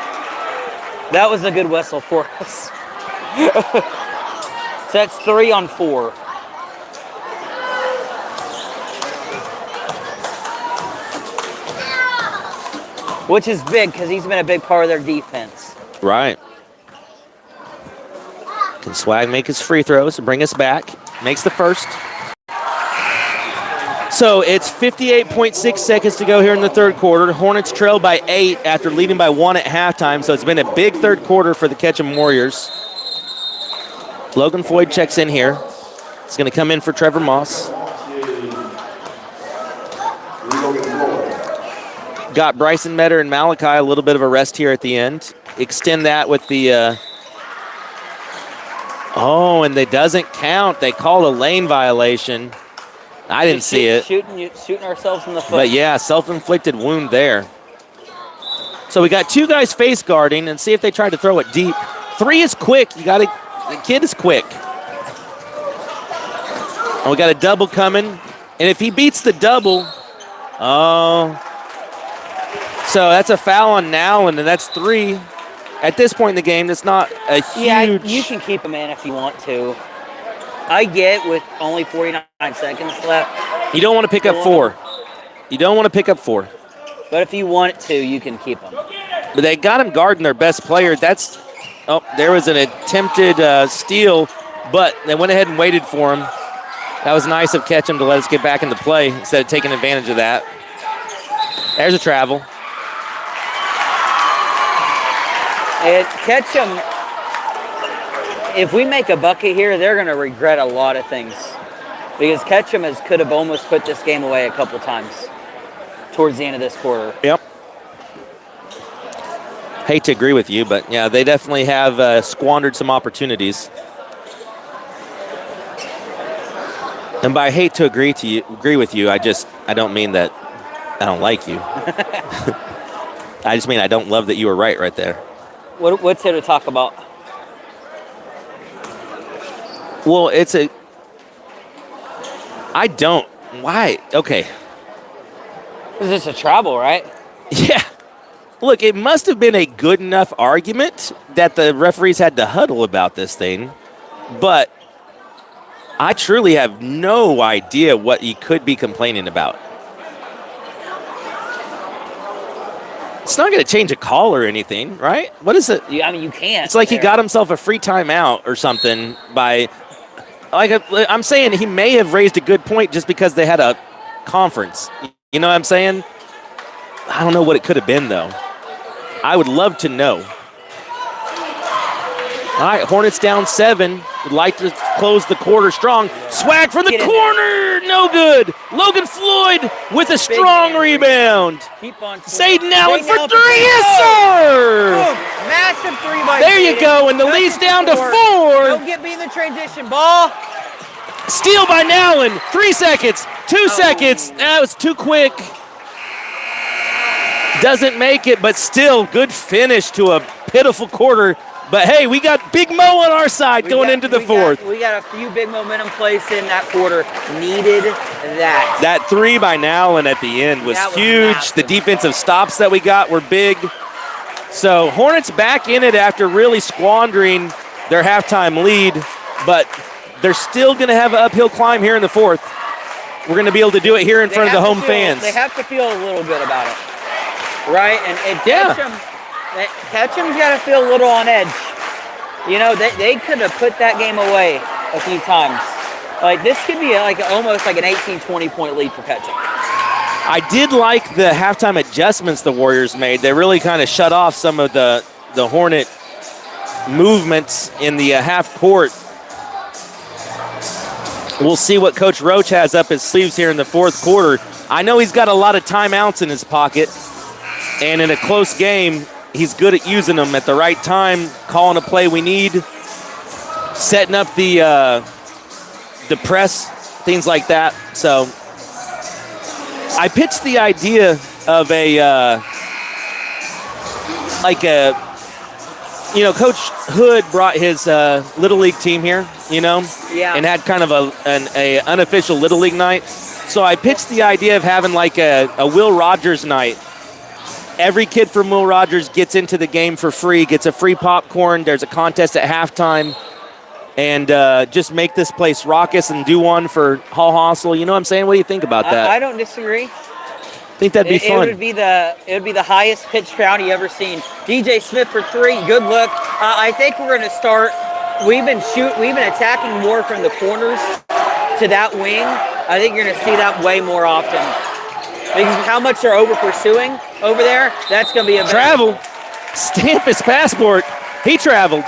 That was a good whistle for us. So that's 3 on 4. Which is big because he's been a big part of their defense. Right. Can Swag make his free throws and bring us back? Makes the first. So it's 58.6 seconds to go here in the third quarter. Hornets trail by 8 after leading by 1 at halftime. So it's been a big third quarter for the Ketchum Warriors. Logan Floyd checks in here. He's going to come in for Trevor Moss. Got Bryson Metter and Malachi a little bit of a rest here at the end. Extend that with the... and it doesn't count. They call a lane violation. I didn't see it. Shooting ourselves in the foot. But yeah, self-inflicted wound there. So we got 2 guys face guarding, and see if they try to throw it deep. 3 is quick. The kid is quick. And we got a double coming. And if he beats the double, so that's a foul on Nowlin, and that's 3. At this point in the game, that's not a huge... Yeah, you can keep him in if you want to. I get with only 49 seconds left. You don't want to pick up 4. You don't want to pick up 4. But if you want to, you can keep him. But they got him guarding their best player. There was an attempted steal, but they went ahead and waited for him. That was nice of Ketchum to let us get back into play instead of taking advantage of that. There's a travel. if we make a bucket here, they're going to regret a lot of things. Because Ketchum could have almost put this game away a couple times towards the end of this quarter. Yep. Hate to agree with you, but yeah, they definitely have squandered some opportunities. And by hate to agree with you, I don't mean that I don't like you. I just mean I don't love that you were right there. What's there to talk about? Well, I don't. Why? Okay. This is a travel, right? Yeah. Look, it must have been a good enough argument that the referees had to huddle about this thing, but I truly have no idea what he could be complaining about. It's not going to change a call or anything, right? What is it? I mean, you can't. It's like he got himself a free timeout or something by, I'm saying he may have raised a good point just because they had a conference. You know what I'm saying? I don't know what it could have been, though. I would love to know. All right, Hornets down 7. Would like to close the quarter strong. Swag from the corner, no good. Logan Floyd with a strong rebound. Keep on. Zayden Allen for 3, yes, sir! Boom. Massive 3 by There you Zayden. go, and the lead's down to 4. Don't get me in the transition ball. Steal by Nowlin, 3 seconds, 2 seconds. That was too quick. Doesn't make it, but still good finish to a pitiful quarter. But hey, we got Big Mo on our side going into the fourth. We got a few big momentum plays in that quarter. Needed that. That 3 by Nowlin at the end was huge. Massive. The defensive stops that we got were big. So Hornets back in it after really squandering their halftime lead, but they're still going to have an uphill climb here in the fourth. We're going to be able to do it here in front of the home fans. They have to feel a little good about it, right? And Ketchum's got to feel a little on edge. You know, they could have put that game away a few times. Like, this could be almost like an 18-20 point lead for Ketchum. I did like the halftime adjustments the Warriors made. They really kind of shut off some of the Hornet movements in the half court. We'll see what Coach Roach has up his sleeves here in the fourth quarter. I know he's got a lot of timeouts in his pocket, and in a close game, he's good at using them at the right time, calling a play we need, setting up the press, things like that. So I pitched the idea of Coach Hood brought his Little League team here, and had kind of an unofficial Little League night. So I pitched the idea of having like a Will Rogers night. Every kid from Will Rogers gets into the game for free, gets a free popcorn. There's a contest at halftime. And just make this place raucous and do one for Hall Hostel. You know what I'm saying? What do you think about that? I don't disagree. I think that'd be fun. It would be the highest pitch crowd you ever seen. DJ Smith for 3, good look. I think we're going to start. We've been attacking more from the corners to that wing. I think you're going to see that way more often. Because how much they're over pursuing over there, that's going to be a travel. Stamp his passport. He traveled.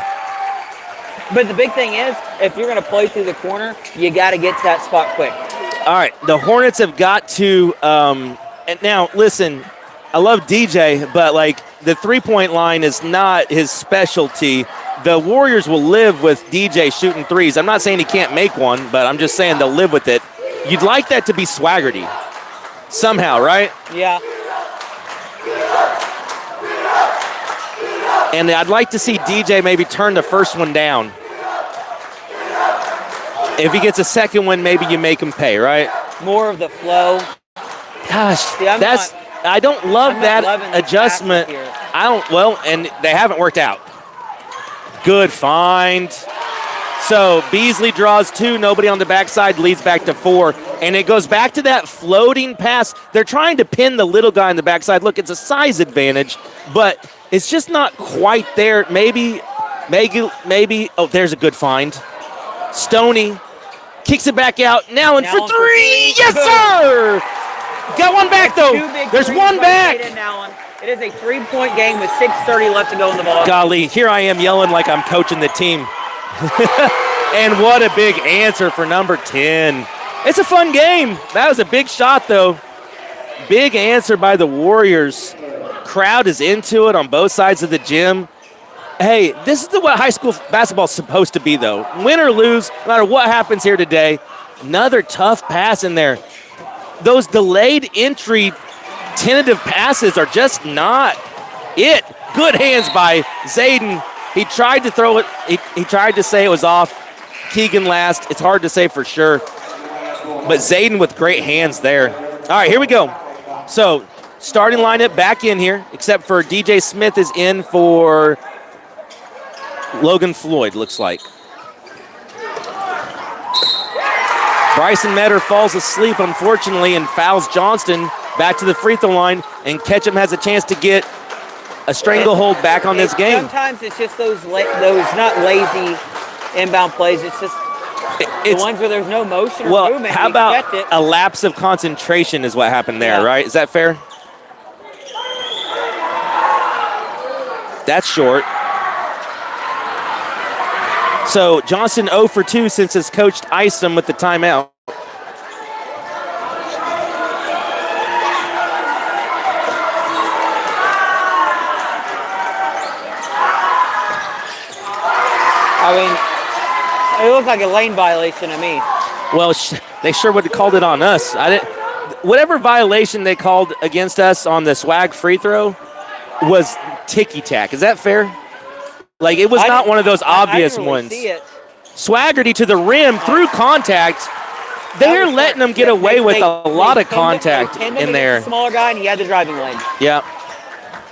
But the big thing is, if you're going to play through the corner, you got to get to that spot quick. All right, the Hornets have got to. And now, listen, I love DJ, but like the 3-point line is not his specialty. The Warriors will live with DJ shooting threes. I'm not saying he can't make one, but I'm just saying they'll live with it. You'd like that to be swaggerty somehow, right? Yeah. And I'd like to see DJ maybe turn the first one down. If he gets a second one, maybe you make him pay, right? More of the flow. Gosh, See, I don't love that adjustment. And they haven't worked out. Good find. So Beasley draws 2, nobody on the backside, leads back to 4. And it goes back to that floating pass. They're trying to pin the little guy on the backside. Look, it's a size advantage, but it's just not quite there. Maybe. Oh, there's a good find. Stoney kicks it back out. Now for 3. Yes, sir! Got one back, though. There's one back. It is a 3-point game with 6:30 left to go in the ball. Golly, here I am yelling like I'm coaching the team. And what a big answer for number 10. It's a fun game. That was a big shot, though. Big answer by the Warriors. Crowd is into it on both sides of the gym. Hey, this is what high school basketball is supposed to be, though. Win or lose, no matter what happens here today, another tough pass in there. Those delayed entry tentative passes are just not it. Good hands by Zayden. He tried to throw it. He tried to say it was off. Keegan last. It's hard to say for sure. But Zayden with great hands there. All right, here we go. So starting lineup back in here, except for DJ Smith is in for Logan Floyd, looks like. Bryson Metter falls asleep, unfortunately, and fouls Johnston back to the free throw line, and Ketchum has a chance to get a stranglehold back on this game. Sometimes it's just those not lazy inbound plays. It's just the ones where there's no motion or movement. How about a lapse of concentration is what happened there, right? Is that fair? That's short. So Johnston 0 for 2 since his coach iced him with the timeout. I mean, it looked like a lane violation to me. Well, they sure would have called it on us. Whatever violation they called against us on the swag free throw was ticky-tack. Is that fair? Like, it was not one of those obvious ones. See it. Swaggerty to the rim through contact. They're letting them get away with a lot of contact in there. Smaller guy, and he had the driving lane. Yeah.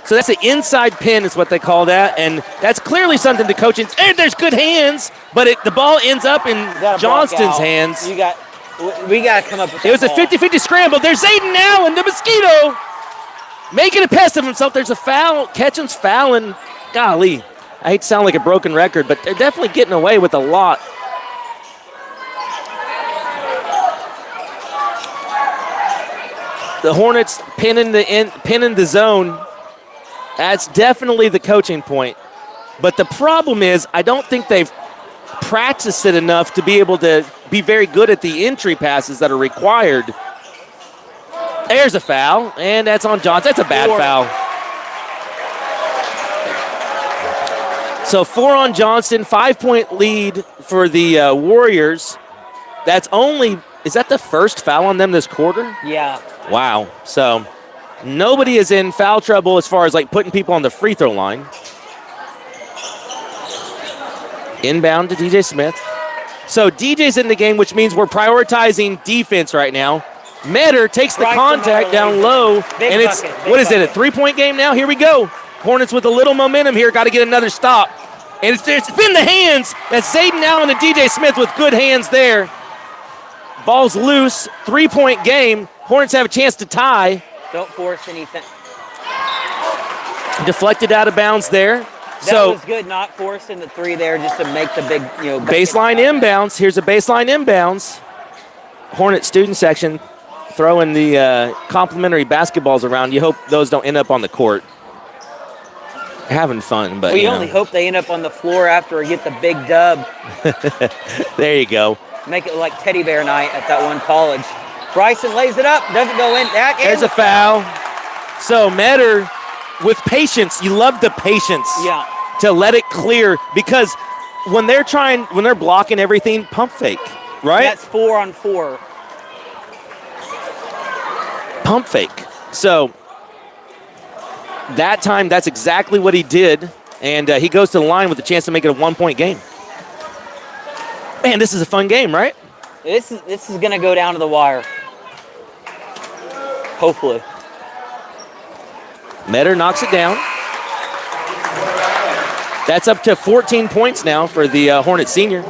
So that's an inside pin is what they call that, and that's clearly something the coach. And there's good hands, but the ball ends up in Johnston's hands. We got to come up with. It was a 50-50 scramble. There's Zayden now, and the Mosquito making a pest of himself. There's a foul. Ketchum's fouling. Golly, I hate to sound like a broken record, but they're definitely getting away with a lot. The Hornets pinning the zone. That's definitely the coaching point. But the problem is, I don't think they've practiced it enough to be able to be very good at the entry passes that are required. There's a foul, and that's on Johnson. That's a bad foul. So 4 on Johnston, 5-point lead for the Warriors. Is that the first foul on them this quarter? Yeah. Wow. So nobody is in foul trouble as far as like putting people on the free throw line. Inbound to DJ Smith. So DJ's in the game, which means we're prioritizing defense right now. Metter takes the contact down low, and it's, what is it, a 3-point game now? Here we go. Hornets with a little momentum here. Got to get another stop. And it's been the hands. That's Zayden now and the DJ Smith with good hands there. Ball's loose. 3-point game. Hornets have a chance to tie. Don't force anything. Deflected out of bounds there. That was good, not forcing the 3 there just to make the big, baseline inbounds. Here's a baseline inbounds. Hornet student section throwing the complimentary basketballs around. You hope those don't end up on the court. Having fun, but we only hope they end up on the floor after we get the big dub. There you go. Make it like teddy bear night at that one college. Bryson lays it up, doesn't go in. There's a foul. So Metter with patience. You love the patience. Yeah. To let it clear, because when they're blocking everything, pump fake, right? That's 4 on 4. Pump fake. So that time, that's exactly what he did, and he goes to the line with a chance to make it a 1-point game. Man, this is a fun game, right? This is going to go down to the wire. Hopefully. Metter knocks it down. That's up to 14 points now for the Hornet senior.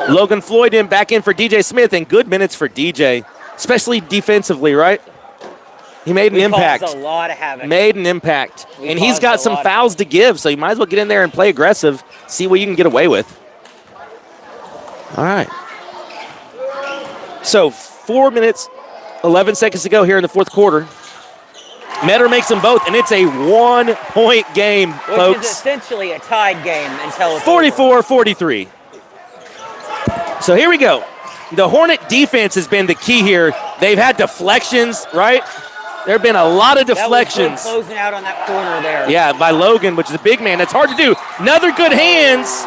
Logan Floyd back in for DJ Smith, and good minutes for DJ, especially defensively, right? He made an impact. Caused a lot of havoc. Made an impact. And he's got some fouls to give, so you might as well get in there and play aggressive, see what you can get away with. All right. So 4 minutes, 11 seconds to go here in the fourth quarter. Metter makes them both, and it's a 1-point game, Which folks. is essentially a tied game until it's over. 44-43. So here we go. The Hornet defense has been the key here. They've had deflections, right? There have been a lot of deflections. That was good closing out on that corner there. Yeah, by Logan, which is a big man. That's hard to do. Another good hands.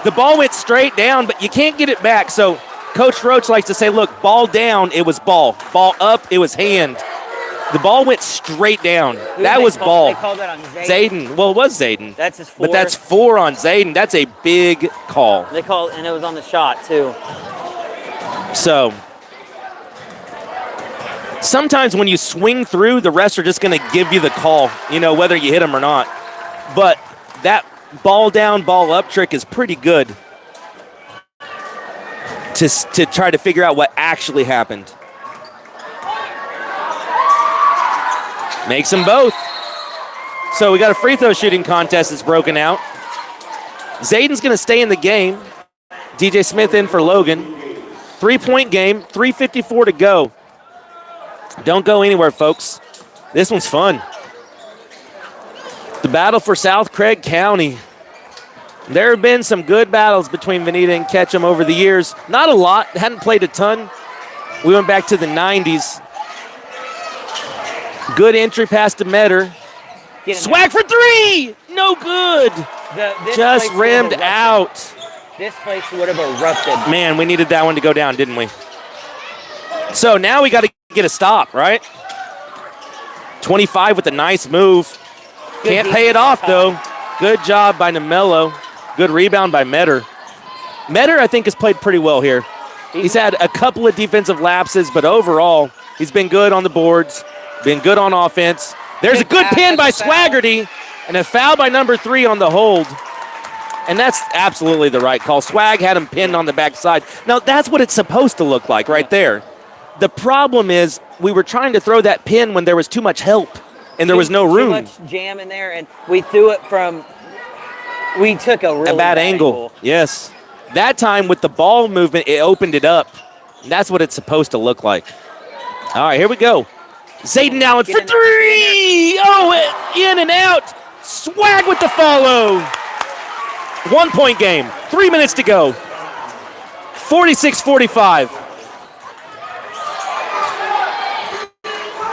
The ball went straight down, but you can't get it back. So Coach Roach likes to say, look, ball down, it was ball. Ball up, it was hand. The ball went straight down. That was ball. They called that on Zayden. Zayden. Well, it was Zayden. That's his 4th. But that's 4 on Zayden. That's a big call. They called, and it was on the shot, too. So sometimes when you swing through, the refs are just going to give you the call, whether you hit them or not. But that ball down, ball up trick is pretty good to try to figure out what actually happened. Makes them both. So we got a free throw shooting contest that's broken out. Zayden's going to stay in the game. DJ Smith in for Logan. 3-point game, 3:54 to go. Don't go anywhere, folks. This one's fun. The battle for South Craig County. There have been some good battles between Veneta and Ketchum over the years. Not a lot. Hadn't played a ton. We went back to the 90s. Good entry pass to Metter. Swag for 3! No good. Just rimmed out. This place would have erupted. Man, we needed that one to go down, didn't we? So now we got to get a stop, right? 25 with a nice move. Can't pay it off, though. Good job by Namello. Good rebound by Metter. Metter, I think, has played pretty well here. He's had a couple of defensive lapses, but overall, he's been good on the boards, been good on offense. There's a good pin by Swaggerty, and a foul by number 3 on the hold. And that's absolutely the right call. Swag had him pinned on the backside. Now, that's what it's supposed to look like right there. The problem is we were trying to throw that pin when there was too much help and there was no room. Too much jam in there, and we threw it from – we took a really bad angle. Yes. That time with the ball movement, it opened it up. And that's what it's supposed to look like. All right, here we go. Zayden Allen for 3! Oh, in and out. Swag with the follow. 1-point game. 3 minutes to go. 46-45.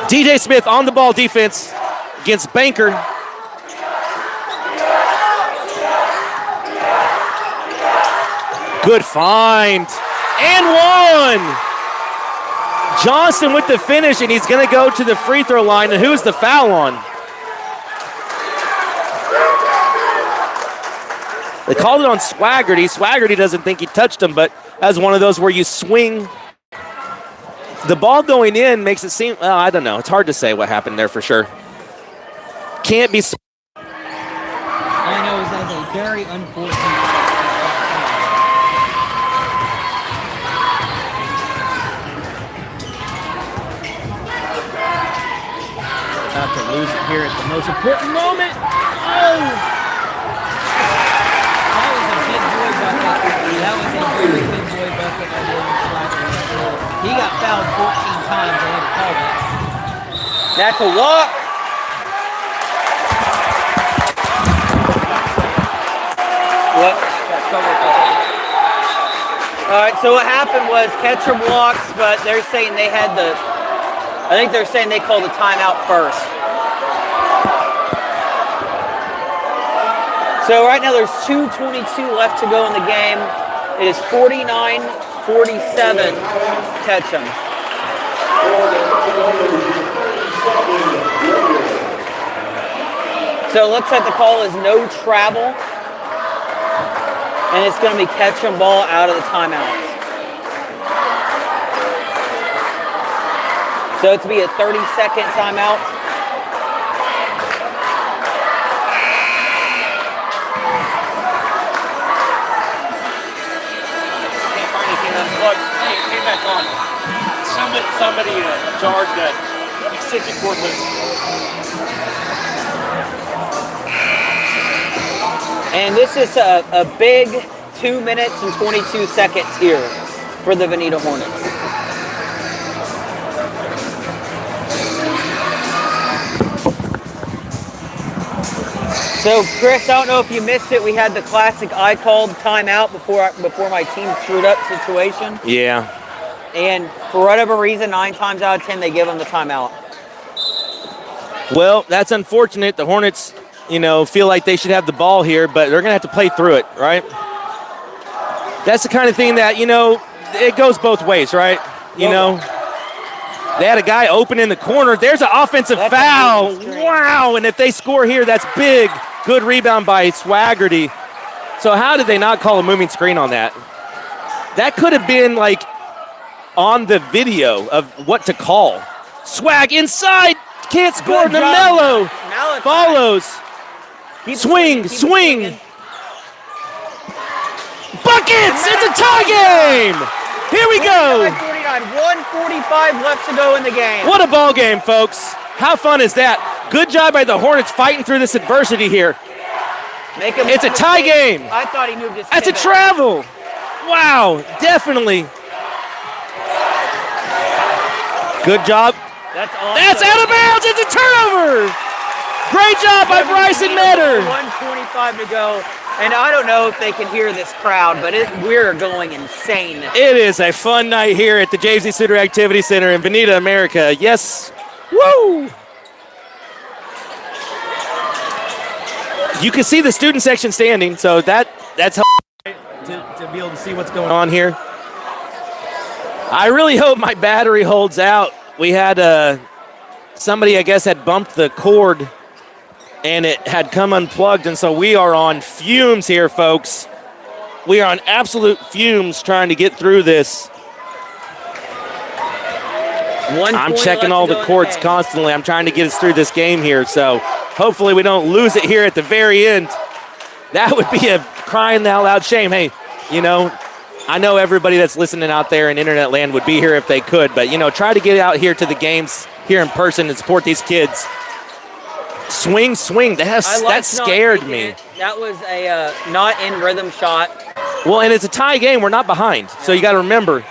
DJ Smith on the ball defense against Banker. Good find. And 1. Johnson with the finish, and he's going to go to the free throw line. And who's the foul on? They called it on Swaggerty. Swaggerty doesn't think he touched him, but that's one of those where you swing. The ball going in makes it seem, well, I don't know. It's hard to say what happened there for sure. Can't be. All I know is that was a very unfortunate. About to lose it here at the most important moment. Oh! That was a big boy bucket. That was a very big boy bucket by William Swagger. He got fouled 14 times. They had to call that. That's a walk. What? All right, so what happened was Ketchum walks, but they're saying they had the, I think they're saying they called the timeout first. So right now there's 2:22 left to go in the game. It is 49-47 Ketchum. So it looks like the call is no travel. And it's going to be Ketchum ball out of the timeout. So it's going to be a 30-second timeout. Can't find anything unplugged. Hey, it came back on. Somebody jarred that extension cord loose. And this is a big 2 minutes and 22 seconds here for the Veneta Hornets. So, Chris, I don't know if you missed it. We had the classic I called timeout before my team screwed up situation. Yeah. And for whatever reason, 9 times out of 10, they give them the timeout. Well, that's unfortunate. The Hornets, feel like they should have the ball here, but they're going to have to play through it, right? That's the kind of thing that, it goes both ways, right? They had a guy open in the corner. There's an offensive foul. Wow, and if they score here, that's big. Good rebound by Swaggerty. So how did they not call a moving screen on that? That could have been, on the video of what to call. Swag inside. Can't score. Mello follows. Swing. Buckets! It's a tie game! Here we go! 1:45 left to go in the game. What a ball game, folks. How fun is that? Good job by the Hornets fighting through this adversity here. It's a tie game. I thought he moved his That's a travel. Wow, definitely. Good job. That's awesome. That's out of bounds. It's a turnover. Great job by Bryson Metter. 1:25 to go. And I don't know if they can hear this crowd, but we're going insane. It is a fun night here at the James E. Suter Activity Center in Bonita, America. Yes. Woo! You can see the student section standing, so that's helpful to be able to see what's going on here. I really hope my battery holds out. We had somebody, I guess, had bumped the cord and it had come unplugged, and so we are on fumes here, folks. We are on absolute fumes trying to get through this. I'm checking all the cords constantly. I'm trying to get us through this game here, so hopefully we don't lose it here at the very end. That would be a crying out loud shame. Hey, I know everybody that's listening out there in internet land would be here if they could, but, try to get out here to the games here in person and support these kids. Swing. That scared me. That was a not in rhythm shot. Well, and it's a tie game. We're not behind. So you got to remember,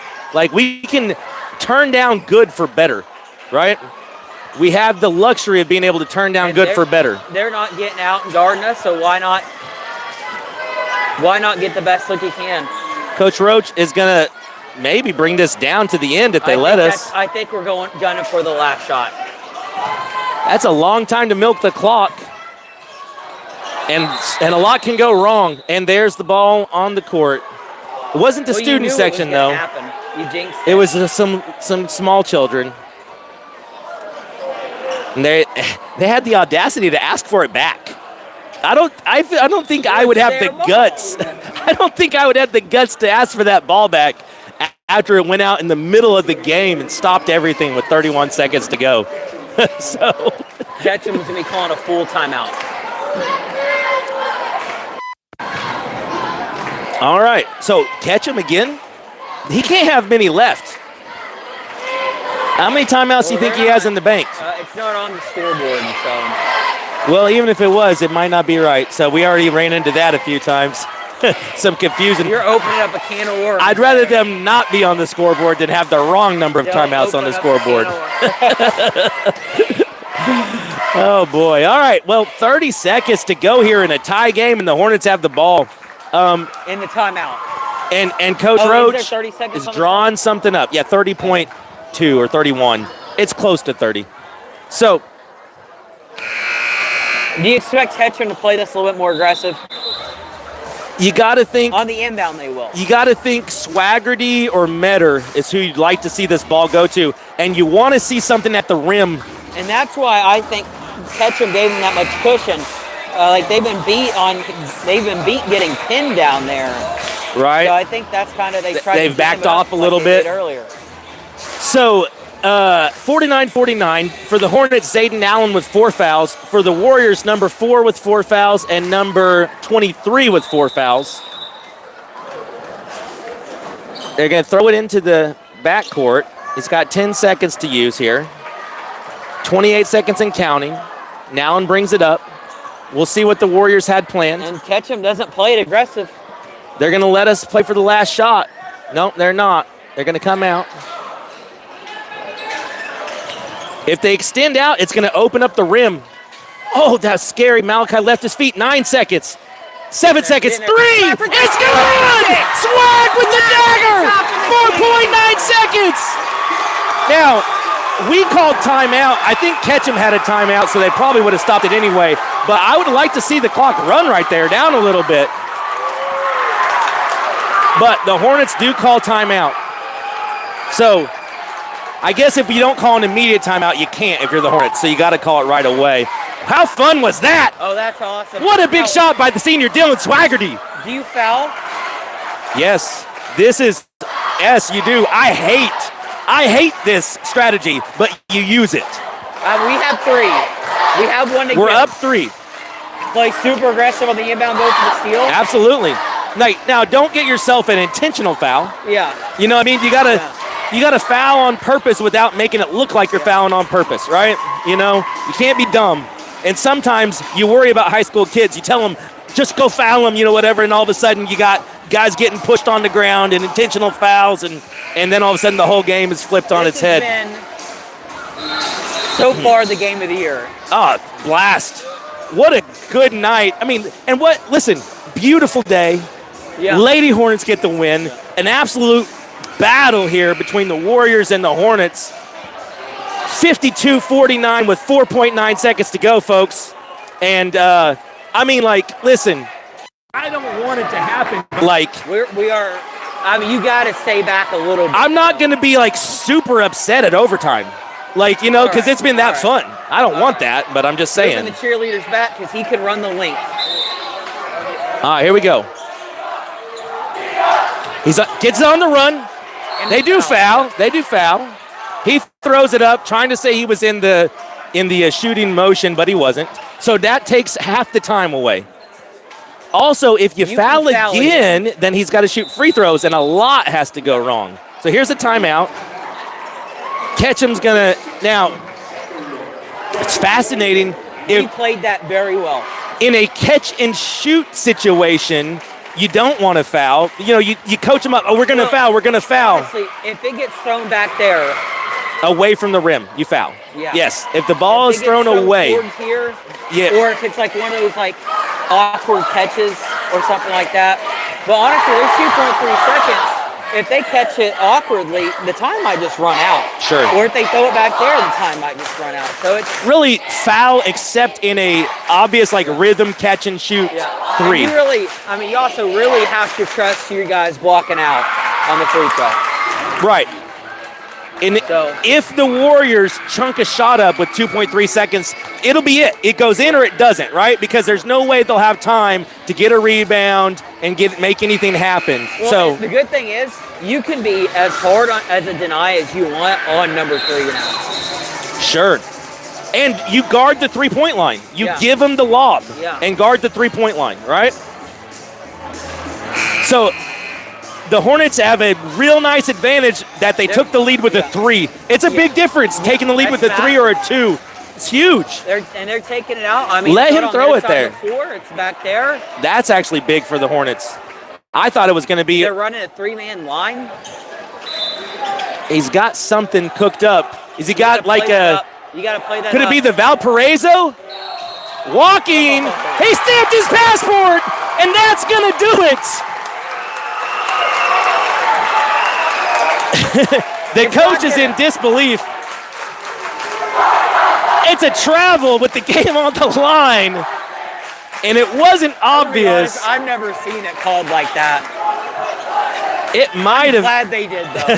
we can turn down good for better, right? We have the luxury of being able to turn down good for better. They're not getting out and guarding us, so why not get the best look you can? Coach Roach is going to maybe bring this down to the end if they let us. I think we're gunning for the last shot. That's a long time to milk the clock. And a lot can go wrong. And there's the ball on the court. It wasn't the student section, though. You jinxed it was some small children. And they had the audacity to ask for it back. I don't think I would have the guts. I don't think I would have the guts to ask for that ball back after it went out in the middle of the game and stopped everything with 31 seconds to go. So Ketchum was going to be calling a full timeout. All right. So Ketchum again. He can't have many left. How many timeouts do you think he has in the bank? It's not on the scoreboard, so. Well, even if it was, it might not be right. So we already ran into that a few times. Some confusion. You're opening up a can of worms. I'd rather them not be on the scoreboard than have the wrong number of timeouts on the scoreboard. Oh, boy. All right. Well, 30 seconds to go here in a tie game, and the Hornets have the ball. In the timeout. And Coach Roach is drawing something up. Yeah, 30.2 or 31. It's close to 30. So. Do you expect Ketchum to play this a little bit more aggressive? You got to think. On the inbound, they will. You got to think Swaggerty or Metter is who you'd like to see this ball go to. And you want to see something at the rim. And that's why I think Ketchum gave them that much cushion. They've been beat getting pinned down there. Right. So I think that's kind of they've backed off a little bit earlier. So 49-49 for the Hornets. Zayden Allen with 4 fouls. For the Warriors, number 4 with 4 fouls and number 23 with 4 fouls. They're going to throw it into the backcourt. He's got 10 seconds to use here. 28 seconds and counting. Allen brings it up. We'll see what the Warriors had planned. And Ketchum doesn't play it aggressive. They're going to let us play for the last shot. Nope, they're not. They're going to come out. If they extend out, it's going to open up the rim. Oh, that's scary. Malachi left his feet. 9 seconds. 7 seconds. 3. It's good! Swag with the dagger! 4.9 seconds! Now, we called timeout. I think Ketchum had a timeout, so they probably would have stopped it anyway. But I would like to see the clock run right there, down a little bit. But the Hornets do call timeout. So I guess if you don't call an immediate timeout, you can't if you're the Hornets. So you got to call it right away. How fun was that? Oh, that's awesome. What a big shot by the senior Dylan Swaggerty. Do you foul? Yes, yes, you do. I hate this strategy, but you use it. We have 3. We have one to We're give. up 3. Play super aggressive on the inbound, go for the steal. Absolutely. Now, don't get yourself an intentional foul. Yeah. You know what I mean? You gotta foul on purpose without making it look like you're fouling on purpose, right? You know, you can't be dumb. And sometimes you worry about high school kids. You tell them, just go foul them, you know, whatever, and all of a sudden you got guys getting pushed on the ground and intentional fouls, and then all of a sudden the whole game is flipped on its head. Been so far the game of the year. Oh, blast. What a good night. I mean, and listen, beautiful day. Yeah. Lady Hornets get the win. An absolute battle here between the Warriors and the Hornets. 52-49 with 4.9 seconds to go, folks. And, I mean, like, listen, I don't want it to happen. Like, We are. I mean, you got to stay back a little bit. I'm not going to be, like, super upset at overtime. Like, you know, because it's been that fun. I don't want that, but I'm just saying. Moving the cheerleaders back because he can run the length. All right, here we go. Gets it on the run. They do foul. He throws it up, trying to say he was in the shooting motion, but he wasn't. So that takes half the time away. Also, if you foul again, then he's got to shoot free throws, and a lot has to go wrong. So here's a timeout. Ketchum's gonna now. It's fascinating. He played that very well. In a catch and shoot situation, you don't want to foul. You know, you coach them up. Oh, we're gonna foul. Honestly, if it gets thrown back there, away from the rim, you foul. Yeah. Yes, if the ball is thrown away. Towards here, Yeah. Or if it's like one of those like awkward catches or something like that. But honestly, there's 2.3 seconds. If they catch it awkwardly, the time might just run out. Sure. Or if they throw it back there, the time might just run out. So it's really foul, except in a obvious like rhythm catch and shoot 3. And you also really have to trust your guys blocking out on the free throw. Right. And if the Warriors chunk a shot up with 2.3 seconds, it'll be it. It goes in or it doesn't, right? Because there's no way they'll have time to get a rebound and make anything happen. Well, so the good thing is you can be as hard as a deny as you want on number 3 now. Sure. And you guard the three-point line. You give them the lob and guard the three-point line, right? So the Hornets have a real nice advantage that they took the lead with a 3. It's a big difference taking the lead with a 3 or a 2. It's huge. They're taking it out. I mean, let him throw it there. It's back there. That's actually big for the Hornets. I thought it was going to be. They're running a 3-man line. He's got something cooked up. Is he got like a? You got to play that. Could it be the Valparaiso? Walking. He stamped his passport, and that's going to do it. The coach is in disbelief. It's a travel with the game on the line, and it wasn't obvious. I've never seen it called like that. It might have. Glad they did though.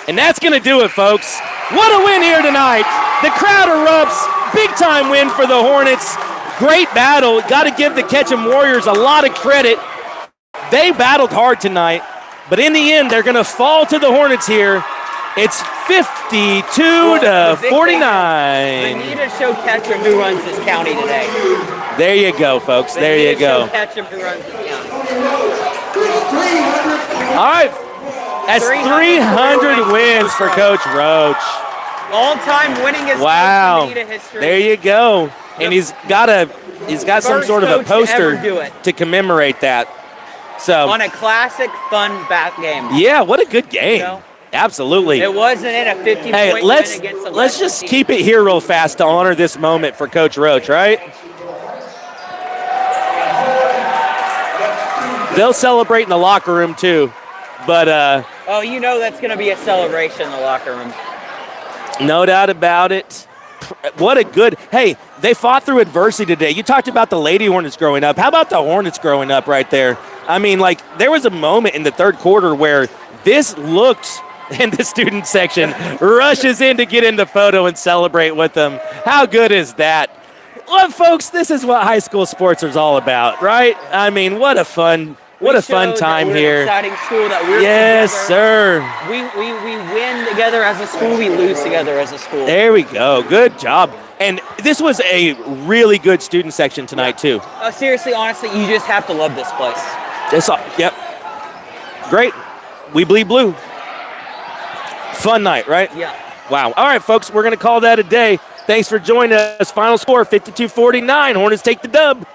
And that's going to do it, folks. What a win here tonight. The crowd erupts. Big time win for the Hornets. Great battle. Got to give the Ketchum Warriors a lot of credit. They battled hard tonight. But in the end, they're going to fall to the Hornets here. It's 52-49. They need to show Ketchum who runs this county today. There you go, folks. There you go. Show Ketchum who runs this county. All right. That's 300 wins for Coach Roach. All-time winningest coach in history. There you go. And he's got some sort of a poster to commemorate that. So on a classic, fun back game. Yeah, what a good game. Absolutely. It wasn't in a 50-point Hey, win let's against a let's lesser just team. keep it here real fast to honor this moment for Coach Roach, right? They'll celebrate in the locker room too, but Oh, you know that's going to be a celebration in the locker room. no doubt about it. What a good, hey, they fought through adversity today. You talked about the Lady Hornets growing up. How about the Hornets growing up right there? I mean, like, there was a moment in the third quarter where this looked, and the student section rushes in to get in the photo and celebrate with them. How good is that? Well, folks, this is what high school sports is all about, right? I mean, what a fun We time showed that we're an here. exciting school, that we're Yes, together. sir. We win together as a school. We lose together as a school. There we go. Good job. And this was a really good student section tonight, too. Seriously, honestly, you just have to love this place. Yep. Great. We bleed blue. Fun night, right? Yeah. Wow. All right, folks, we're going to call that a day. Thanks for joining us. Final score, 52-49. Hornets take the dub.